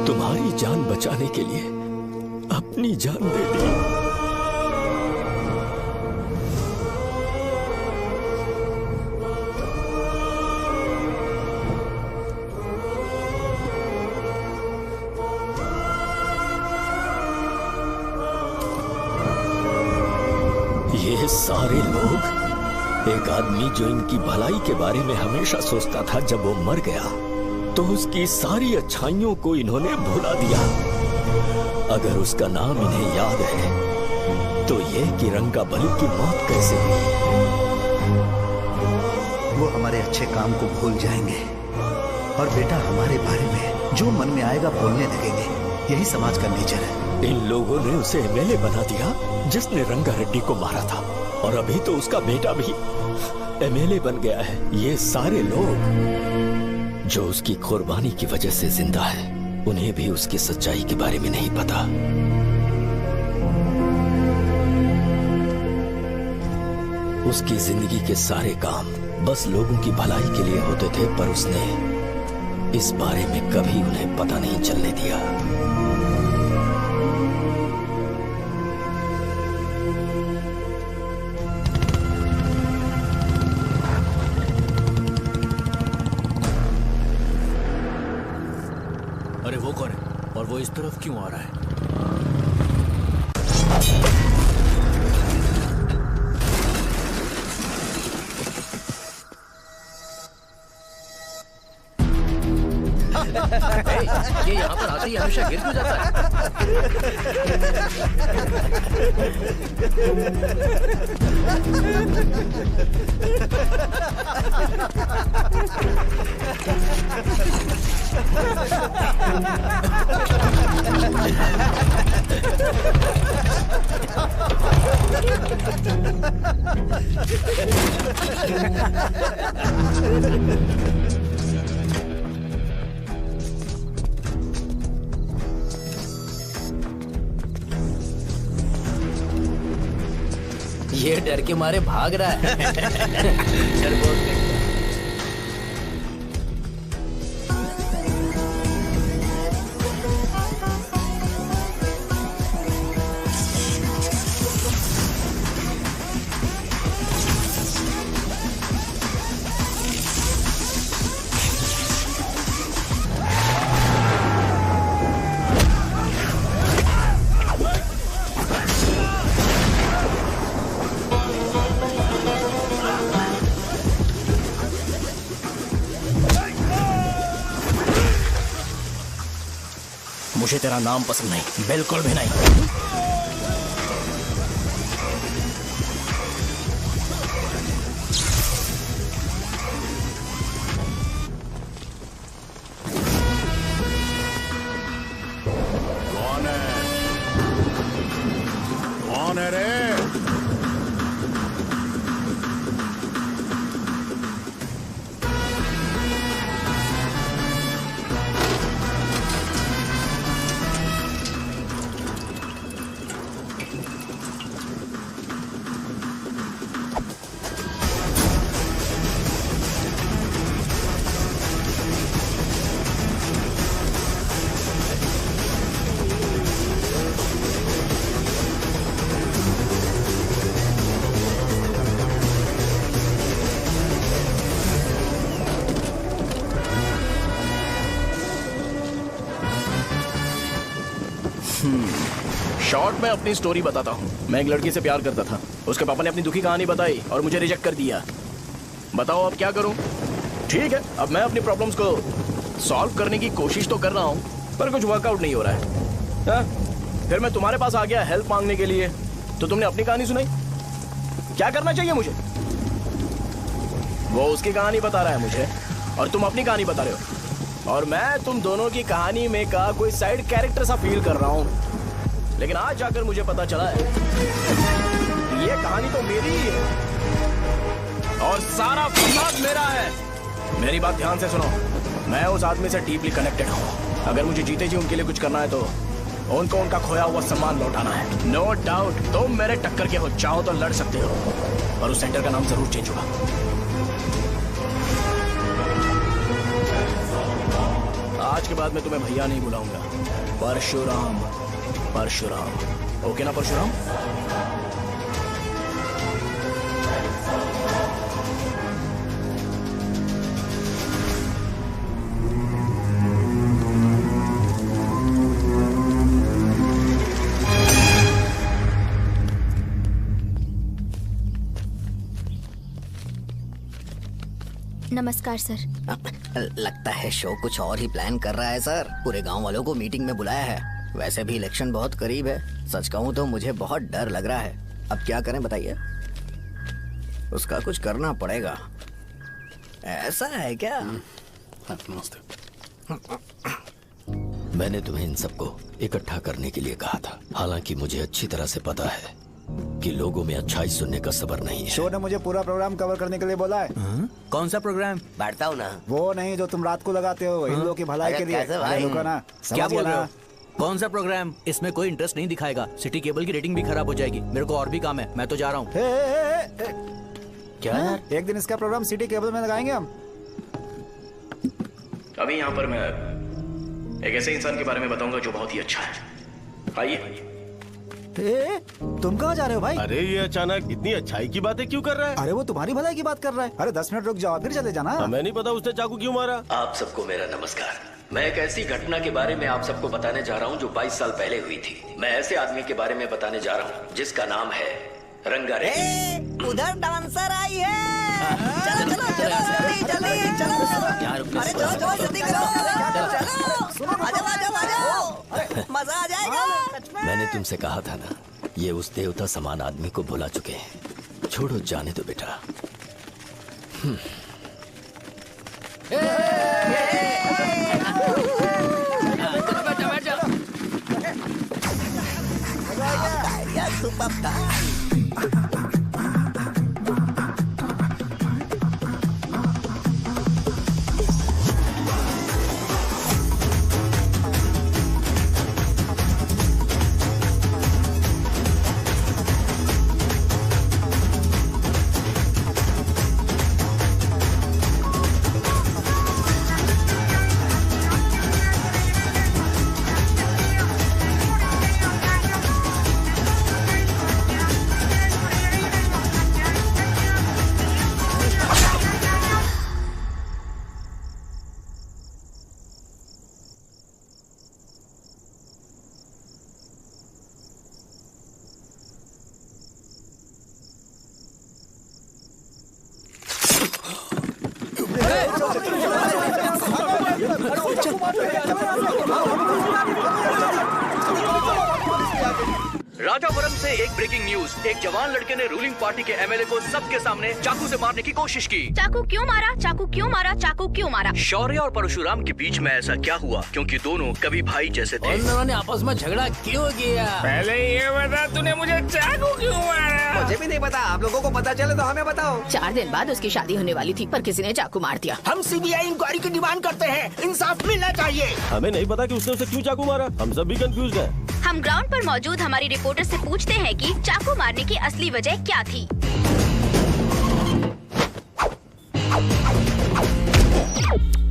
M: तुम्हारी जान बचाने के लिए अपनी जान दे दी। ये सारे लोग, एक आदमी जो इनकी भलाई के बारे में हमेशा सोचता था, जब वो मर गया तो उसकी सारी अच्छाइयों को इन्होंने भुला दिया। अगर उसका नाम इन्हें याद है तो ये कि रंगाबली की मौत कैसे हुई।
D: वो हमारे अच्छे काम को भूल जाएंगे और बेटा हमारे बारे में जो मन में आएगा बोलने लगेंगे। यही समाज का नेचर है।
M: इन लोगों ने उसे एमएलए बना दिया जिसने रंगा रेड्डी को मारा था, और अभी तो उसका बेटा भी एमएलए बन गया है। ये सारे लोग जो उसकी कुर्बानी की वजह से जिंदा है, उन्हें भी उसकी सच्चाई के बारे में नहीं पता। उसकी जिंदगी के सारे काम बस लोगों की भलाई के लिए होते थे, पर उसने इस बारे में कभी उन्हें पता नहीं चलने दिया।
G: अरे वो कौन है और वो इस तरफ क्यों आ रहा है?
J: ये यहाँ पर आते ही हमेशा गिर क्यों जाता ये डर के मारे भाग रहा है। डरपोक नहीं।
A: मुझे तेरा नाम पसंद नहीं, बिल्कुल भी नहीं।
B: कौन है रे?
A: शॉर्ट में अपनी स्टोरी बताता हूँ। मैं एक लड़की से प्यार करता था, उसके पापा ने अपनी दुखी कहानी बताई और मुझे रिजेक्ट कर दिया। बताओ अब क्या करूँ? ठीक है, अब मैं अपनी प्रॉब्लम्स को सॉल्व करने की कोशिश तो कर रहा हूँ, पर कुछ वर्कआउट नहीं हो रहा है। फिर मैं तुम्हारे पास आ गया हेल्प मांगने के लिए, तो तुमने अपनी कहानी सुनाई। क्या करना चाहिए मुझे? वो उसकी कहानी बता रहा है मुझे और तुम अपनी कहानी बता रहे हो, और मैं तुम दोनों की कहानी में का कोई साइड कैरेक्टर सा फील कर रहा हूँ। लेकिन आज जाकर मुझे पता चला है ये कहानी तो मेरी ही है और सारा फसाद मेरा है। मेरी बात ध्यान से सुनो, मैं उस आदमी से डीपली कनेक्टेड हूँ। अगर मुझे जीते जी उनके लिए कुछ करना है तो उनको उनका खोया हुआ सम्मान लौटाना है। नो डाउट तुम मेरे टक्कर के हो, चाहो तो लड़ सकते हो, और उस सेंटर का नाम जरूर चेंज होगा। आज के बाद मैं तुम्हें भैया नहीं बुलाऊंगा, परशुराम। परशुराम, ओके ना परशुराम?
K: नमस्कार सर।
L: लगता है शो कुछ और ही प्लान कर रहा है सर। पूरे गांव वालों को मीटिंग में बुलाया है। वैसे भी इलेक्शन बहुत करीब है। सच कहूँ तो मुझे बहुत डर लग रहा है। अब क्या करें बताइए? उसका कुछ करना पड़ेगा। ऐसा है क्या?
M: मैंने तुम्हें इन सबको इकट्ठा करने के लिए कहा था। हालांकि मुझे अच्छी तरह से पता है कि लोगों में अच्छाई सुनने का सब्र नहीं है।
I: शो ने मुझे पूरा प्रोग्राम कवर करने के लिए बोला है।
G: कौन सा प्रोग्राम?
C: बैठता हूँ ना।
I: वो नहीं जो तुम रात को लगाते हो इन लोगों की भलाई के लिए। रुको ना,
G: क्या
I: समझ
G: बोल
I: गया
G: रहे हो?
I: ना?
G: कौन सा प्रोग्राम? इसमें कोई इंटरेस्ट नहीं दिखाएगा। सिटी केबल की रेटिंग भी खराब हो जाएगी। मेरे को और भी काम है, मैं तो जा रहा हूँ।
I: क्या यार? एक दिन इसका प्रोग्राम सिटी केबल में लगाएंगे हम।
A: अभी यहाँ पर मैं एक ऐसे इंसान के बारे में बताऊंगा जो बहुत ही अच्छा है। आइए।
I: तुम कहाँ जा रहे हो भाई?
Q: अरे ये अचानक इतनी अच्छाई की बातें क्यों कर रहा है?
I: अरे वो तुम्हारी भलाई की बात कर रहा है। अरे 10 मिनट रुक जाओ फिर चले जाना।
Q: हमें नहीं पता उसने चाकू क्यों मारा।
M: आप सबको मेरा नमस्कार। मैं एक ऐसी घटना के बारे में आप सबको बताने जा रहा हूँ जो 22 साल पहले हुई थी। मैं ऐसे आदमी के बारे में बताने जा रहा हूँ जिसका नाम है रंगारेड्डी।
L: उधर डांसर आई है। चलो चलो चलो जल्दी जल्दी चलो। अरे चलो चलो जल्दी करो। चलो आ जाओ आ जाओ आ जाओ। मजा आ जाएगा।
M: मैंने तुमसे कहा था ना, ये उस देवता समान आदमी को भुला चुके हैं। छोड़ो, जाने दो बेटा।
G: राजापुरम से एक ब्रेकिंग न्यूज। एक जवान लड़के ने रूलिंग पार्टी के एमएलए को सबके सामने चाकू से मारने की कोशिश की।
P: चाकू क्यों मारा? चाकू क्यों मारा? चाकू क्यों मारा?
G: शौर्य और परशुराम के बीच में ऐसा क्या हुआ? क्योंकि दोनों कभी भाई जैसे थे।
J: उन दोनों ने आपस में झगड़ा क्यों किया?
H: पहले ये बता, तूने मुझे चाकू क्यों मारा?
C: मुझे भी नहीं पता। आप लोगों को पता चले तो हमें बताओ।
E: 4 दिन बाद उसकी शादी होने वाली थी पर किसी ने चाकू मार दिया।
L: हम सीबीआई इंक्वायरी की डिमांड करते हैं। इंसाफ मिलना चाहिए।
Q: हमें नहीं पता कि उसने उसे क्यों चाकू मारा। हम सब भी कंफ्यूज हैं।
P: हम ग्राउंड पर मौजूद हमारी रिपोर्टर से पूछते हैं कि चाकू मारने की असली वजह क्या थी।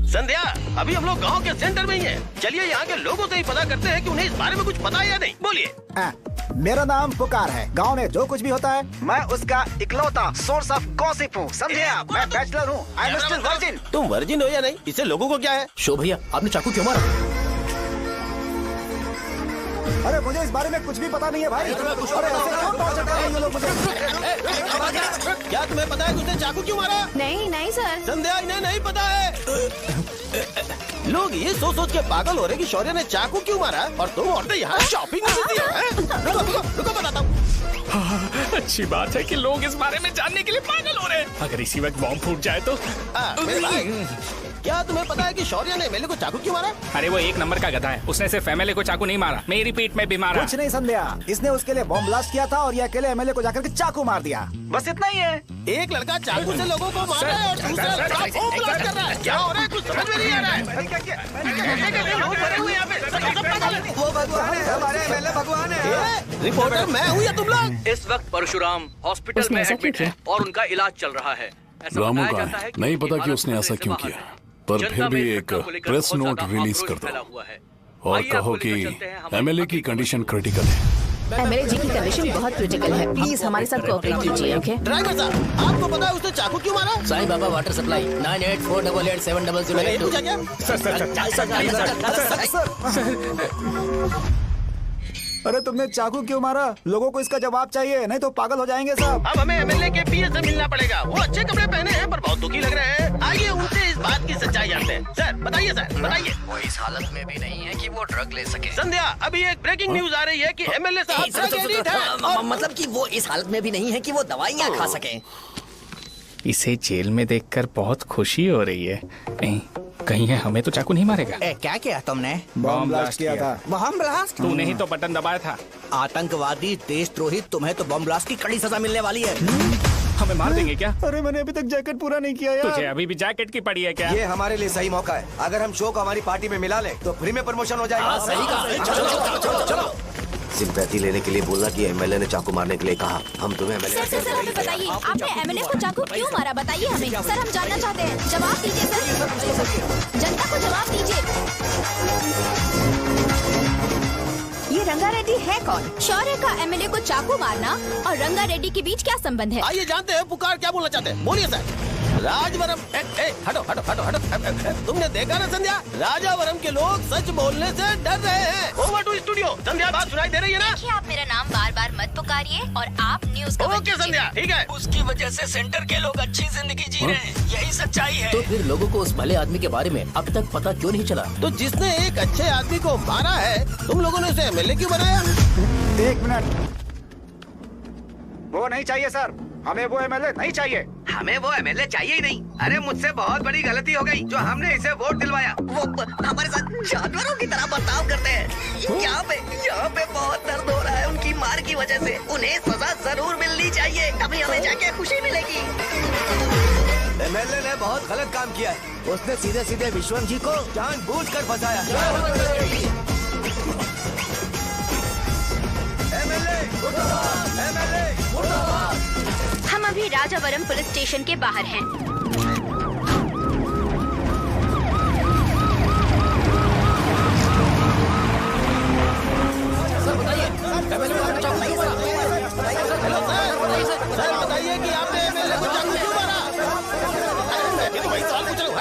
Q: संध्या, अभी हम लोग गांव के सेंटर में ही हैं। चलिए यहाँ के लोगों से ही पता करते हैं कि उन्हें इस बारे में कुछ पता है या नहीं। बोलिए।
I: मेरा नाम पुकार है। गांव में जो कुछ भी होता है मैं उसका इकलौता सोर्स ऑफ गॉसिप हूँ। समझे आप? मैं बैचलर हूँ। I am still virgin.
Q: तुम वर्जिन हो या नहीं, इससे लोगों को क्या है?
G: शो भैया, आपने चाकू क्यों मारा?
I: अरे मुझे इस बारे में कुछ भी पता नहीं है भाई। अरे ऐसे क्यों टॉर्चर कर रहे हैं ये लोग मुझे?
Q: क्या तुम्हें पता है कि उसने चाकू क्यों मारा?
E: नहीं नहीं सर।
Q: संध्या, इन्हें नहीं पता है। लोग ये सोच सोच के पागल हो रहे कि शौर्य ने चाकू क्यों मारा और तुम औरतें यहाँ शॉपिंग में बिजी हो। रुको बताता हूँ।
H: अच्छी बात है कि लोग इस बारे में जानने के लिए पागल हो रहे हैं। अगर इसी वक्त बॉम्ब फूट जाए तो।
Q: मेरे भाई, क्या तुम्हें पता है कि शौर्य ने एमएलए को चाकू क्यों मारा?
H: अरे वो एक नंबर का गधा है। उसने सिर्फ एमएलए को चाकू नहीं मारा, मेरी पीठ में भी मारा।
I: कुछ नहीं संध्या, इसने उसके लिए बॉम्ब ब्लास्ट किया था और ये अकेले एमएलए को जाकर के चाकू मार दिया। बस इतना ही है।
Q: एक लड़का चाकू से लोगों को मार रहा है और दूसरा लड़का बॉम्ब ब्लास्ट कर रहा है। क्या हो रहा है? कुछ समझ में नहीं आ रहा है। लोग भरे हुए यहाँ पे।
C: वो भगवान है, हमारे एमएलए भगवान है।
Q: रिपोर्टर मैं हूँ या तुम लोग?
G: इस वक्त परशुराम हॉस्पिटल में एडमिट है और उनका इलाज चल रहा है।
B: रामू का नहीं पता कि उसने ऐसा क्यों किया। पर फिर भी एक प्रेस नोट रिलीज कर दो और कहो कि एमएलए की कंडीशन क्रिटिकल है।
E: एमएलए जी की कंडीशन बहुत क्रिटिकल है, प्लीज हमारे साथ कोऑपरेट कीजिए। ओके
L: ड्राइवर साहब, आपको पता है उसने चाकू क्यों मारा?
J: Sai Baba water supply 9848780082।
I: अरे तुमने चाकू क्यों मारा? लोगों को इसका जवाब चाहिए, नहीं तो पागल हो जाएंगे साहब।
O: अब हमें एमएलए के पीए से मिलना पड़ेगा। वो अच्छे कपड़े पहने हैं पर बहुत दुखी लग रहे हैं। आइए उनसे इस बात की सच्चाई जानते हैं। सर बताइए, सर बताइए।
C: वो इस हालत में भी नहीं है कि वो ड्रग ले सके।
O: संध्या, अभी एक ब्रेकिंग न्यूज आ रही है कि एमएलए साहब ड्रग एडिक्ट हैं।
L: मतलब कि वो इस हालत में भी नहीं है कि वो दवाइयाँ खा सके।
H: इसे जेल में देखकर बहुत खुशी हो रही है। कहीं है हमें तो चाकू नहीं मारेगा।
D: क्या किया तुमने?
I: बम ब्लास्ट किया था।
D: Bomb blast?
H: तूने ही तो बटन दबाया था।
D: आतंकवादी, देशद्रोही, तुम्हें तो बम ब्लास्ट की कड़ी सजा मिलने वाली है।
H: हमें मार देंगे क्या?
I: अरे मैंने अभी तक जैकेट पूरा नहीं किया यार।
H: तुझे अभी भी जैकेट की पड़ी है क्या?
C: ये हमारे लिए सही मौका है। अगर हम शो को हमारी पार्टी में मिला ले तो फ्री में प्रमोशन हो जाएगा।
J: सही कहा।
C: चलो। सिंपैथी लेने के लिए बोला कि एमएलए ने चाकू मारने के लिए कहा। हम तुम्हें एमएलए
P: सर हमें बताइए, आपने एमएलए को चाकू क्यों मारा? बताइए हमें। सर हम जानना चाहते हैं, जवाब दीजिए सर। जनता को जवाब दीजिए।
E: ये रंगा रेड्डी है कौन?
P: शौर्य का एमएलए को चाकू मारना और रंगा रेड्डी के बीच क्या संबंध है?
O: आइए जानते हैं पुकार क्या बोलना चाहते हैं। बोलिए सर। राजवरम हटो। तुमने देखा ना संध्या, राजावरम के लोग सच बोलने से डर रहे हैं। Over to studio. संध्या बात सुनाई दे रही है ना?
P: देखिए, आप मेरा नाम बार बार मत पुकारिए और आप न्यूज का
O: ओके संध्या, ठीक है।
J: उसकी वजह से सेंटर के लोग अच्छी जिंदगी जी रहे हैं, यही सच्चाई है। तो फिर लोगों को उस भले आदमी के बारे में अब तक पता क्यों नहीं चला?
O: तो जिसने एक अच्छे आदमी को मारा है, तुम लोगों ने उसे एमएलए क्यों बनाया?
I: 1 मिनट। वो नहीं चाहिए सर, हमें वो एमएलए नहीं चाहिए।
C: हमें वो एमएलए चाहिए ही नहीं। अरे मुझसे बहुत बड़ी गलती हो गई जो हमने इसे वोट दिलवाया।
L: वो हमारे साथ जानवरों की तरह बर्ताव करते हैं। यहाँ पे बहुत दर्द हो रहा है उनकी मार की वजह से। उन्हें सजा जरूर मिलनी चाहिए, तभी हमें जाके खुशी मिलेगी।
C: एमएलए ने बहुत गलत काम किया है। उसने सीधे सीधे विश्वम जी को जानबूझकर फंसाया।
P: हम अभी राजावरम पुलिस स्टेशन के बाहर हैं।
O: सर बताइए कि आपने एमएलए को चाकू क्यों मारा? ये तो वही सवाल पूछ रहा हूँ।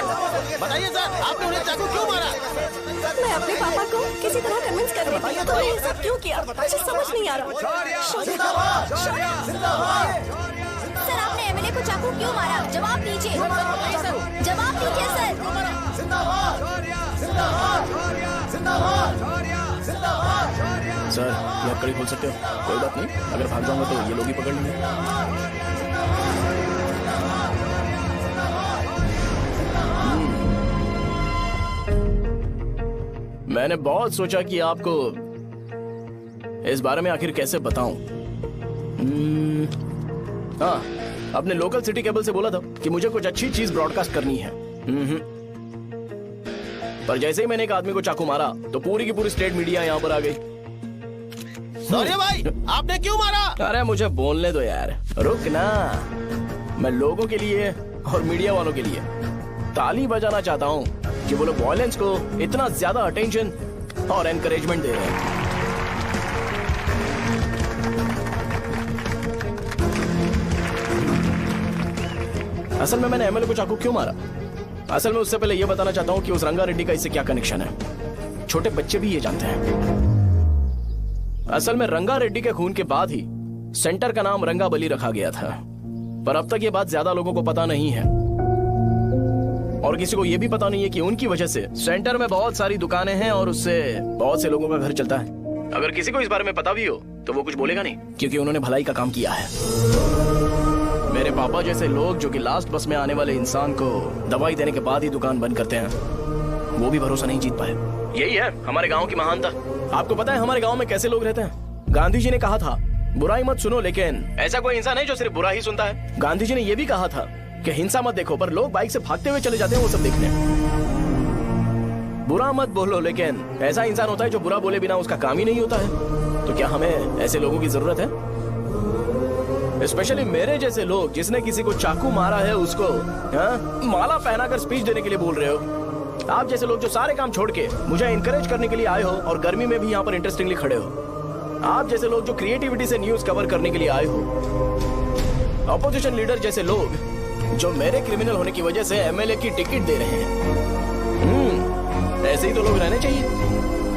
O: बताइए सर, आपने उन्हें चाकू क्यों मारा?
K: मैं अपने पापा को किसी तरह कन्विंस कर रही थी। तो ये सब क्यों किया मुझे समझ नहीं आ रहा।
P: सर आपने एमएलए को चाकू क्यों मारा? जवाब दीजिए। जवाब दीजिए सर।
A: सर ये आप कड़ी खोल सकते हो? कोई बात नहीं, अगर भाग जाऊंगा तो ये लोग ही पकड़ लेंगे। मैंने बहुत सोचा कि आपको इस बारे में आखिर कैसे बताऊं। हाँ, अपने लोकल सिटी केबल से बोला था कि मुझे कुछ अच्छी चीज ब्रॉडकास्ट करनी है। पर जैसे ही मैंने एक आदमी को चाकू मारा तो पूरी की पूरी स्टेट मीडिया यहाँ पर आ गई।
O: सॉरी भाई, आपने क्यों मारा?
A: अरे मुझे बोलने दो यार, रुक ना। मैं लोगों के लिए और मीडिया वालों के लिए ताली बजाना चाहता हूँ कि वो लोग वायलेंस को इतना ज्यादा अटेंशन और एनकरेजमेंट दे रहे हैं। असल में मैंने एमएलए को चाकू क्यों मारा? असल में उससे पहले ये बताना चाहता हूँ कि उस रंगा रेड्डी का इससे क्या कनेक्शन है। छोटे बच्चे भी ये जानते हैं। असल में रंगा रेड्डी के खून के बाद ही सेंटर का नाम रंगाबली रखा गया था, पर अब तक ये बात ज्यादा लोगों को पता नहीं है और किसी को ये भी पता नहीं है कि उनकी वजह से सेंटर में बहुत सारी दुकानें हैं और उससे बहुत से लोगों का घर चलता है। अगर किसी को इस बारे में पता भी हो तो वो कुछ बोलेगा नहीं, क्योंकि उन्होंने भलाई का काम किया है। मेरे पापा जैसे लोग जो कि लास्ट बस में आने वाले इंसान को दवाई देने के बाद ही दुकान बंद करते हैं, वो भी भरोसा नहीं जीत पाए। यही है हमारे गाँव की महानता। आपको पता है हमारे गाँव में कैसे लोग रहते हैं? गांधी जी ने कहा था बुराई मत सुनो, लेकिन ऐसा कोई इंसान है जो सिर्फ बुरा ही सुनता है। गांधी जी ने यह भी कहा था कि हिंसा मत देखो, पर लोग बाइक से भागते हुए चले जाते हैं वो सब देखने। बुरा मत बोलो, लेकिन ऐसा इंसान होता है जो बुरा बोले बिना उसका काम ही नहीं होता है। तो क्या हमें ऐसे लोगों की जरूरत है? स्पेशली मेरे जैसे लोग जिसने किसी को चाकू मारा है उसको माला पहनाकर स्पीच देने के लिए बोल रहे हो। आप जैसे लोग जो सारे काम छोड़ के मुझे इंकरेज करने के लिए आए हो और गर्मी में भी यहाँ पर इंटरेस्टिंगली खड़े हो। आप जैसे लोग जो क्रिएटिविटी से न्यूज कवर करने के लिए आए हो। अपोजिशन लीडर जैसे लोग जो मेरे क्रिमिनल होने की वजह से एमएलए की टिकट दे रहे हैं। ऐसे ही तो लोग रहने चाहिए,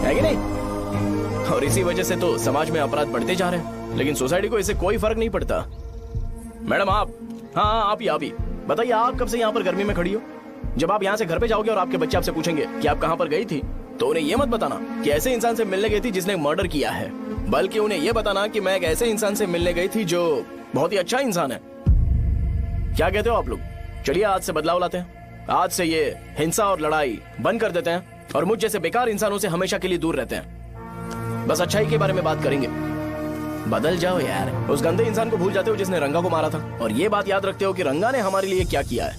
A: है कि नहीं? और इसी वजह से तो समाज में अपराध बढ़ते जा रहे हैं, लेकिन सोसाइटी को इससे कोई फर्क नहीं पड़ता। मैडम आप, हाँ आप ही बताइए, आप कब से यहाँ पर गर्मी में खड़ी हो? जब आप यहाँ से घर पे जाओगे और आपके बच्चे आपसे पूछेंगे कि आप कहाँ पर गई थी, तो उन्हें ये मत बताना कि ऐसे इंसान से मिलने गई थी जिसने मर्डर किया है, बल्कि उन्हें ये बताना कि मैं एक ऐसे इंसान से मिलने गई थी जो बहुत ही अच्छा इंसान है। क्या कहते हो आप लोग? चलिए आज से बदलाव लाते हैं। आज से ये हिंसा और लड़ाई बंद कर देते हैं और मुझ जैसे बेकार इंसानों से हमेशा के लिए दूर रहते हैं। बस अच्छाई के बारे में बात करेंगे। बदल जाओ यार, उस गंदे इंसान को भूल जाते हो जिसने रंगा को मारा था, और ये बात याद रखते हो कि रंगा ने हमारे लिए क्या किया है।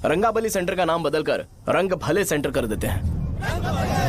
A: रंगाबली सेंटर का नाम बदलकर रंग भले सेंटर कर देते हैं।